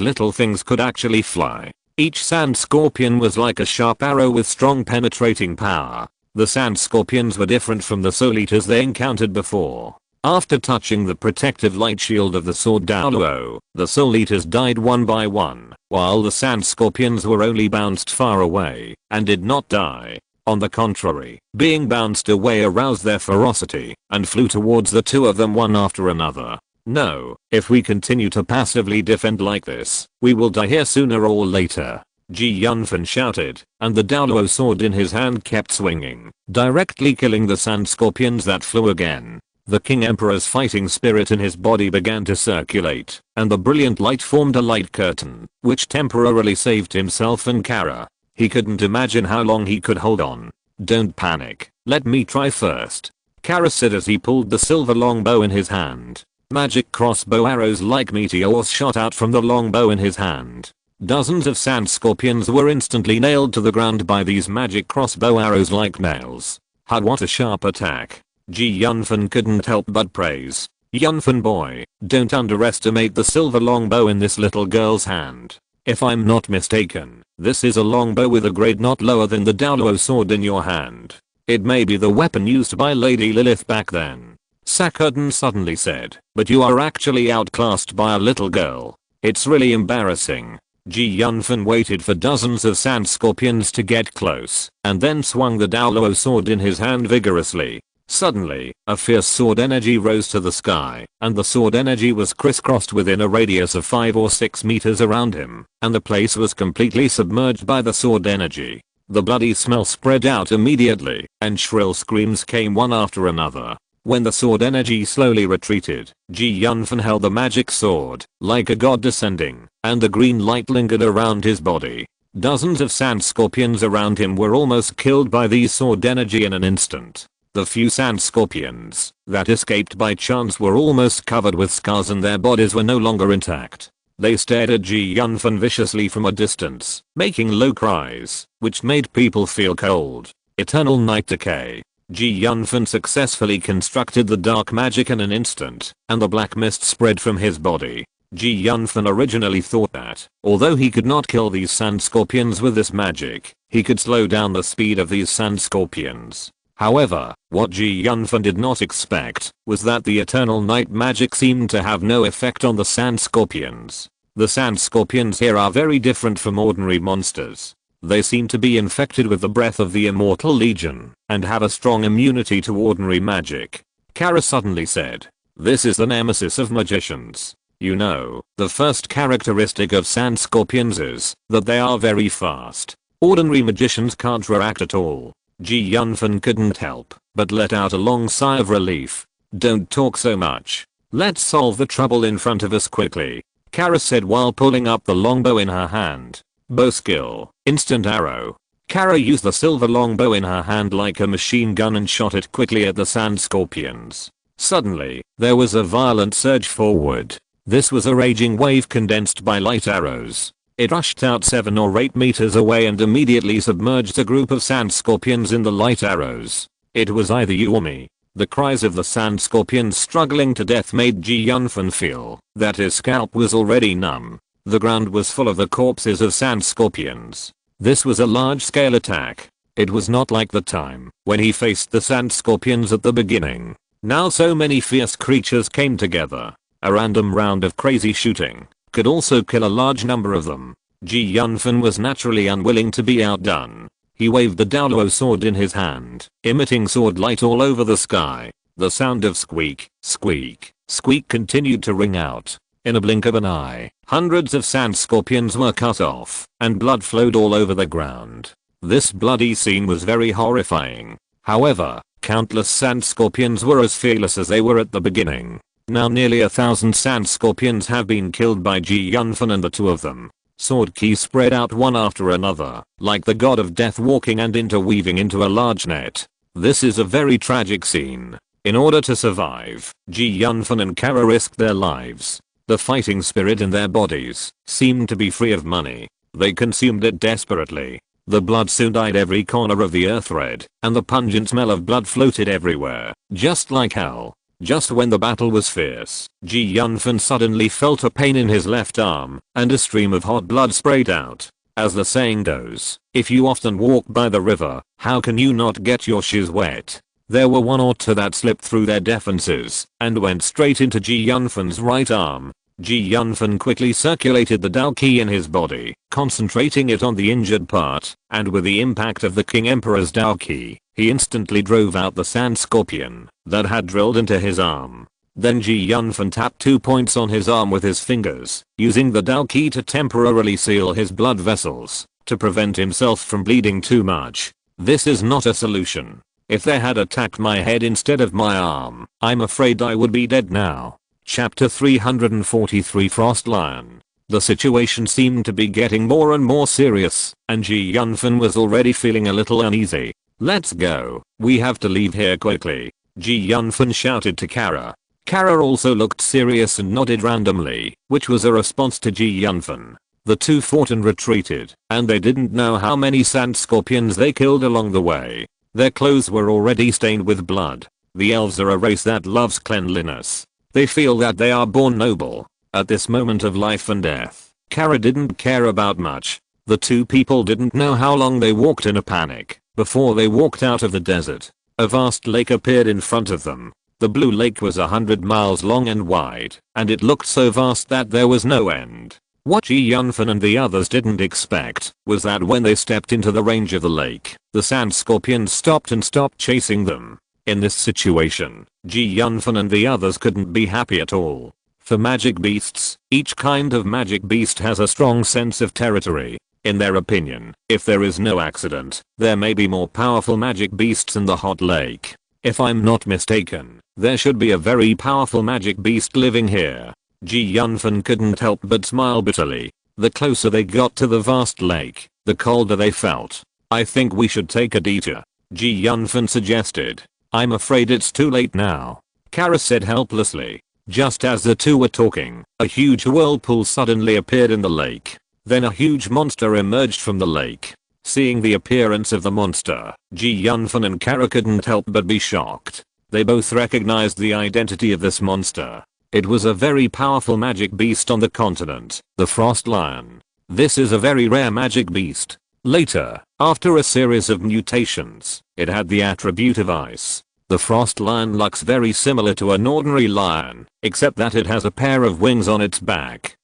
little things could actually fly. Each sand scorpion was like a sharp arrow with strong penetrating power. The sand scorpions were different from the soul eaters they encountered before. After touching the protective light shield of the sword Daluo, the soul eaters died one by one, while the sand scorpions were only bounced far away, and did not die. On the contrary, being bounced away aroused their ferocity, and flew towards the 2 of them one after another. No, if we continue to passively defend like this, we will die here sooner or later, Ji Yunfan shouted, and the Daluo sword in his hand kept swinging, directly killing the sand scorpions that flew again. The King Emperor's fighting spirit in his body began to circulate, and the brilliant light formed a light curtain, which temporarily saved himself and Kara. He couldn't imagine how long he could hold on. Don't panic, let me try first, Kara said as he pulled the silver longbow in his hand. Magic crossbow arrows like meteors shot out from the longbow in his hand. Dozens of sand scorpions were instantly nailed to the ground by these magic crossbow arrows like nails. Ha, what a sharp attack. Ji Yunfan couldn't help but praise. Yunfan boy, don't underestimate the silver longbow in this little girl's hand. If I'm not mistaken, this is a longbow with a grade not lower than the Daluo sword in your hand. It may be the weapon used by Lady Lilith back then, Sakhardan suddenly said, but you are actually outclassed by a little girl. It's really embarrassing. Ji Yunfan waited for dozens of sand scorpions to get close, and then swung the Daluo sword in his hand vigorously. Suddenly, a fierce sword energy rose to the sky, and the sword energy was crisscrossed within a radius of 5 or 6 meters around him, and the place was completely submerged by the sword energy. The bloody smell spread out immediately, and shrill screams came one after another. When the sword energy slowly retreated, Ji Yunfan held the magic sword, like a god descending, and the green light lingered around his body. Dozens of sand scorpions around him were almost killed by these sword energy in an instant. The few sand scorpions that escaped by chance were almost covered with scars and their bodies were no longer intact. They stared at Ji Yunfan viciously from a distance, making low cries, which made people feel cold. Eternal night decay. Ji Yunfan successfully constructed the dark magic in an instant, and the black mist spread from his body. Ji Yunfan originally thought that, although he could not kill these sand scorpions with this magic, he could slow down the speed of these sand scorpions. However, what Ji Yunfan did not expect was that the eternal night magic seemed to have no effect on the sand scorpions. The sand scorpions here are very different from ordinary monsters. They seem to be infected with the breath of the immortal legion and have a strong immunity to ordinary magic. Kara suddenly said, "This is the nemesis of magicians. You know, the first characteristic of sand scorpions is that they are very fast. Ordinary magicians can't react at all." Ji Yunfan couldn't help but let out a long sigh of relief. "Don't talk so much. Let's solve the trouble in front of us quickly," Kara said while pulling up the longbow in her hand. Bow skill, instant arrow. Kara used the silver longbow in her hand like a machine gun and shot it quickly at the sand scorpions. Suddenly, there was a violent surge forward. This was a raging wave condensed by light arrows. It rushed out 7 or 8 meters away and immediately submerged a group of sand scorpions in the light arrows. It was either you or me. The cries of the sand scorpions struggling to death made Ji Yunfan feel that his scalp was already numb. The ground was full of the corpses of sand scorpions. This was a large-scale attack. It was not like the time when he faced the sand scorpions at the beginning. Now so many fierce creatures came together. A random round of crazy shooting could also kill a large number of them. Ji Yunfan was naturally unwilling to be outdone. He waved the Daluo sword in his hand, emitting sword light all over the sky. The sound of squeak, squeak, squeak continued to ring out. In a blink of an eye, hundreds of sand scorpions were cut off, and blood flowed all over the ground. This bloody scene was very horrifying. However, countless sand scorpions were as fearless as they were at the beginning. Now nearly 1,000 sand scorpions have been killed by Yunfan and the two of them. Sword keys spread out one after another, like the god of death walking and interweaving into a large net. This is a very tragic scene. In order to survive, Yunfan and Kara risked their lives. The fighting spirit in their bodies seemed to be free of money. They consumed it desperately. The blood soon dyed every corner of the earth red, and the pungent smell of blood floated everywhere, just like hell. Just when the battle was fierce, Yunfan suddenly felt a pain in his left arm, and a stream of hot blood sprayed out. As the saying goes, if you often walk by the river, how can you not get your shoes wet? There were one or two that slipped through their defenses, and went straight into Yunfan's right arm. Yunfan quickly circulated the Dao Ki in his body, concentrating it on the injured part, and with the impact of the King Emperor's Dao Ki, he instantly drove out the sand scorpion that had drilled into his arm. Then Yunfan tapped 2 points on his arm with his fingers, using the Dao Ki to temporarily seal his blood vessels, to prevent himself from bleeding too much. This is not a solution. If they had attacked my head instead of my arm, I'm afraid I would be dead now. Chapter 343 Frost Lion. The situation seemed to be getting more and more serious, and Yunfan was already feeling a little uneasy. Let's go. We have to leave here quickly. Yunfan shouted to Kara. Kara also looked serious and nodded randomly, which was a response to Yunfan. The two fought and retreated, and they didn't know how many sand scorpions they killed along the way. Their clothes were already stained with blood. The elves are a race that loves cleanliness. They feel that they are born noble. At this moment of life and death, Kara didn't care about much. The two people didn't know how long they walked in a panic before they walked out of the desert. A vast lake appeared in front of them. The blue lake was 100 miles long and wide, and it looked so vast that there was no end. What Yunfan and the others didn't expect was that when they stepped into the range of the lake, the sand scorpions stopped chasing them. In this situation, Yunfan and the others couldn't be happy at all. For magic beasts, each kind of magic beast has a strong sense of territory. In their opinion, if there is no accident, there may be more powerful magic beasts in the hot lake. If I'm not mistaken, there should be a very powerful magic beast living here. Yunfan couldn't help but smile bitterly. The closer they got to the vast lake, the colder they felt. I think we should take a detour, Yunfan suggested. I'm afraid it's too late now, Kara said helplessly. Just as the two were talking, a huge whirlpool suddenly appeared in the lake. Then a huge monster emerged from the lake. Seeing the appearance of the monster, Yunfan and Kara couldn't help but be shocked. They both recognized the identity of this monster. It was a very powerful magic beast on the continent, the Frost Lion. This is a very rare magic beast. Later, after a series of mutations, it had the attribute of ice. The Frost Lion looks very similar to an ordinary lion, except that it has a pair of wings on its back.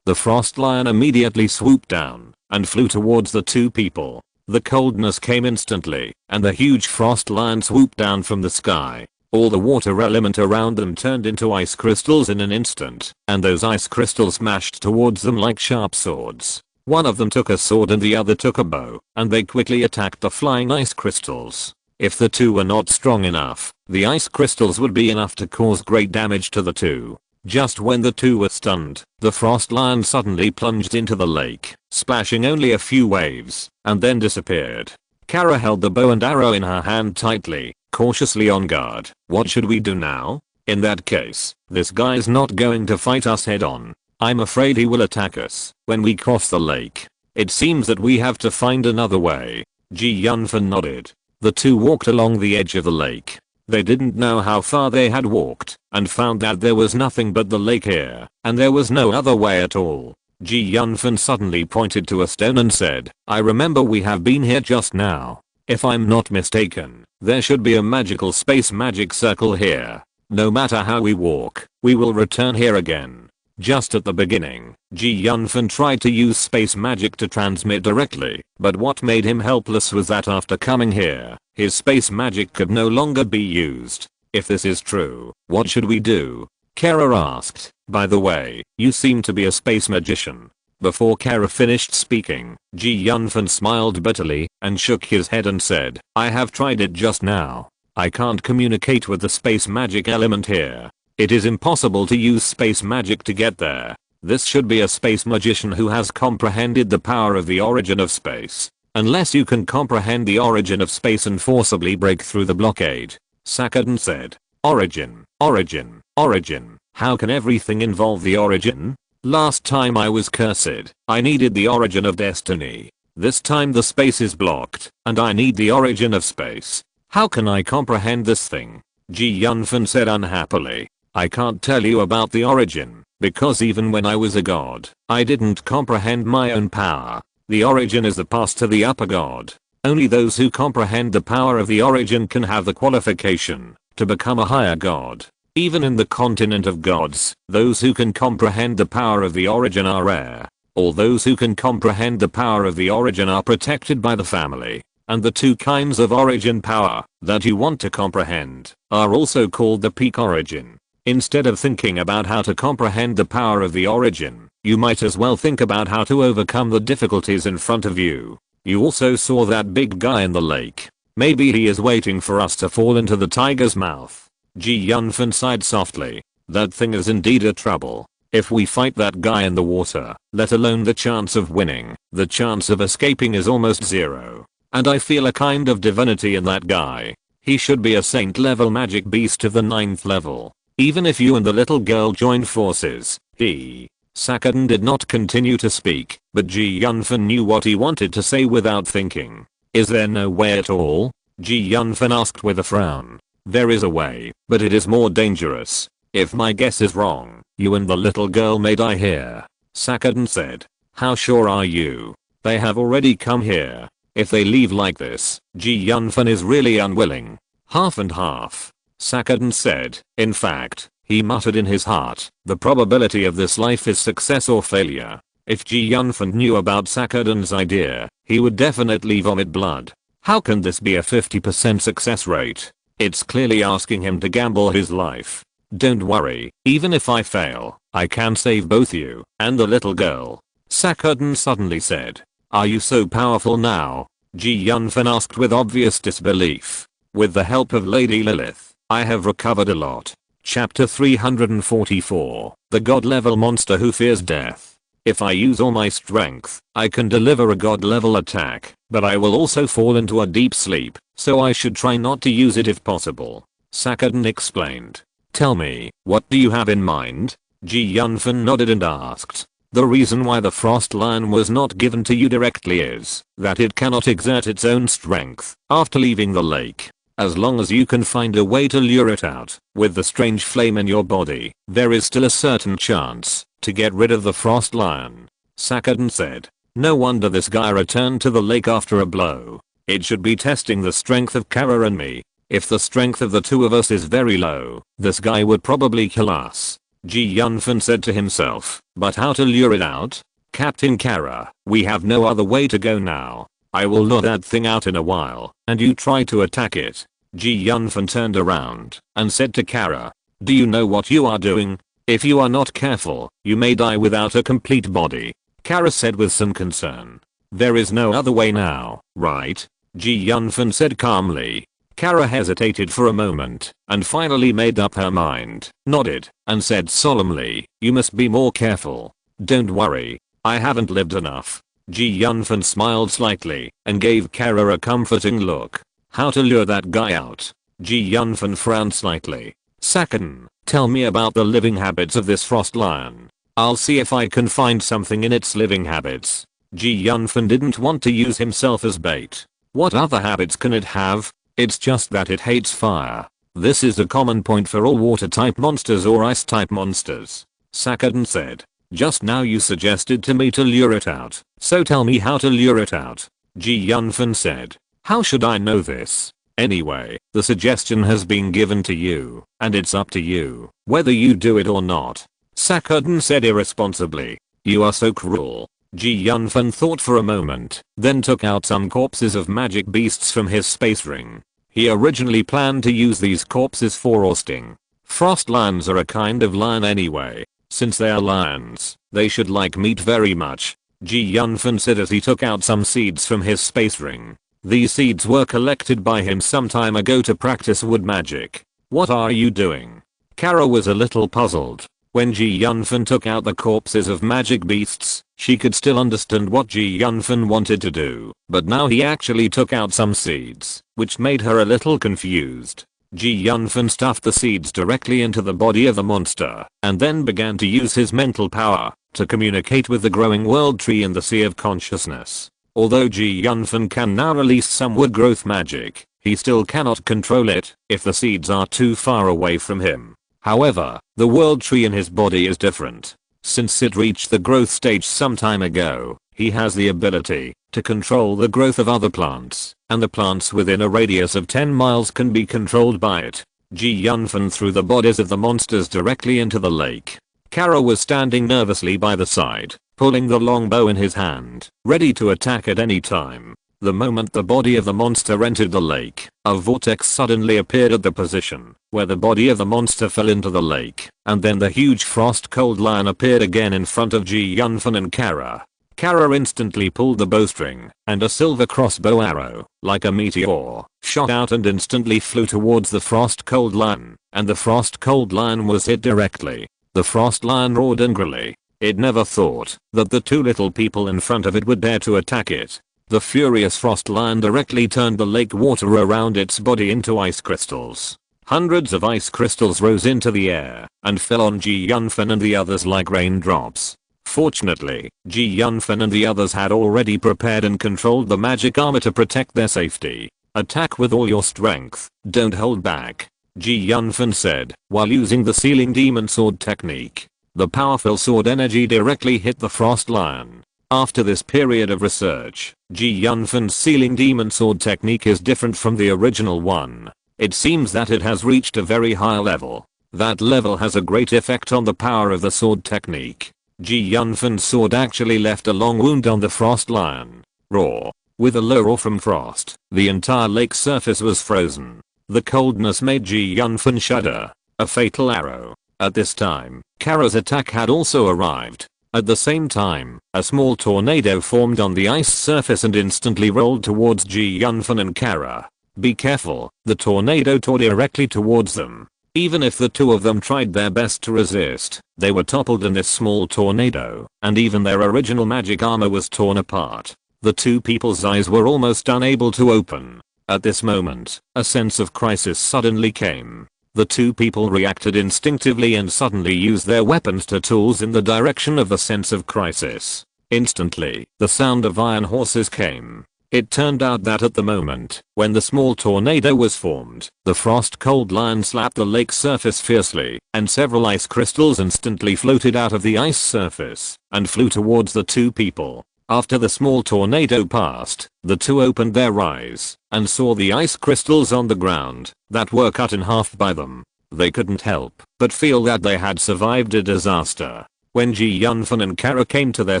The Frost Lion immediately swooped down and flew towards the two people. The coldness came instantly, and the huge Frost Lion swooped down from the sky. All the water element around them turned into ice crystals in an instant, and those ice crystals smashed towards them like sharp swords. One of them took a sword and the other took a bow, and they quickly attacked the flying ice crystals. If the two were not strong enough, the ice crystals would be enough to cause great damage to the two. Just when the two were stunned, the Frost Lion suddenly plunged into the lake, splashing only a few waves, and then disappeared. Kara held the bow and arrow in her hand tightly, cautiously on guard. What should we do now? In that case, this guy's not going to fight us head on. I'm afraid he will attack us when we cross the lake. It seems that we have to find another way. Yunfan nodded. The two walked along the edge of the lake. They didn't know how far they had walked, and found that there was nothing but the lake here, and there was no other way at all. Yunfan suddenly pointed to a stone and said, I remember we have been here just now. If I'm not mistaken, there should be a magical space magic circle here. No matter how we walk, we will return here again. Just at the beginning, Yunfan tried to use space magic to transmit directly, but what made him helpless was that after coming here, his space magic could no longer be used. If this is true, what should we do? Kara asked. By the way, you seem to be a space magician. Before Kara finished speaking, Ji Yunfan smiled bitterly and shook his head and said, I have tried it just now. I can't communicate with the space magic element here. It is impossible to use space magic to get there. This should be a space magician who has comprehended the power of the origin of space. Unless you can comprehend the origin of space and forcibly break through the blockade. Sakadin said. Origin, origin, origin. How can everything involve the origin? Last time I was cursed, I needed the origin of destiny. This time the space is blocked, and I need the origin of space. How can I comprehend this thing? Ji Yunfan said unhappily. I can't tell you about the origin, because even when I was a god, I didn't comprehend my own power. The origin is the pass to the upper god. Only those who comprehend the power of the origin can have the qualification to become a higher god. Even in the continent of gods, those who can comprehend the power of the origin are rare. All those who can comprehend the power of the origin are protected by the family. And the two kinds of origin power that you want to comprehend are also called the peak origin. Instead of thinking about how to comprehend the power of the origin, you might as well think about how to overcome the difficulties in front of you. You also saw that big guy in the lake. Maybe he is waiting for us to fall into the tiger's mouth. Ji Yunfan sighed softly. That thing is indeed a trouble. If we fight that guy in the water, let alone the chance of winning, the chance of escaping is almost zero. And I feel a kind of divinity in that guy. He should be a saint level magic beast of the 9th level. Even if you and the little girl join forces, Sakadin did not continue to speak, but Ji Yunfan knew what he wanted to say without thinking. Is there no way at all? Ji Yunfan asked with a frown. There is a way, but it is more dangerous. If my guess is wrong, you and the little girl may die here. Sakadin said. How sure are you? They have already come here. If they leave like this, Ji Yunfan is really unwilling. Half and half. Sakadin said. In fact, he muttered in his heart, the probability of this life is success or failure. If Ji Yunfan knew about Sakadin's idea, he would definitely vomit blood. How can this be a 50% success rate? It's clearly asking him to gamble his life. Don't worry, even if I fail, I can save both you and the little girl. Sakadin suddenly said. Are you so powerful now? Ji Yunfan asked with obvious disbelief. With the help of Lady Lilith, I have recovered a lot. Chapter 344, the god level monster who fears death. If I use all my strength, I can deliver a god level attack, but I will also fall into a deep sleep, so I should try not to use it if possible. Sakadin explained. Tell me, what do you have in mind? Ji Yunfan nodded and asked. The reason why the frost lion was not given to you directly is that it cannot exert its own strength after leaving the lake. As long as you can find a way to lure it out with the strange flame in your body, there is still a certain chance to get rid of the frost lion. Sakadin said. No wonder this guy returned to the lake after a blow. It should be testing the strength of Kara and me. If the strength of the two of us is very low, this guy would probably kill us. Ji Yunfan said to himself, but how to lure it out? Captain Kara, we have no other way to go now. I will lure that thing out in a while, and you try to attack it. Ji Yunfan turned around and said to Kara, do you know what you are doing? If you are not careful, you may die without a complete body. Kara said with some concern. There is no other way now, right? Ji Yunfan said calmly. Kara hesitated for a moment and finally made up her mind, nodded, and said solemnly, you must be more careful. Don't worry, I haven't lived enough. Ji Yunfan smiled slightly and gave Kara a comforting look. How to lure that guy out? Ji Yunfan frowned slightly. Sakadin, tell me about the living habits of this frost lion. I'll see if I can find something in its living habits. Ji Yunfan didn't want to use himself as bait. What other habits can it have? It's just that it hates fire. This is a common point for all water type monsters or ice type monsters. Sakadin said. Just now you suggested to me to lure it out, so tell me how to lure it out. Ji Yunfan said. How should I know this? Anyway, the suggestion has been given to you, and it's up to you whether you do it or not. Sakadin said irresponsibly. You are so cruel. Ji Yunfan thought for a moment, then took out some corpses of magic beasts from his space ring. He originally planned to use these corpses for roasting. Frost lions are a kind of lion anyway. Since they are lions, they should like meat very much. Yunfan said as he took out some seeds from his space ring. These seeds were collected by him some time ago to practice wood magic. What are you doing? Kara was a little puzzled. When Yunfan took out the corpses of magic beasts, she could still understand what Yunfan wanted to do, but now he actually took out some seeds, which made her a little confused. Yunfan stuffed the seeds directly into the body of the monster, and then began to use his mental power to communicate with the growing world tree in the sea of consciousness. Although Yunfan can now release some wood growth magic, he still cannot control it if the seeds are too far away from him. However, the world tree in his body is different. Since it reached the growth stage some time ago, he has the ability to control the growth of other plants, and the plants within a radius of 10 miles can be controlled by it. Yunfan threw the bodies of the monsters directly into the lake. Kara was standing nervously by the side, pulling the longbow in his hand, ready to attack at any time. The moment the body of the monster entered the lake, a vortex suddenly appeared at the position where the body of the monster fell into the lake, and then the huge frost-cold lion appeared again in front of Yunfan and Kara. Kara instantly pulled the bowstring, and a silver crossbow arrow, like a meteor, shot out and instantly flew towards the frost-cold lion, and the frost-cold lion was hit directly. The frost lion roared angrily. It never thought that the two little people in front of it would dare to attack it. The furious frost lion directly turned the lake water around its body into ice crystals. Hundreds of ice crystals rose into the air and fell on Yunfan and the others like raindrops. Fortunately, Yunfan and the others had already prepared and controlled the magic armor to protect their safety. Attack with all your strength, don't hold back, Yunfan said, while using the sealing demon sword technique. The powerful sword energy directly hit the frost lion. After this period of research, Yunfan's sealing demon sword technique is different from the original one. It seems that it has reached a very high level. That level has a great effect on the power of the sword technique. Yunfan's sword actually left a long wound on the frost lion. Raw. With a low roar from frost, the entire lake surface was frozen. The coldness made Yunfan shudder. A fatal arrow. At this time, Kara's attack had also arrived. At the same time, a small tornado formed on the ice surface and instantly rolled towards Yunfan and Kara. Be careful, the tornado tore directly towards them. Even if the two of them tried their best to resist, they were toppled in this small tornado, and even their original magic armor was torn apart. The two people's eyes were almost unable to open. At this moment, a sense of crisis suddenly came. The two people reacted instinctively and suddenly used their weapons to tools in the direction of the sense of crisis. Instantly, the sound of iron horses came. It turned out that at the moment, when the small tornado was formed, the frost-cold lion slapped the lake surface fiercely, and several ice crystals instantly floated out of the ice surface, and flew towards the two people. After the small tornado passed, the two opened their eyes, and saw the ice crystals on the ground, that were cut in half by them. They couldn't help but feel that they had survived a disaster. When Yunfan and Kara came to their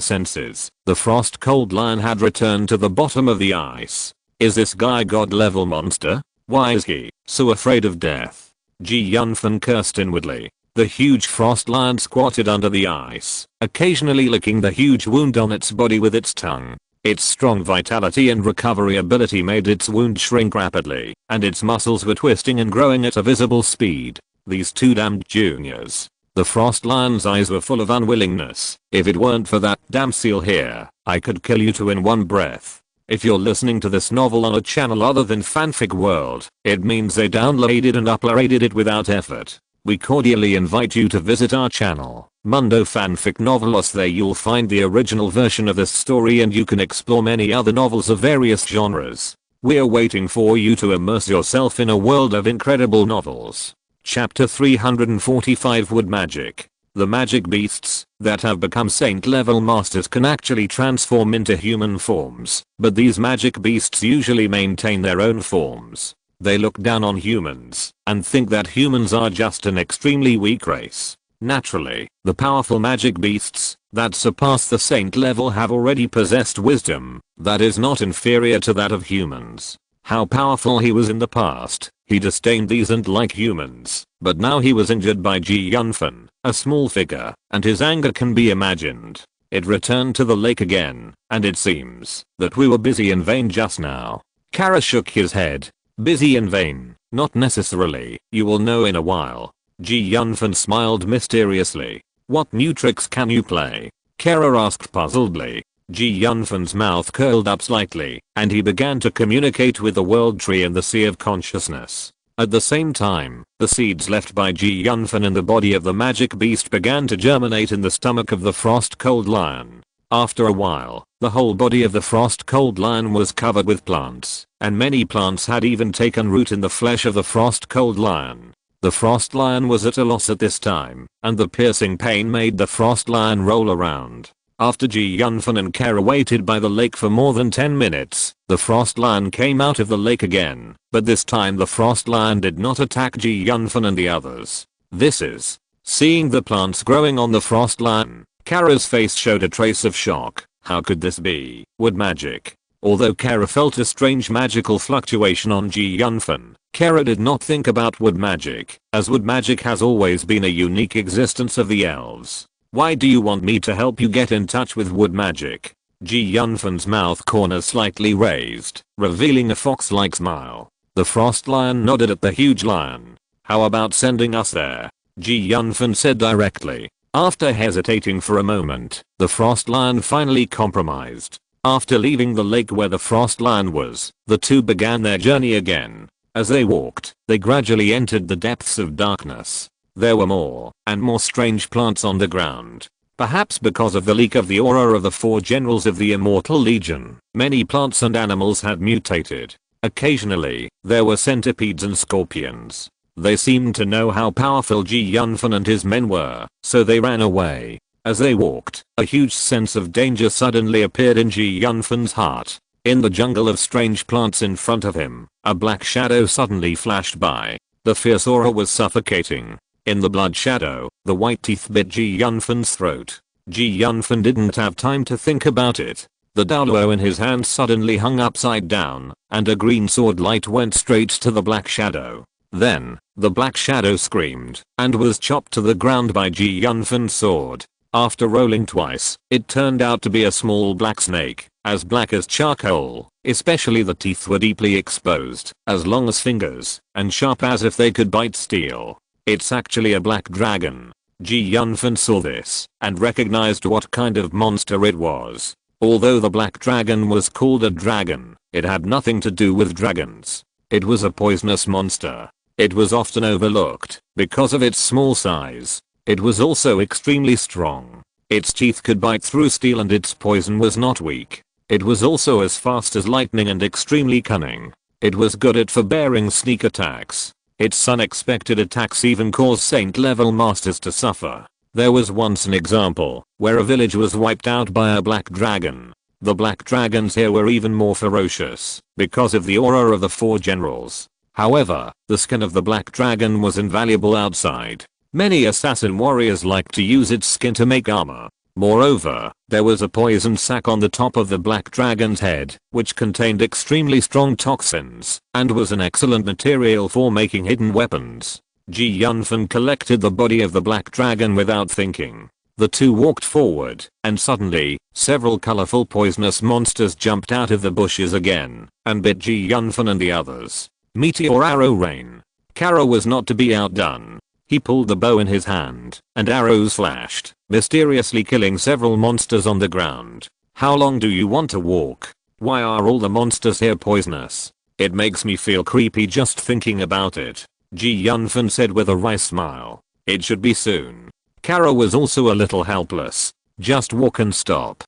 senses, the frost-cold lion had returned to the bottom of the ice. Is this guy god-level monster? Why is he so afraid of death? Yunfan cursed inwardly. The huge frost lion squatted under the ice, occasionally licking the huge wound on its body with its tongue. Its strong vitality and recovery ability made its wound shrink rapidly, and its muscles were twisting and growing at a visible speed. These two damned juniors. The frost lion's eyes were full of unwillingness. If it weren't for that damn seal here, I could kill you two in one breath. If you're listening to this novel on a channel other than Fanfic World, it means they downloaded and uploaded it without effort. We cordially invite you to visit our channel, Mundo Fanfic Novelos. There you'll find the original version of this story and you can explore many other novels of various genres. We're waiting for you to immerse yourself in a world of incredible novels. Chapter 345 Wood Magic. The magic beasts that have become saint-level masters can actually transform into human forms, but these magic beasts usually maintain their own forms. They look down on humans and think that humans are just an extremely weak race. Naturally, the powerful magic beasts that surpass the saint level have already possessed wisdom that is not inferior to that of humans. How powerful he was in the past, he disdained these and like humans, But now he was injured by Yunfan, a small figure, and his anger can be imagined. It returned to the lake again, and it seems that we were busy in vain just now. Kara shook his head. Busy in vain, not necessarily, you will know in a while. Yunfan smiled mysteriously. What new tricks can you play? Kara asked puzzledly. Yunfan's mouth curled up slightly, and he began to communicate with the world tree in the sea of consciousness. At the same time, the seeds left by Yunfan in the body of the magic beast began to germinate in the stomach of the frost-cold lion. After a while, the whole body of the frost-cold lion was covered with plants, and many plants had even taken root in the flesh of the frost-cold lion. The frost lion was at a loss at this time, and the piercing pain made the frost lion roll around. After Yunfan and Kara waited by the lake for more than 10 minutes, the frost lion came out of the lake again, but this time the frost lion did not attack Yunfan and the others. This is. Seeing the plants growing on the frost lion, Kara's face showed a trace of shock. How could this be? Wood magic. Although Kara felt a strange magical fluctuation on Yunfan, Kara did not think about wood magic, as wood magic has always been a unique existence of the elves. Why do you want me to help you get in touch with wood magic? Yunfan's mouth corners slightly raised, revealing a fox-like smile. The frost lion nodded at the huge lion. How about sending us there? Yunfan said directly. After hesitating for a moment, the frost lion finally compromised. After leaving the lake where the frost lion was, the two began their journey again. As they walked, they gradually entered the depths of darkness. There were more and more strange plants on the ground. Perhaps because of the leak of the aura of the 4 generals of the Immortal Legion, many plants and animals had mutated. Occasionally, there were centipedes and scorpions. They seemed to know how powerful Yunfan and his men were, so they ran away. As they walked, a huge sense of danger suddenly appeared in Yunfan's heart. In the jungle of strange plants in front of him, a black shadow suddenly flashed by. The fierce aura was suffocating. In the blood shadow, the white teeth bit Yunfan's throat. Yunfan didn't have time to think about it. The Daoluo in his hand suddenly hung upside down, and a green sword light went straight to the black shadow. Then, the black shadow screamed, and was chopped to the ground by Yunfan's sword. After rolling twice, it turned out to be a small black snake, as black as charcoal. Especially the teeth were deeply exposed, as long as fingers, and sharp as if they could bite steel. It's actually a black dragon. Yunfan saw this, and recognized what kind of monster it was. Although the black dragon was called a dragon, it had nothing to do with dragons. It was a poisonous monster. It was often overlooked, because of its small size. It was also extremely strong. Its teeth could bite through steel and its poison was not weak. It was also as fast as lightning and extremely cunning. It was good at forbearing sneak attacks. Its unexpected attacks even caused saint-level masters to suffer. There was once an example, where a village was wiped out by a black dragon. The black dragons here were even more ferocious, because of the aura of the 4 generals. However, the skin of the black dragon was invaluable outside. Many assassin warriors liked to use its skin to make armor. Moreover, there was a poison sac on the top of the black dragon's head, which contained extremely strong toxins, and was an excellent material for making hidden weapons. Yunfan collected the body of the black dragon without thinking. The two walked forward, and suddenly, several colorful poisonous monsters jumped out of the bushes again, and bit Yunfan and the others. Meteor arrow rain. Kara was not to be outdone. He pulled the bow in his hand, and arrows flashed, mysteriously killing several monsters on the ground. How long do you want to walk? Why are all the monsters here poisonous? It makes me feel creepy just thinking about it. Yunfan said with a wry smile. It should be soon. Kara was also a little helpless. Just walk and stop,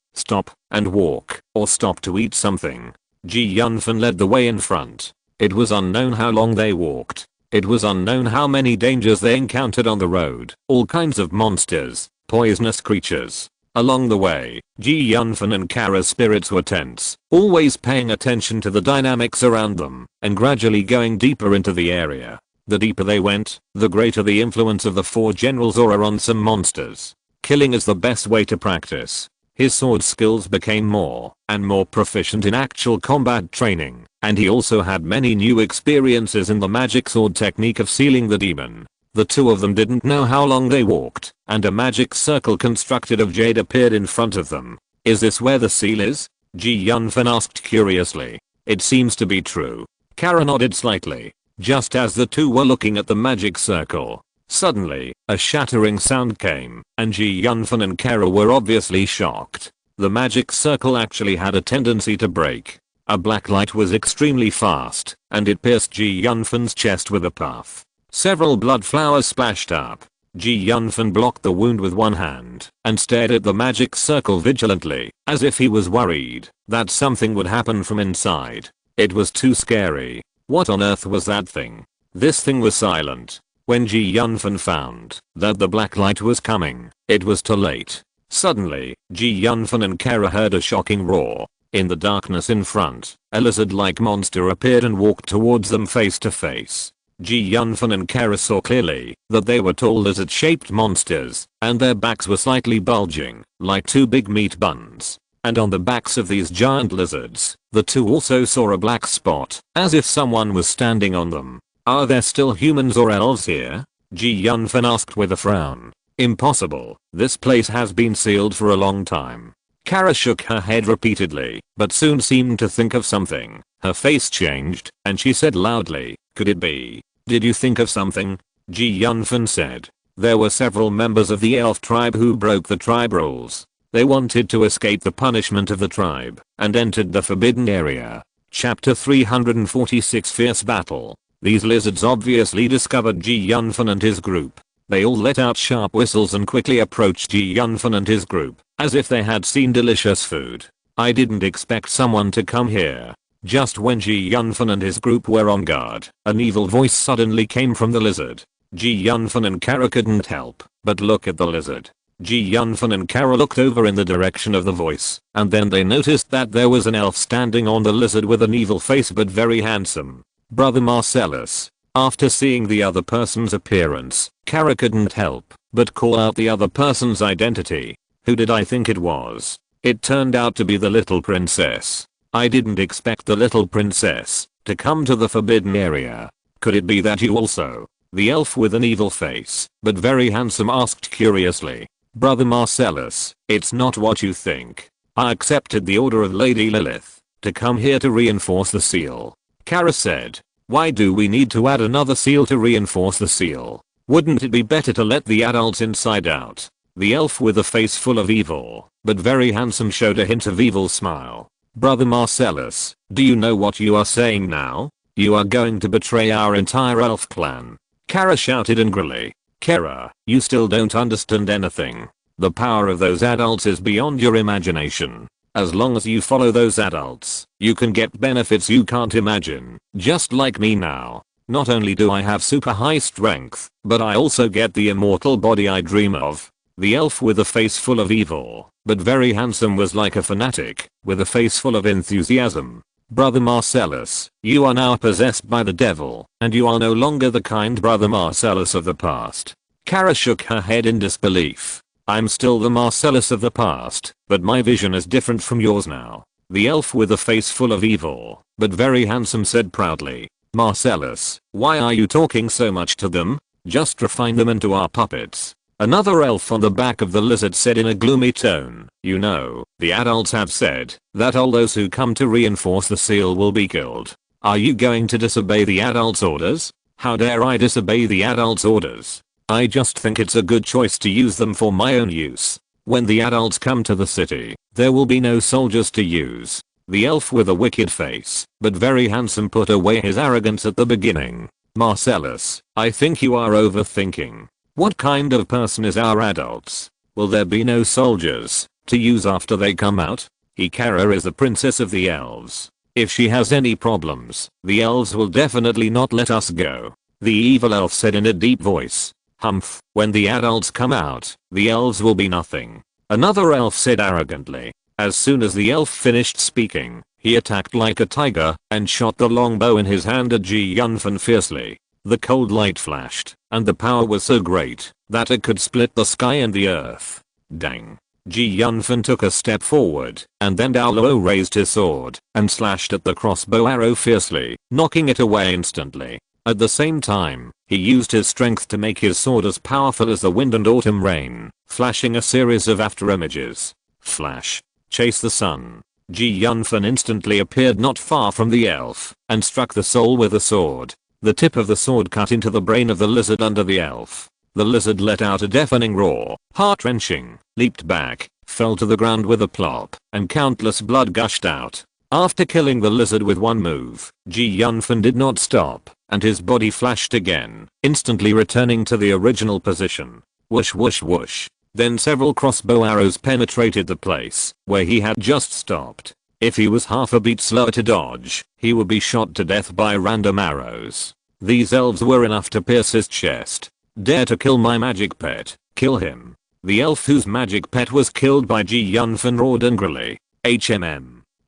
and walk, or stop to eat something. Yunfan led the way in front. It was unknown how long they walked. It was unknown how many dangers they encountered on the road, all kinds of monsters, poisonous creatures. Along the way, Yunfan and Kara's spirits were tense, always paying attention to the dynamics around them, and gradually going deeper into the area. The deeper they went, the greater the influence of the 4 generals aura on some monsters. Killing is the best way to practice. His sword skills became more and more proficient in actual combat training, and he also had many new experiences in the magic sword technique of sealing the demon. The two of them didn't know how long they walked, and a magic circle constructed of jade appeared in front of them. Is this where the seal is? Yunfan asked curiously. It seems to be true. Kara nodded slightly. Just as the two were looking at the magic circle, suddenly, a shattering sound came, and Yunfan and Kara were obviously shocked. The magic circle actually had a tendency to break. A black light was extremely fast, and it pierced Yunfan's chest with a puff. Several blood flowers splashed up. Yunfan blocked the wound with one hand and stared at the magic circle vigilantly, as if he was worried that something would happen from inside. It was too scary. What on earth was that thing? This thing was silent. When Yunfan found that the black light was coming, it was too late. Suddenly, Yunfan and Kara heard a shocking roar. In the darkness in front, a lizard-like monster appeared and walked towards them face to face. Yunfan and Kara saw clearly that they were tall lizard-shaped monsters, and their backs were slightly bulging, like two big meat buns. And on the backs of these giant lizards, the two also saw a black spot, as if someone was standing on them. Are there still humans or elves here? Yunfan asked with a frown. Impossible. This place has been sealed for a long time. Kara shook her head repeatedly, but soon seemed to think of something. Her face changed, and she said loudly, could it be? Did you think of something? Yunfan said. There were several members of the elf tribe who broke the tribe rules. They wanted to escape the punishment of the tribe, and entered the forbidden area. Chapter 346 Fierce Battle. These lizards obviously discovered Yunfan and his group. They all let out sharp whistles and quickly approached Yunfan and his group, as if they had seen delicious food. I didn't expect someone to come here. Just when Yunfan and his group were on guard, an evil voice suddenly came from the lizard. Yunfan and Kara couldn't help but look at the lizard. Yunfan and Kara looked over in the direction of the voice, and then they noticed that there was an elf standing on the lizard with an evil face but very handsome. Brother Marcellus. After seeing the other person's appearance, Kara couldn't help but call out the other person's identity. Who did I think it was? It turned out to be the little princess. I didn't expect the little princess to come to the forbidden area. Could it be that you also? The elf with an evil face, but very handsome, asked curiously. Brother Marcellus, it's not what you think. I accepted the order of Lady Lilith to come here to reinforce the seal. Kara said. Why do we need to add another seal to reinforce the seal? Wouldn't it be better to let the adults inside out? The elf with a face full of evil, but very handsome, showed a hint of evil smile. Brother Marcellus, do you know what you are saying now? You are going to betray our entire elf clan. Kara shouted angrily. Kara, you still don't understand anything. The power of those adults is beyond your imagination. As long as you follow those adults, you can get benefits you can't imagine. Just like me now. Not only do I have super high strength, but I also get the immortal body I dream of. The elf with a face full of evil, but very handsome, was like a fanatic, with a face full of enthusiasm. Brother Marcellus, you are now possessed by the devil, and you are no longer the kind Brother Marcellus of the past. Kara shook her head in disbelief. I'm still the Marcellus of the past, but my vision is different from yours now. The elf with a face full of evil, but very handsome, said proudly. Marcellus, why are you talking so much to them? Just refine them into our puppets. Another elf on the back of the lizard said in a gloomy tone, you know, the adults have said that all those who come to reinforce the seal will be killed. Are you going to disobey the adults' orders? How dare I disobey the adults' orders? I just think it's a good choice to use them for my own use. When the adults come to the city, there will be no soldiers to use. The elf with a wicked face, but very handsome, put away his arrogance at the beginning. Marcellus, I think you are overthinking. What kind of person is our adults? Will there be no soldiers to use after they come out? Kara is the princess of the elves. If she has any problems, the elves will definitely not let us go. The evil elf said in a deep voice. Humph, when the adults come out, the elves will be nothing. Another elf said arrogantly. As soon as the elf finished speaking, he attacked like a tiger and shot the longbow in his hand at Yunfan fiercely. The cold light flashed, and the power was so great that it could split the sky and the earth. Dang. Yunfan took a step forward, and then Daoluo raised his sword and slashed at the crossbow arrow fiercely, knocking it away instantly. At the same time, he used his strength to make his sword as powerful as the wind and autumn rain, flashing a series of after images. Flash. Chase the sun. Yunfan instantly appeared not far from the elf, and struck the soul with a sword. The tip of the sword cut into the brain of the lizard under the elf. The lizard let out a deafening roar, heart-wrenching, leaped back, fell to the ground with a plop, and countless blood gushed out. After killing the lizard with one move, Yunfan did not stop, and his body flashed again, instantly returning to the original position. Whoosh whoosh whoosh. Then several crossbow arrows penetrated the place where he had just stopped. If he was half a beat slower to dodge, he would be shot to death by random arrows. These elves were enough to pierce his chest. Dare to kill my magic pet, kill him. The elf whose magic pet was killed by Yunfan roared angrily.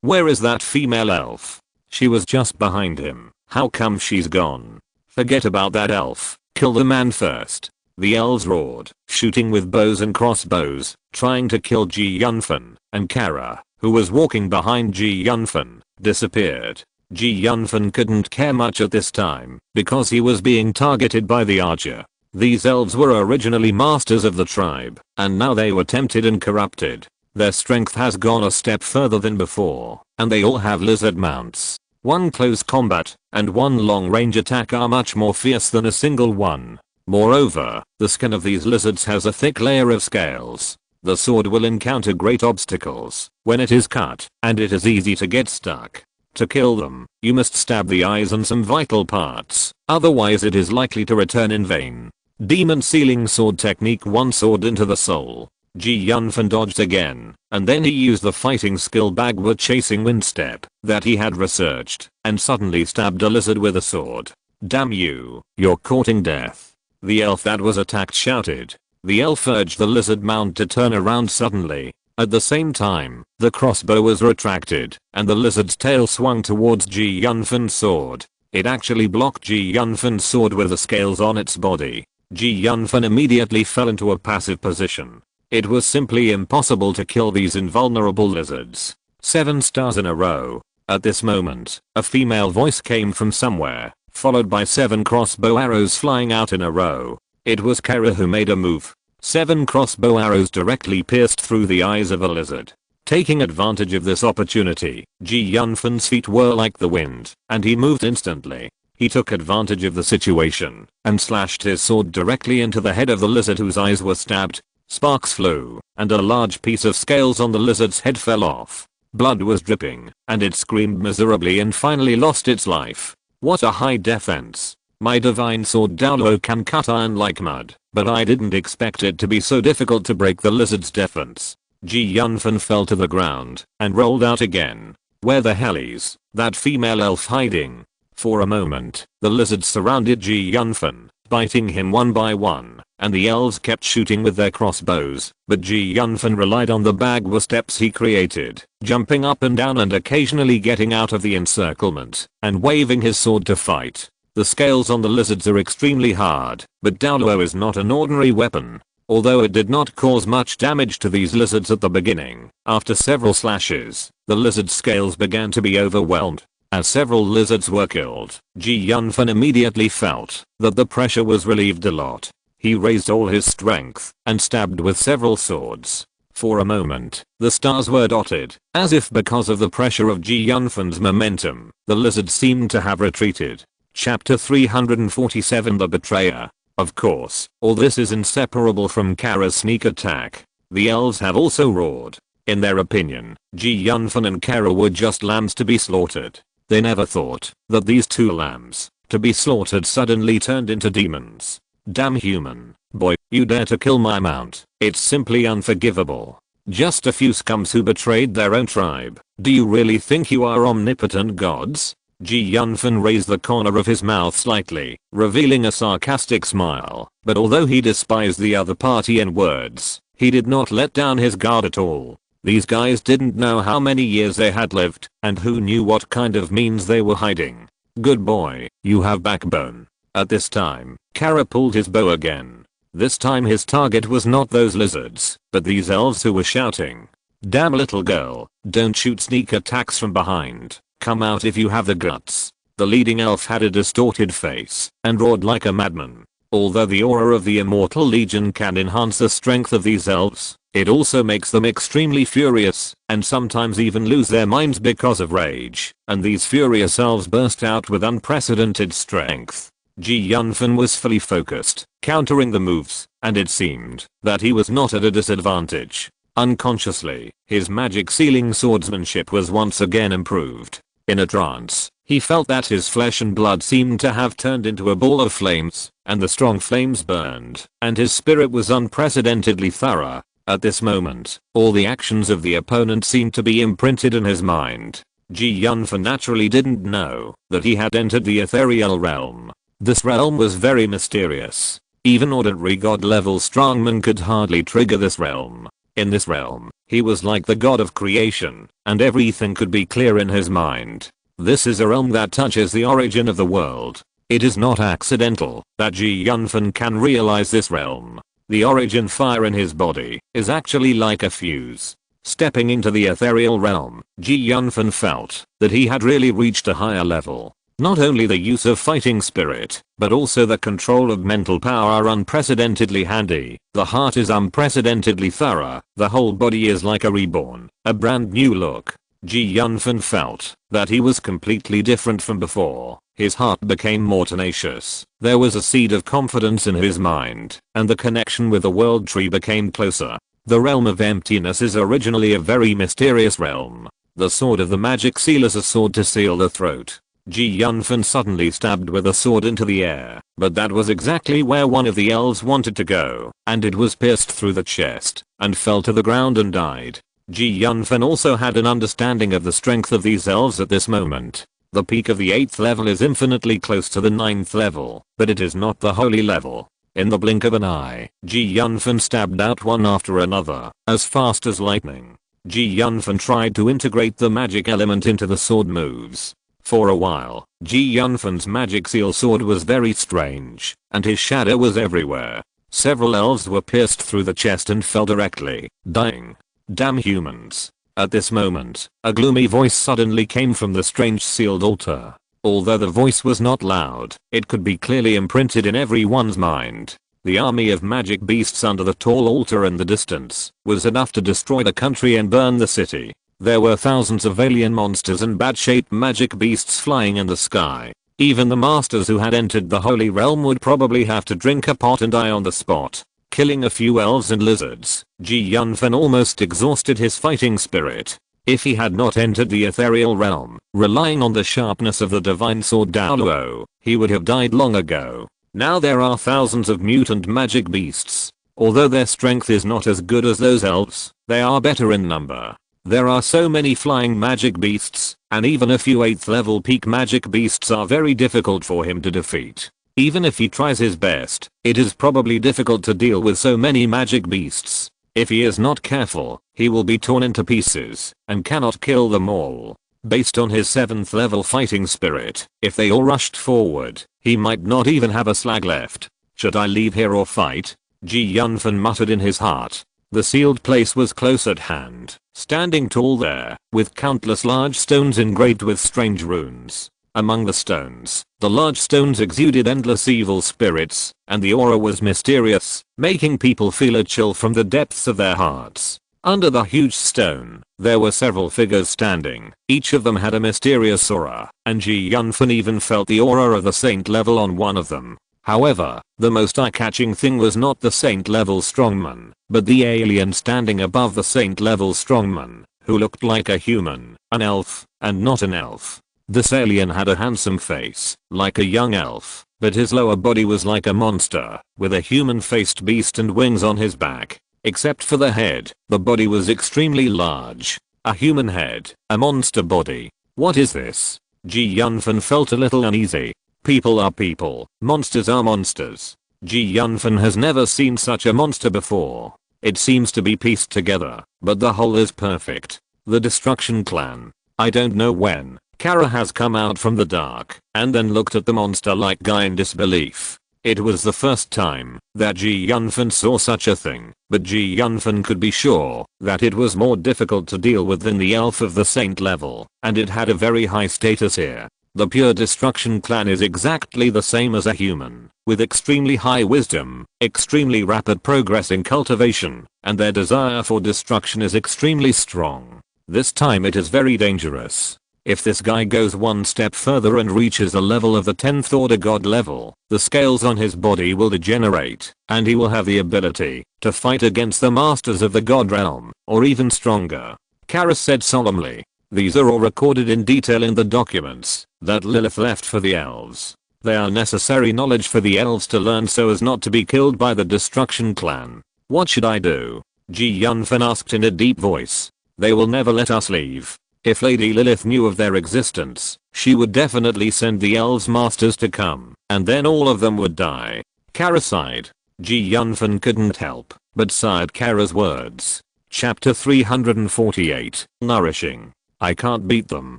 Where is that female elf? She was just behind him. How come she's gone? Forget about that elf. Kill the man first. The elves roared, shooting with bows and crossbows, trying to kill Yunfan, and Kara, who was walking behind Yunfan, disappeared. Yunfan couldn't care much at this time, because he was being targeted by the archer. These elves were originally masters of the tribe, and now they were tempted and corrupted. Their strength has gone a step further than before, and they all have lizard mounts. One close combat, and one long range attack are much more fierce than a single one. Moreover, the skin of these lizards has a thick layer of scales. The sword will encounter great obstacles when it is cut, and it is easy to get stuck. To kill them, you must stab the eyes and some vital parts, otherwise it is likely to return in vain. Demon sealing sword technique. One sword into the soul. Yunfan dodged again, and then he used the fighting skill backward chasing wind step that he had researched, and suddenly stabbed a lizard with a sword. Damn you, you're courting death. The elf that was attacked shouted. The elf urged the lizard mount to turn around suddenly. At the same time, the crossbow was retracted, and the lizard's tail swung towards Yunfan's sword. It actually blocked Yunfan's sword with the scales on its body. Yunfan immediately fell into a passive position. It was simply impossible to kill these invulnerable lizards. 7 stars in a row. At this moment, a female voice came from somewhere, followed by 7 crossbow arrows flying out in a row. It was Kara who made a move. 7 crossbow arrows directly pierced through the eyes of a lizard. Taking advantage of this opportunity, Yunfan's feet were like the wind, and he moved instantly. He took advantage of the situation, and slashed his sword directly into the head of the lizard whose eyes were stabbed. Sparks flew, and a large piece of scales on the lizard's head fell off. Blood was dripping, and it screamed miserably and finally lost its life. What a high defense. My divine sword Daolo can cut iron like mud, but I didn't expect it to be so difficult to break the lizard's defense. Yunfan fell to the ground, and rolled out again. Where the hell is that female elf hiding? For a moment, the lizards surrounded Yunfan, biting him one by one, and the elves kept shooting with their crossbows, but Yunfan relied on the backward steps he created, jumping up and down and occasionally getting out of the encirclement, and waving his sword to fight. The scales on the lizards are extremely hard, but Daolo is not an ordinary weapon. Although it did not cause much damage to these lizards at the beginning, after several slashes, the lizard's scales began to be overwhelmed. As several lizards were killed, Yunfan immediately felt that the pressure was relieved a lot. He raised all his strength and stabbed with several swords. For a moment, the stars were dotted, as if because of the pressure of Yunfan's momentum, the lizard seemed to have retreated. Chapter 347. The Betrayer. Of course, all this is inseparable from Kara's sneak attack. The elves have also roared. In their opinion, Yunfan and Kara were just lambs to be slaughtered. They never thought that these 2 lambs, to be slaughtered, suddenly turned into demons. Damn human boy, you dare to kill my mount. It's simply unforgivable. Just a few scums who betrayed their own tribe. Do you really think you are omnipotent gods? Yunfan raised the corner of his mouth slightly, revealing a sarcastic smile, but although he despised the other party in words, he did not let down his guard at all. These guys didn't know how many years they had lived, and who knew what kind of means they were hiding. Good boy, you have backbone. At this time, Kara pulled his bow again. This time his target was not those lizards, but these elves who were shouting. Damn little girl, don't shoot sneak attacks from behind. Come out if you have the guts. The leading elf had a distorted face and roared like a madman. Although the aura of the Immortal Legion can enhance the strength of these elves, it also makes them extremely furious and sometimes even lose their minds because of rage, and these furious elves burst out with unprecedented strength. Yunfan was fully focused, countering the moves, and it seemed that he was not at a disadvantage. Unconsciously, his magic sealing swordsmanship was once again improved. In a trance, he felt that his flesh and blood seemed to have turned into a ball of flames, and the strong flames burned, and his spirit was unprecedentedly thorough. At this moment, all the actions of the opponent seemed to be imprinted in his mind. Yunfan naturally didn't know that he had entered the ethereal realm. This realm was very mysterious. Even ordinary god-level strongmen could hardly trigger this realm. In this realm, he was like the god of creation, and everything could be clear in his mind. This is a realm that touches the origin of the world. It is not accidental that Yunfan can realize this realm. The origin fire in his body is actually like a fuse. Stepping into the ethereal realm, Yunfan felt that he had really reached a higher level. Not only the use of fighting spirit, but also the control of mental power are unprecedentedly handy. The heart is unprecedentedly thorough. The whole body is like a reborn, a brand new look. Yunfan felt that he was completely different from before. His heart became more tenacious. There was a seed of confidence in his mind, and the connection with the world tree became closer. The realm of emptiness is originally a very mysterious realm. The sword of the magic seal is a sword to seal the throat. Yunfan suddenly stabbed with a sword into the air, but that was exactly where one of the elves wanted to go, and it was pierced through the chest, and fell to the ground and died. Yunfan also had an understanding of the strength of these elves at this moment. The peak of the 8th level is infinitely close to the 9th level, but it is not the holy level. In the blink of an eye, Yunfan stabbed out one after another, as fast as lightning. Yunfan tried to integrate the magic element into the sword moves. For a while, Yunfan's magic seal sword was very strange, and his shadow was everywhere. Several elves were pierced through the chest and fell directly, dying. Damn humans. At this moment, a gloomy voice suddenly came from the strange sealed altar. Although the voice was not loud, it could be clearly imprinted in everyone's mind. The army of magic beasts under the tall altar in the distance was enough to destroy the country and burn the city. There were thousands of alien monsters and bad-shaped magic beasts flying in the sky. Even the masters who had entered the holy realm would probably have to drink a pot and die on the spot. Killing a few elves and lizards, Yunfan almost exhausted his fighting spirit. If he had not entered the ethereal realm, relying on the sharpness of the divine sword Daoluo, he would have died long ago. Now there are thousands of mutant magic beasts. Although their strength is not as good as those elves, they are better in number. There are so many flying magic beasts, and even a few 8th level peak magic beasts are very difficult for him to defeat. Even if he tries his best, it is probably difficult to deal with so many magic beasts. If he is not careful, he will be torn into pieces, and cannot kill them all. Based on his 7th level fighting spirit, if they all rushed forward, he might not even have a slag left. Should I leave here or fight? Yunfan muttered in his heart. The sealed place was close at hand, standing tall there, with countless large stones engraved with strange runes. Among the stones, the large stones exuded endless evil spirits, and the aura was mysterious, making people feel a chill from the depths of their hearts. Under the huge stone, there were several figures standing. Each of them had a mysterious aura, and Yunfan even felt the aura of the saint level on one of them. However, the most eye-catching thing was not the saint-level strongman, but the alien standing above the saint-level strongman, who looked like a human, an elf, and not an elf. This alien had a handsome face, like a young elf, but his lower body was like a monster, with a human-faced beast and wings on his back. Except for the head, the body was extremely large. A human head, a monster body. What is this? Yunfan felt a little uneasy. People are people, monsters are monsters. Yunfan has never seen such a monster before. It seems to be pieced together, but the whole is perfect. The Destruction Clan. I don't know when. Kara has come out from the dark, and then looked at the monster-like guy in disbelief. It was the first time that Yunfan saw such a thing, but Yunfan could be sure that it was more difficult to deal with than the elf of the saint level, and it had a very high status here. The pure destruction clan is exactly the same as a human, with extremely high wisdom, extremely rapid progress in cultivation, and their desire for destruction is extremely strong. This time it is very dangerous. If this guy goes one step further and reaches the level of the 10th order god level, the scales on his body will degenerate, and he will have the ability to fight against the masters of the god realm, or even stronger. Kara said solemnly. These are all recorded in detail in the documents that Lilith left for the elves. They are necessary knowledge for the elves to learn so as not to be killed by the destruction clan. What should I do? Yunfan asked in a deep voice. They will never let us leave. If Lady Lilith knew of their existence, she would definitely send the elves masters to come, and then all of them would die. Kara sighed. Yunfan couldn't help but sigh at Kara's words. Chapter 348. Nourishing. I can't beat them.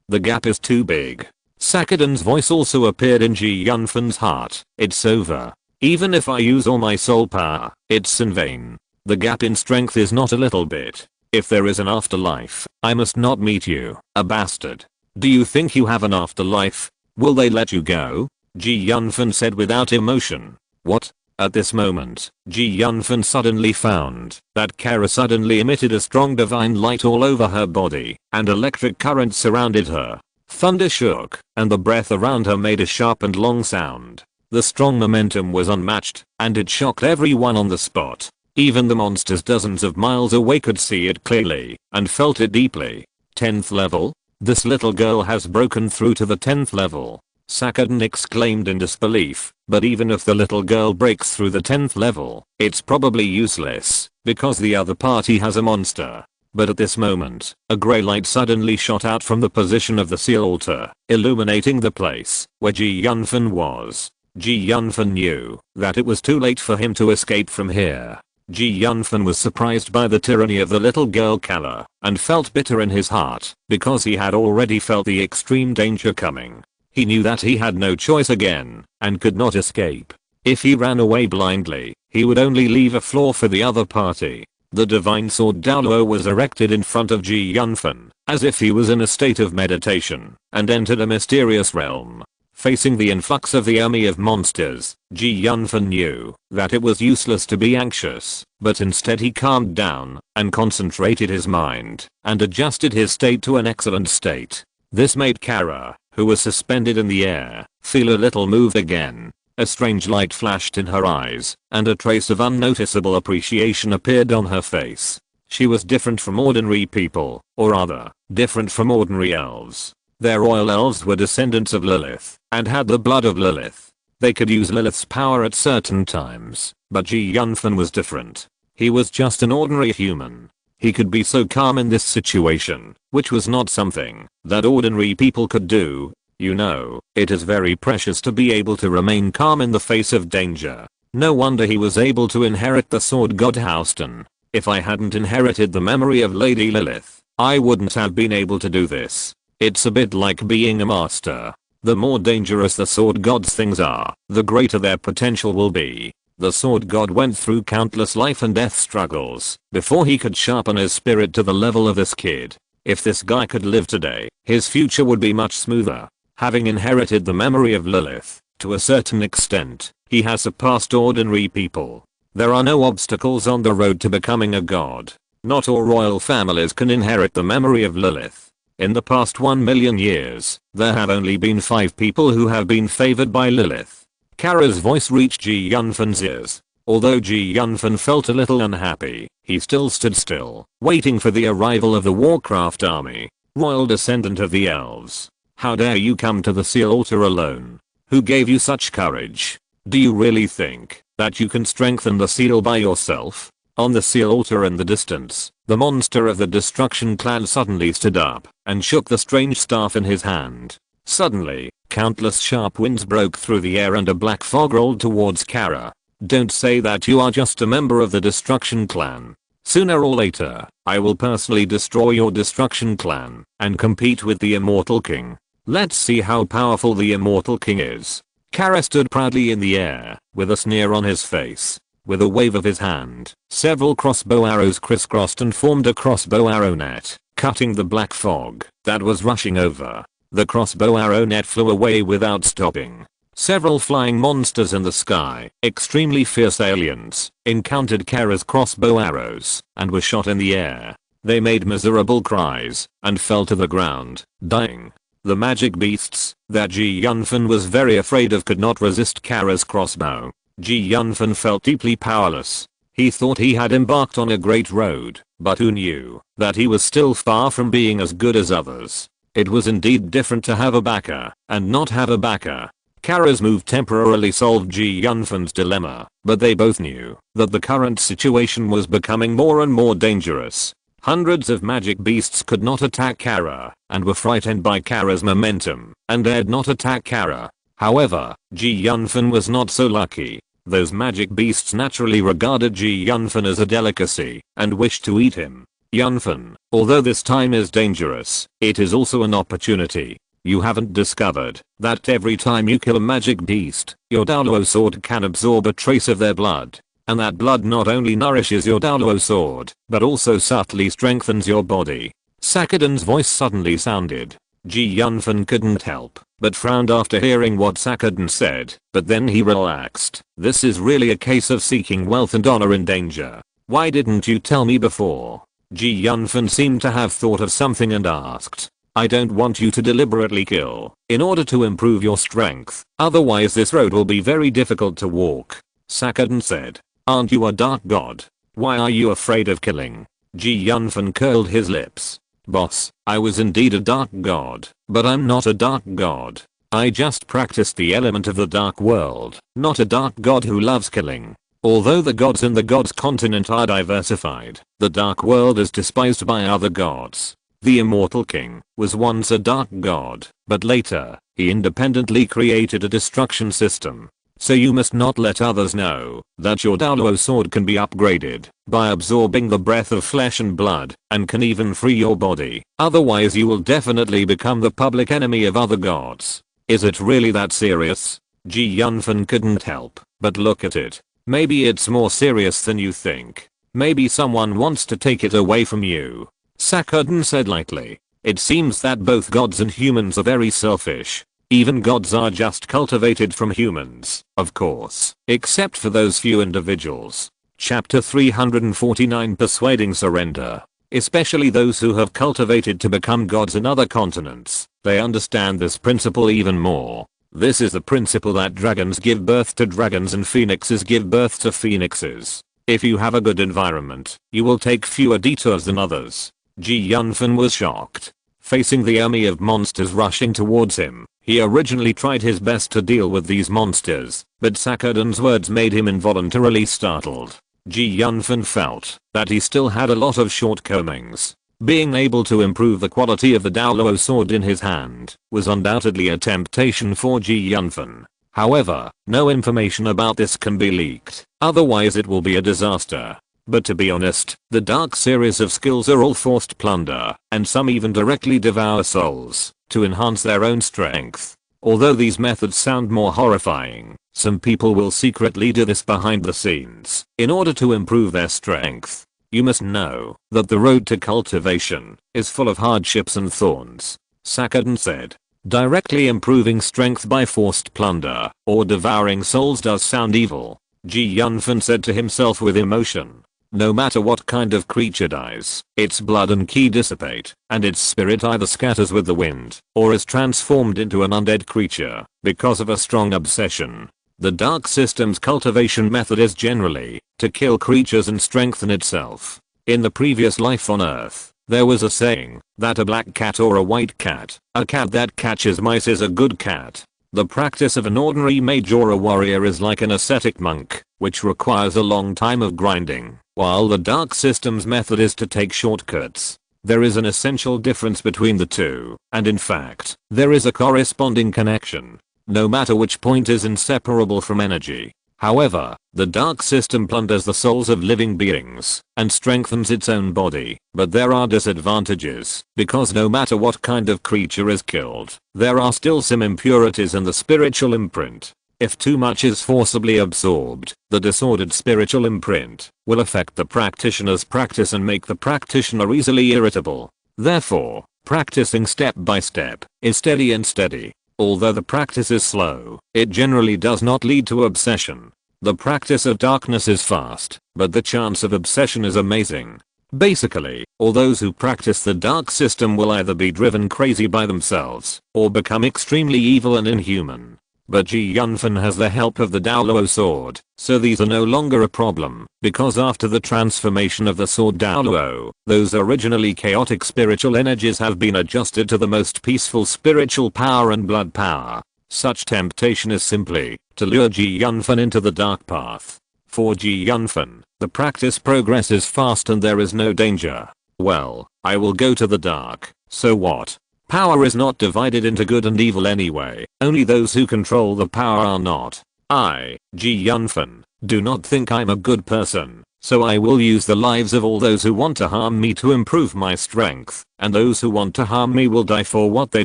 The gap is too big. Sakadan's voice also appeared in Yunfan's heart. It's over. Even if I use all my soul power, it's in vain. The gap in strength is not a little bit. If there is an afterlife, I must not meet you, a bastard. Do you think you have an afterlife? Will they let you go? Yunfan said without emotion. What? At this moment, Yunfan suddenly found that Kara suddenly emitted a strong divine light all over her body, and electric current surrounded her. Thunder shook, and the breath around her made a sharp and long sound. The strong momentum was unmatched, and it shocked everyone on the spot. Even the monsters dozens of miles away could see it clearly, and felt it deeply. 10th level? This little girl has broken through to the 10th level. Sakadan exclaimed in disbelief, but even if the little girl breaks through the 10th level, it's probably useless, because the other party has a monster. But at this moment, a grey light suddenly shot out from the position of the seal altar, illuminating the place where Yunfan was. Yunfan knew that it was too late for him to escape from here. Yunfan was surprised by the tyranny of the little girl Kara, and felt bitter in his heart, because he had already felt the extreme danger coming. He knew that he had no choice again, and could not escape. If he ran away blindly, he would only leave a flaw for the other party. The divine sword Daoluo was erected in front of Yunfan, as if he was in a state of meditation, and entered a mysterious realm. Facing the influx of the army of monsters, Yunfan knew that it was useless to be anxious, but instead he calmed down, and concentrated his mind, and adjusted his state to an excellent state. This made Kara, who was suspended in the air, feel a little moved again. A strange light flashed in her eyes, and a trace of unnoticeable appreciation appeared on her face. She was different from ordinary people, or rather, different from ordinary elves. Their royal elves were descendants of Lilith, and had the blood of Lilith. They could use Lilith's power at certain times, but Yunfan was different. He was just an ordinary human. He could be so calm in this situation, which was not something that ordinary people could do. You know, it is very precious to be able to remain calm in the face of danger. No wonder he was able to inherit the sword god Houston. If I hadn't inherited the memory of Lady Lilith, I wouldn't have been able to do this. It's a bit like being a master. The more dangerous the sword god's things are, the greater their potential will be. The sword god went through countless life and death struggles before he could sharpen his spirit to the level of this kid. If this guy could live today, his future would be much smoother. Having inherited the memory of Lilith, to a certain extent, he has surpassed ordinary people. There are no obstacles on the road to becoming a god. Not all royal families can inherit the memory of Lilith. In the past 1 million years, there have only been 5 people who have been favored by Lilith. Kara's voice reached Yunfan's ears. Although Yunfan felt a little unhappy, he still stood still, waiting for the arrival of the Warcraft army. Royal descendant of the elves. How dare you come to the seal altar alone? Who gave you such courage? Do you really think that you can strengthen the seal by yourself? On the seal altar in the distance, the monster of the destruction clan suddenly stood up and shook the strange staff in his hand. Suddenly, countless sharp winds broke through the air and a black fog rolled towards Kara. Don't say that you are just a member of the destruction clan. Sooner or later, I will personally destroy your destruction clan and compete with the immortal king. Let's see how powerful the immortal king is. Kara stood proudly in the air, with a sneer on his face. With a wave of his hand, several crossbow arrows crisscrossed and formed a crossbow arrow net, cutting the black fog that was rushing over. The crossbow arrow net flew away without stopping. Several flying monsters in the sky, extremely fierce aliens, encountered Kara's crossbow arrows and were shot in the air. They made miserable cries and fell to the ground, dying. The magic beasts that Yunfan was very afraid of could not resist Kara's crossbow. Yunfan felt deeply powerless. He thought he had embarked on a great road, but who knew that he was still far from being as good as others. It was indeed different to have a backer and not have a backer. Kara's move temporarily solved Yunfan's dilemma, but they both knew that the current situation was becoming more and more dangerous. Hundreds of magic beasts could not attack Kara and were frightened by Kara's momentum and dared not attack Kara. However, Yunfan was not so lucky. Those magic beasts naturally regarded Yunfan as a delicacy and wished to eat him. Yunfan, although this time is dangerous, it is also an opportunity. You haven't discovered that every time you kill a magic beast, your Daoluo sword can absorb a trace of their blood. And that blood not only nourishes your Daoluo sword, but also subtly strengthens your body. Sakadan's voice suddenly sounded. Yunfan couldn't help but frowned after hearing what Sakadan said, but then he relaxed. This is really a case of seeking wealth and honor in danger. Why didn't you tell me before? Yunfan seemed to have thought of something and asked. I don't want you to deliberately kill in order to improve your strength, otherwise this road will be very difficult to walk. Sakadan said. Aren't you a dark god? Why are you afraid of killing? Yunfan curled his lips. Boss, I was indeed a dark god, but I'm not a dark god. I just practiced the element of the dark world, not a dark god who loves killing. Although the gods in the gods continent are diversified, the dark world is despised by other gods. The immortal king was once a dark god, but later, he independently created a destruction system. So you must not let others know that your Daoluo sword can be upgraded by absorbing the breath of flesh and blood and can even free your body. Otherwise you will definitely become the public enemy of other gods. Is it really that serious? Yunfan couldn't help but look at it. Maybe it's more serious than you think. Maybe someone wants to take it away from you. Sakadan said lightly. It seems that both gods and humans are very selfish. Even gods are just cultivated from humans, of course, except for those few individuals. Chapter 349 Persuading Surrender. Especially those who have cultivated to become gods in other continents, they understand this principle even more. This is the principle that dragons give birth to dragons and phoenixes give birth to phoenixes. If you have a good environment, you will take fewer detours than others. Yunfan was shocked. Facing the army of monsters rushing towards him, he originally tried his best to deal with these monsters, but Sakadan's words made him involuntarily startled. Yunfan felt that he still had a lot of shortcomings. Being able to improve the quality of the Daoluo sword in his hand was undoubtedly a temptation for Yunfan. However, no information about this can be leaked, otherwise it will be a disaster. But to be honest, the dark series of skills are all forced plunder, and some even directly devour souls to enhance their own strength. Although these methods sound more horrifying, some people will secretly do this behind the scenes in order to improve their strength. You must know that the road to cultivation is full of hardships and thorns. Sakadan said. Directly improving strength by forced plunder or devouring souls does sound evil. Yunfan said to himself with emotion. No matter what kind of creature dies, its blood and ki dissipate, and its spirit either scatters with the wind, or is transformed into an undead creature, because of a strong obsession. The Dark System's cultivation method is generally to kill creatures and strengthen itself. In the previous life on Earth, there was a saying that a black cat or a white cat, a cat that catches mice is a good cat. The practice of an ordinary mage or a warrior is like an ascetic monk, which requires a long time of grinding, while the Dark System's method is to take shortcuts. There is an essential difference between the two, and in fact, there is a corresponding connection. No matter which point is inseparable from energy. However, the Dark System plunders the souls of living beings and strengthens its own body, but there are disadvantages, because no matter what kind of creature is killed, there are still some impurities in the spiritual imprint. If too much is forcibly absorbed, the disordered spiritual imprint will affect the practitioner's practice and make the practitioner easily irritable. Therefore, Practicing step by step is steady and steady. Although the practice is slow, it generally does not lead to obsession. The practice of darkness is fast, but the chance of obsession is amazing. Basically, all those who practice the dark system will either be driven crazy by themselves, or become extremely evil and inhuman. But Yunfan has the help of the Daoluo sword, so these are no longer a problem, because after the transformation of the sword Daoluo, those originally chaotic spiritual energies have been adjusted to the most peaceful spiritual power and blood power. Such temptation is simply to lure Yunfan into the dark path. For Yunfan, the practice progresses fast and there is no danger. Well, I will go to the dark, so what? Power is not divided into good and evil anyway, only those who control the power are not. I, Yunfan, do not think I'm a good person, so I will use the lives of all those who want to harm me to improve my strength, and those who want to harm me will die for what they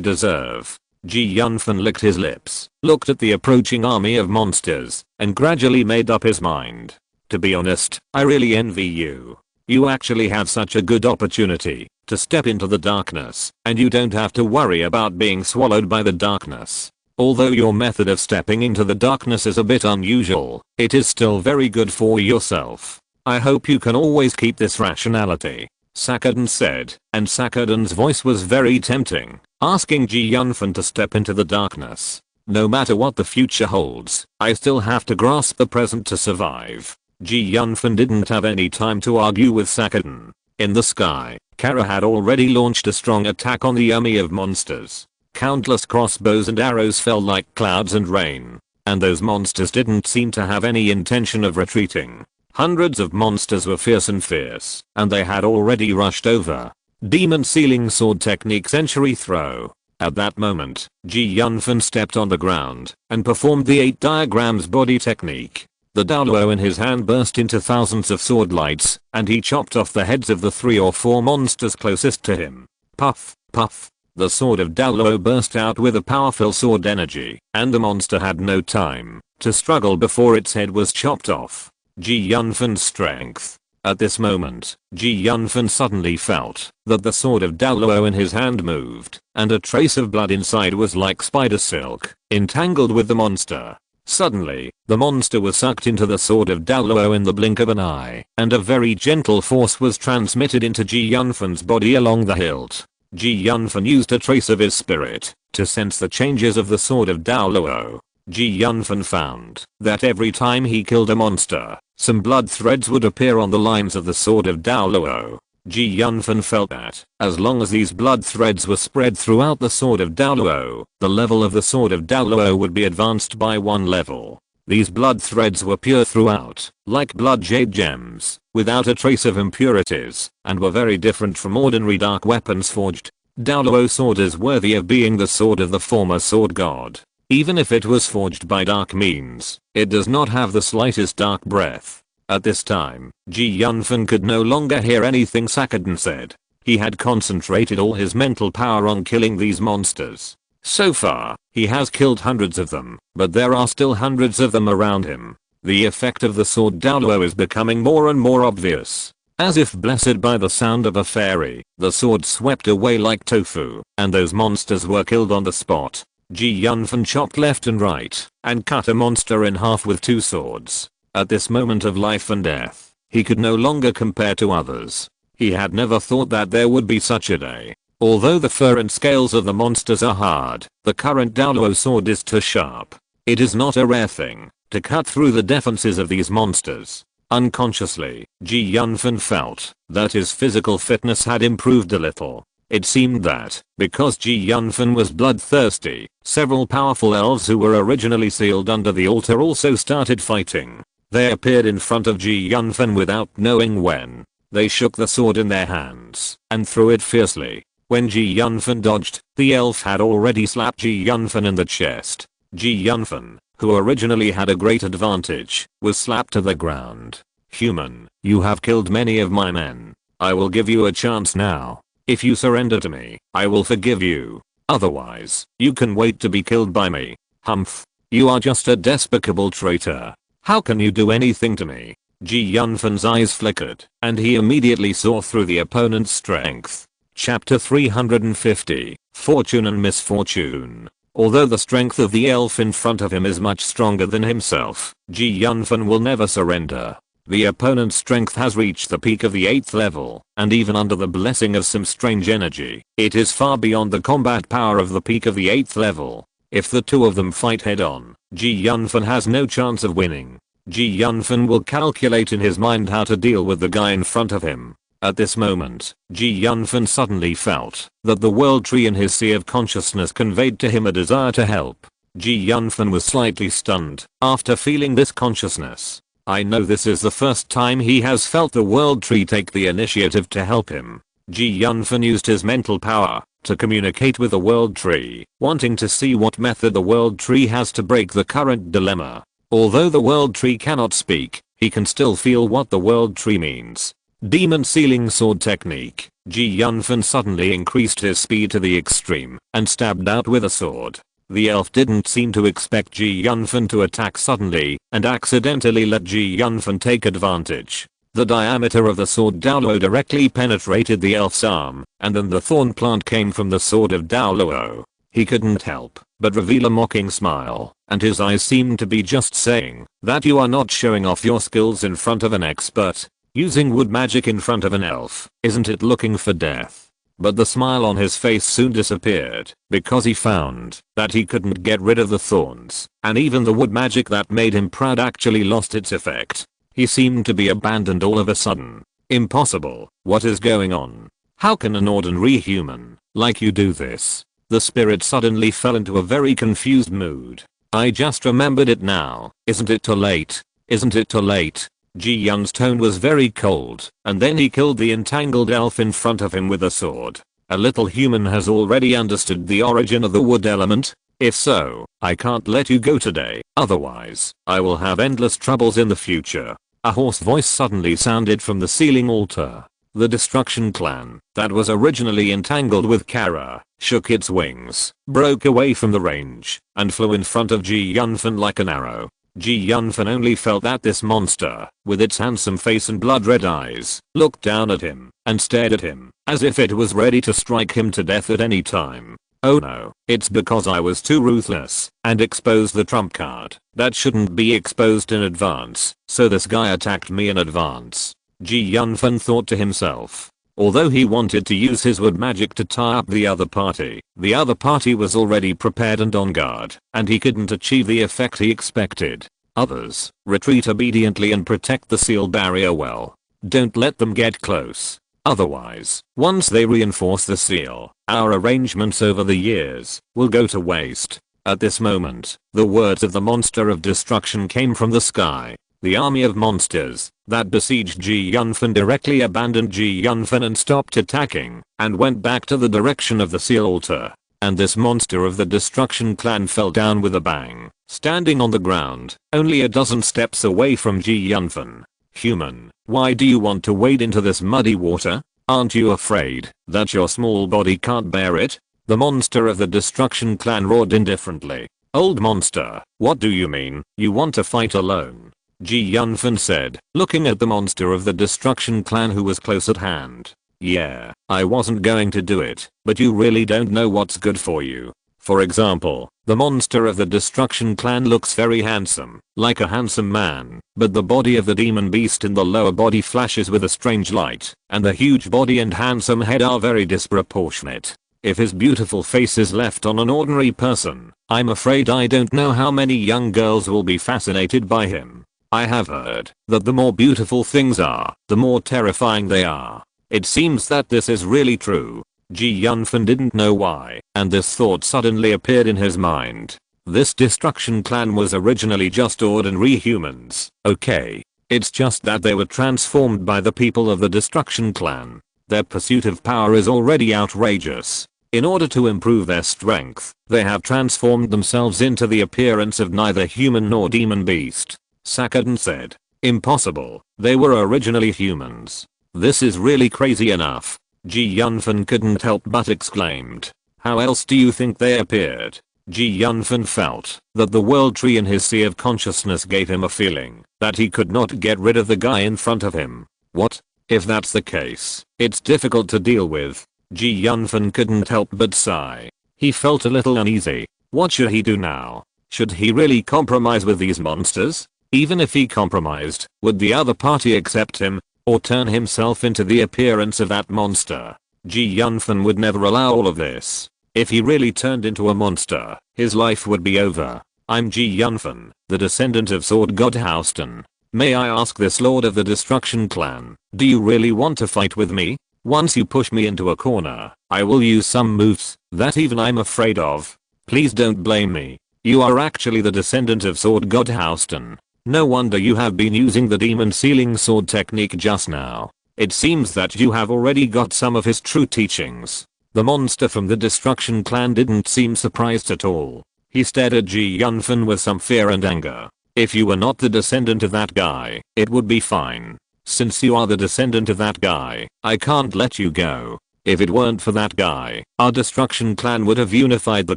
deserve. Yunfan licked his lips, looked at the approaching army of monsters, and gradually made up his mind. To be honest, I really envy you. You actually have such a good opportunity to step into the darkness, and you don't have to worry about being swallowed by the darkness. Although your method of stepping into the darkness is a bit unusual, it is still very good for yourself. I hope you can always keep this rationality, Sakadan said, and Sakadan's voice was very tempting, asking Yunfan to step into the darkness. No matter what the future holds, I still have to grasp the present to survive. Yunfan didn't have any time to argue with Sakadan. In the sky, Kara had already launched a strong attack on the army of monsters. Countless crossbows and arrows fell like clouds and rain, and those monsters didn't seem to have any intention of retreating. Hundreds of monsters were fierce, and they had already rushed over. Demon Sealing Sword Technique Century Throw. At that moment, Yunfan stepped on the ground and performed the 8 diagrams body technique. The Daoluo in his hand burst into thousands of sword lights, and he chopped off the heads of the 3 or 4 monsters closest to him. Puff, puff. The sword of Daoluo burst out with a powerful sword energy, and the monster had no time to struggle before its head was chopped off. Yunfan's strength. At this moment, Yunfan suddenly felt that the sword of Daoluo in his hand moved, and a trace of blood inside was like spider silk, entangled with the monster. Suddenly, the monster was sucked into the sword of Daoluo in the blink of an eye, and a very gentle force was transmitted into Yunfan's body along the hilt. Yunfan used a trace of his spirit to sense the changes of the sword of Daoluo. Yunfan found that every time he killed a monster, some blood threads would appear on the lines of the sword of Daoluo. Yunfan felt that, as long as these blood threads were spread throughout the sword of Daoluo, the level of the sword of Daoluo would be advanced by 1 level. These blood threads were pure throughout, like blood jade gems, without a trace of impurities, and were very different from ordinary dark weapons forged. Daoluo sword is worthy of being the sword of the former sword god. Even if it was forged by dark means, it does not have the slightest dark breath. At this time, Yunfan could no longer hear anything Sakadan said. He had concentrated all his mental power on killing these monsters. So far, he has killed hundreds of them, but there are still hundreds of them around him. The effect of the sword Daoluo is becoming more and more obvious. As if blessed by the sound of a fairy, the sword swept away like tofu, and those monsters were killed on the spot. Yunfan chopped left and right, and cut a monster in half with 2 swords. At this moment of life and death, he could no longer compare to others. He had never thought that there would be such a day. Although the fur and scales of the monsters are hard, the current Daoluo sword is too sharp. It is not a rare thing to cut through the defenses of these monsters. Unconsciously, Yunfan felt that his physical fitness had improved a little. It seemed that, because Yunfan was bloodthirsty, several powerful elves who were originally sealed under the altar also started fighting. They appeared in front of Yunfan without knowing when. They shook the sword in their hands and threw it fiercely. When Yunfan dodged, the elf had already slapped Yunfan in the chest. Yunfan, who originally had a great advantage, was slapped to the ground. Human, you have killed many of my men. I will give you a chance now. If you surrender to me, I will forgive you. Otherwise, you can wait to be killed by me. Humph. You are just a despicable traitor. How can you do anything to me? Yunfan's eyes flickered, and he immediately saw through the opponent's strength. Chapter 350, Fortune and Misfortune. Although the strength of the elf in front of him is much stronger than himself, Yunfan will never surrender. The opponent's strength has reached the peak of the 8th level, and even under the blessing of some strange energy, it is far beyond the combat power of the peak of the 8th level. If the two of them fight head on, Yunfan has no chance of winning. Yunfan will calculate in his mind how to deal with the guy in front of him. At this moment, Yunfan suddenly felt that the world tree in his sea of consciousness conveyed to him a desire to help. Yunfan was slightly stunned after feeling this consciousness. I know this is the first time he has felt the world tree take the initiative to help him. Yunfan used his mental power to communicate with the world tree, wanting to see what method the world tree has to break the current dilemma. Although the world tree cannot speak, he can still feel what the world tree means. Demon Sealing Sword Technique. Yunfan suddenly increased his speed to the extreme and stabbed out with a sword. The elf didn't seem to expect Yunfan to attack suddenly and accidentally let Yunfan take advantage. The diameter of the sword Daoluo directly penetrated the elf's arm, and then the thorn plant came from the sword of Daoluo. He couldn't help but reveal a mocking smile, and his eyes seemed to be just saying that you are not showing off your skills in front of an expert. Using wood magic in front of an elf, isn't it looking for death? But the smile on his face soon disappeared, because he found that he couldn't get rid of the thorns, and even the wood magic that made him proud actually lost its effect. He seemed to be abandoned all of a sudden. Impossible, what is going on? How can an ordinary human like you do this? The spirit suddenly fell into a very confused mood. I just remembered it now, isn't it too late? Isn't it too late? Yun's tone was very cold, and then he killed the entangled elf in front of him with a sword. A little human has already understood the origin of the wood element? If so, I can't let you go today, otherwise, I will have endless troubles in the future. A hoarse voice suddenly sounded from the ceiling altar. The Destruction Clan, that was originally entangled with Kara, shook its wings, broke away from the range, and flew in front of Yunfan like an arrow. Yunfan only felt that this monster, with its handsome face and blood-red eyes, looked down at him and stared at him as if it was ready to strike him to death at any time. Oh no, it's because I was too ruthless and exposed the trump card that shouldn't be exposed in advance, so this guy attacked me in advance. Yunfan thought to himself. Although he wanted to use his wood magic to tie up the other party was already prepared and on guard, and he couldn't achieve the effect he expected. Others, retreat obediently and protect the seal barrier well. Don't let them get close. Otherwise, once they reinforce the seal, our arrangements over the years will go to waste. At this moment, the words of the monster of destruction came from the sky. The army of monsters that besieged Yunfan directly abandoned Yunfan and stopped attacking, and went back to the direction of the seal altar. And this monster of the Destruction Clan fell down with a bang, standing on the ground, only a dozen steps away from Yunfan. Human, why do you want to wade into this muddy water? Aren't you afraid that your small body can't bear it? The monster of the Destruction Clan roared indifferently. Old monster, what do you mean, you want to fight alone? Yunfan said, looking at the monster of the Destruction Clan who was close at hand. Yeah, I wasn't going to do it, but you really don't know what's good for you. For example, the monster of the Destruction Clan looks very handsome, like a handsome man, but the body of the demon beast in the lower body flashes with a strange light, and the huge body and handsome head are very disproportionate. If his beautiful face is left on an ordinary person, I'm afraid I don't know how many young girls will be fascinated by him. I have heard that the more beautiful things are, the more terrifying they are. It seems that this is really true. Yunfan didn't know why, and this thought suddenly appeared in his mind. This Destruction Clan was originally just ordinary humans, okay? It's just that they were transformed by the people of the Destruction Clan. Their pursuit of power is already outrageous. In order to improve their strength, they have transformed themselves into the appearance of neither human nor demon beast. Sakadin said. Impossible, they were originally humans. This is really crazy enough. Yunfan couldn't help but exclaimed. How else do you think they appeared? Yunfan felt that the world tree in his sea of consciousness gave him a feeling that he could not get rid of the guy in front of him. What? If that's the case, it's difficult to deal with. Yunfan couldn't help but sigh. He felt a little uneasy. What should he do now? Should he really compromise with these monsters? Even if he compromised, would the other party accept him, or turn himself into the appearance of that monster? Yunfan would never allow all of this. If he really turned into a monster, his life would be over. I'm Yunfan, the descendant of Sword God Houston. May I ask this Lord of the Destruction Clan, do you really want to fight with me? Once you push me into a corner, I will use some moves that even I'm afraid of. Please don't blame me. You are actually the descendant of Sword God Houston. No wonder you have been using the demon sealing sword technique just now. It seems that you have already got some of his true teachings. The monster from the Destruction Clan didn't seem surprised at all. He stared at Yunfan with some fear and anger. If you were not the descendant of that guy, it would be fine. Since you are the descendant of that guy, I can't let you go. If it weren't for that guy, our Destruction Clan would have unified the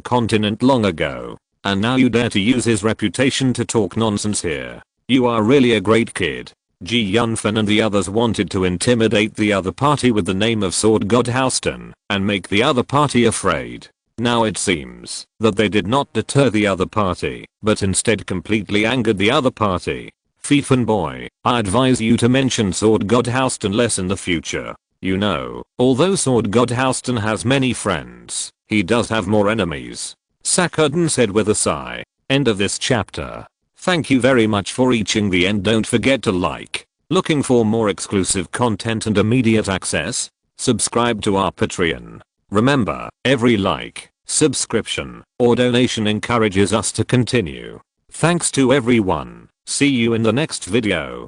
continent long ago. And now you dare to use his reputation to talk nonsense here. You are really a great kid. Yunfan and the others wanted to intimidate the other party with the name of Sword God Houston and make the other party afraid. Now it seems that they did not deter the other party, but instead completely angered the other party. Fiefan boy, I advise you to mention Sword God Houston less in the future. You know, although Sword God Houston has many friends, he does have more enemies. Sakuden said with a sigh. End of this chapter. Thank you very much for reaching the end. Don't forget to like. Looking for more exclusive content and immediate access? Subscribe to our Patreon. Remember, every like, subscription, or donation encourages us to continue. Thanks to everyone. See you in the next video.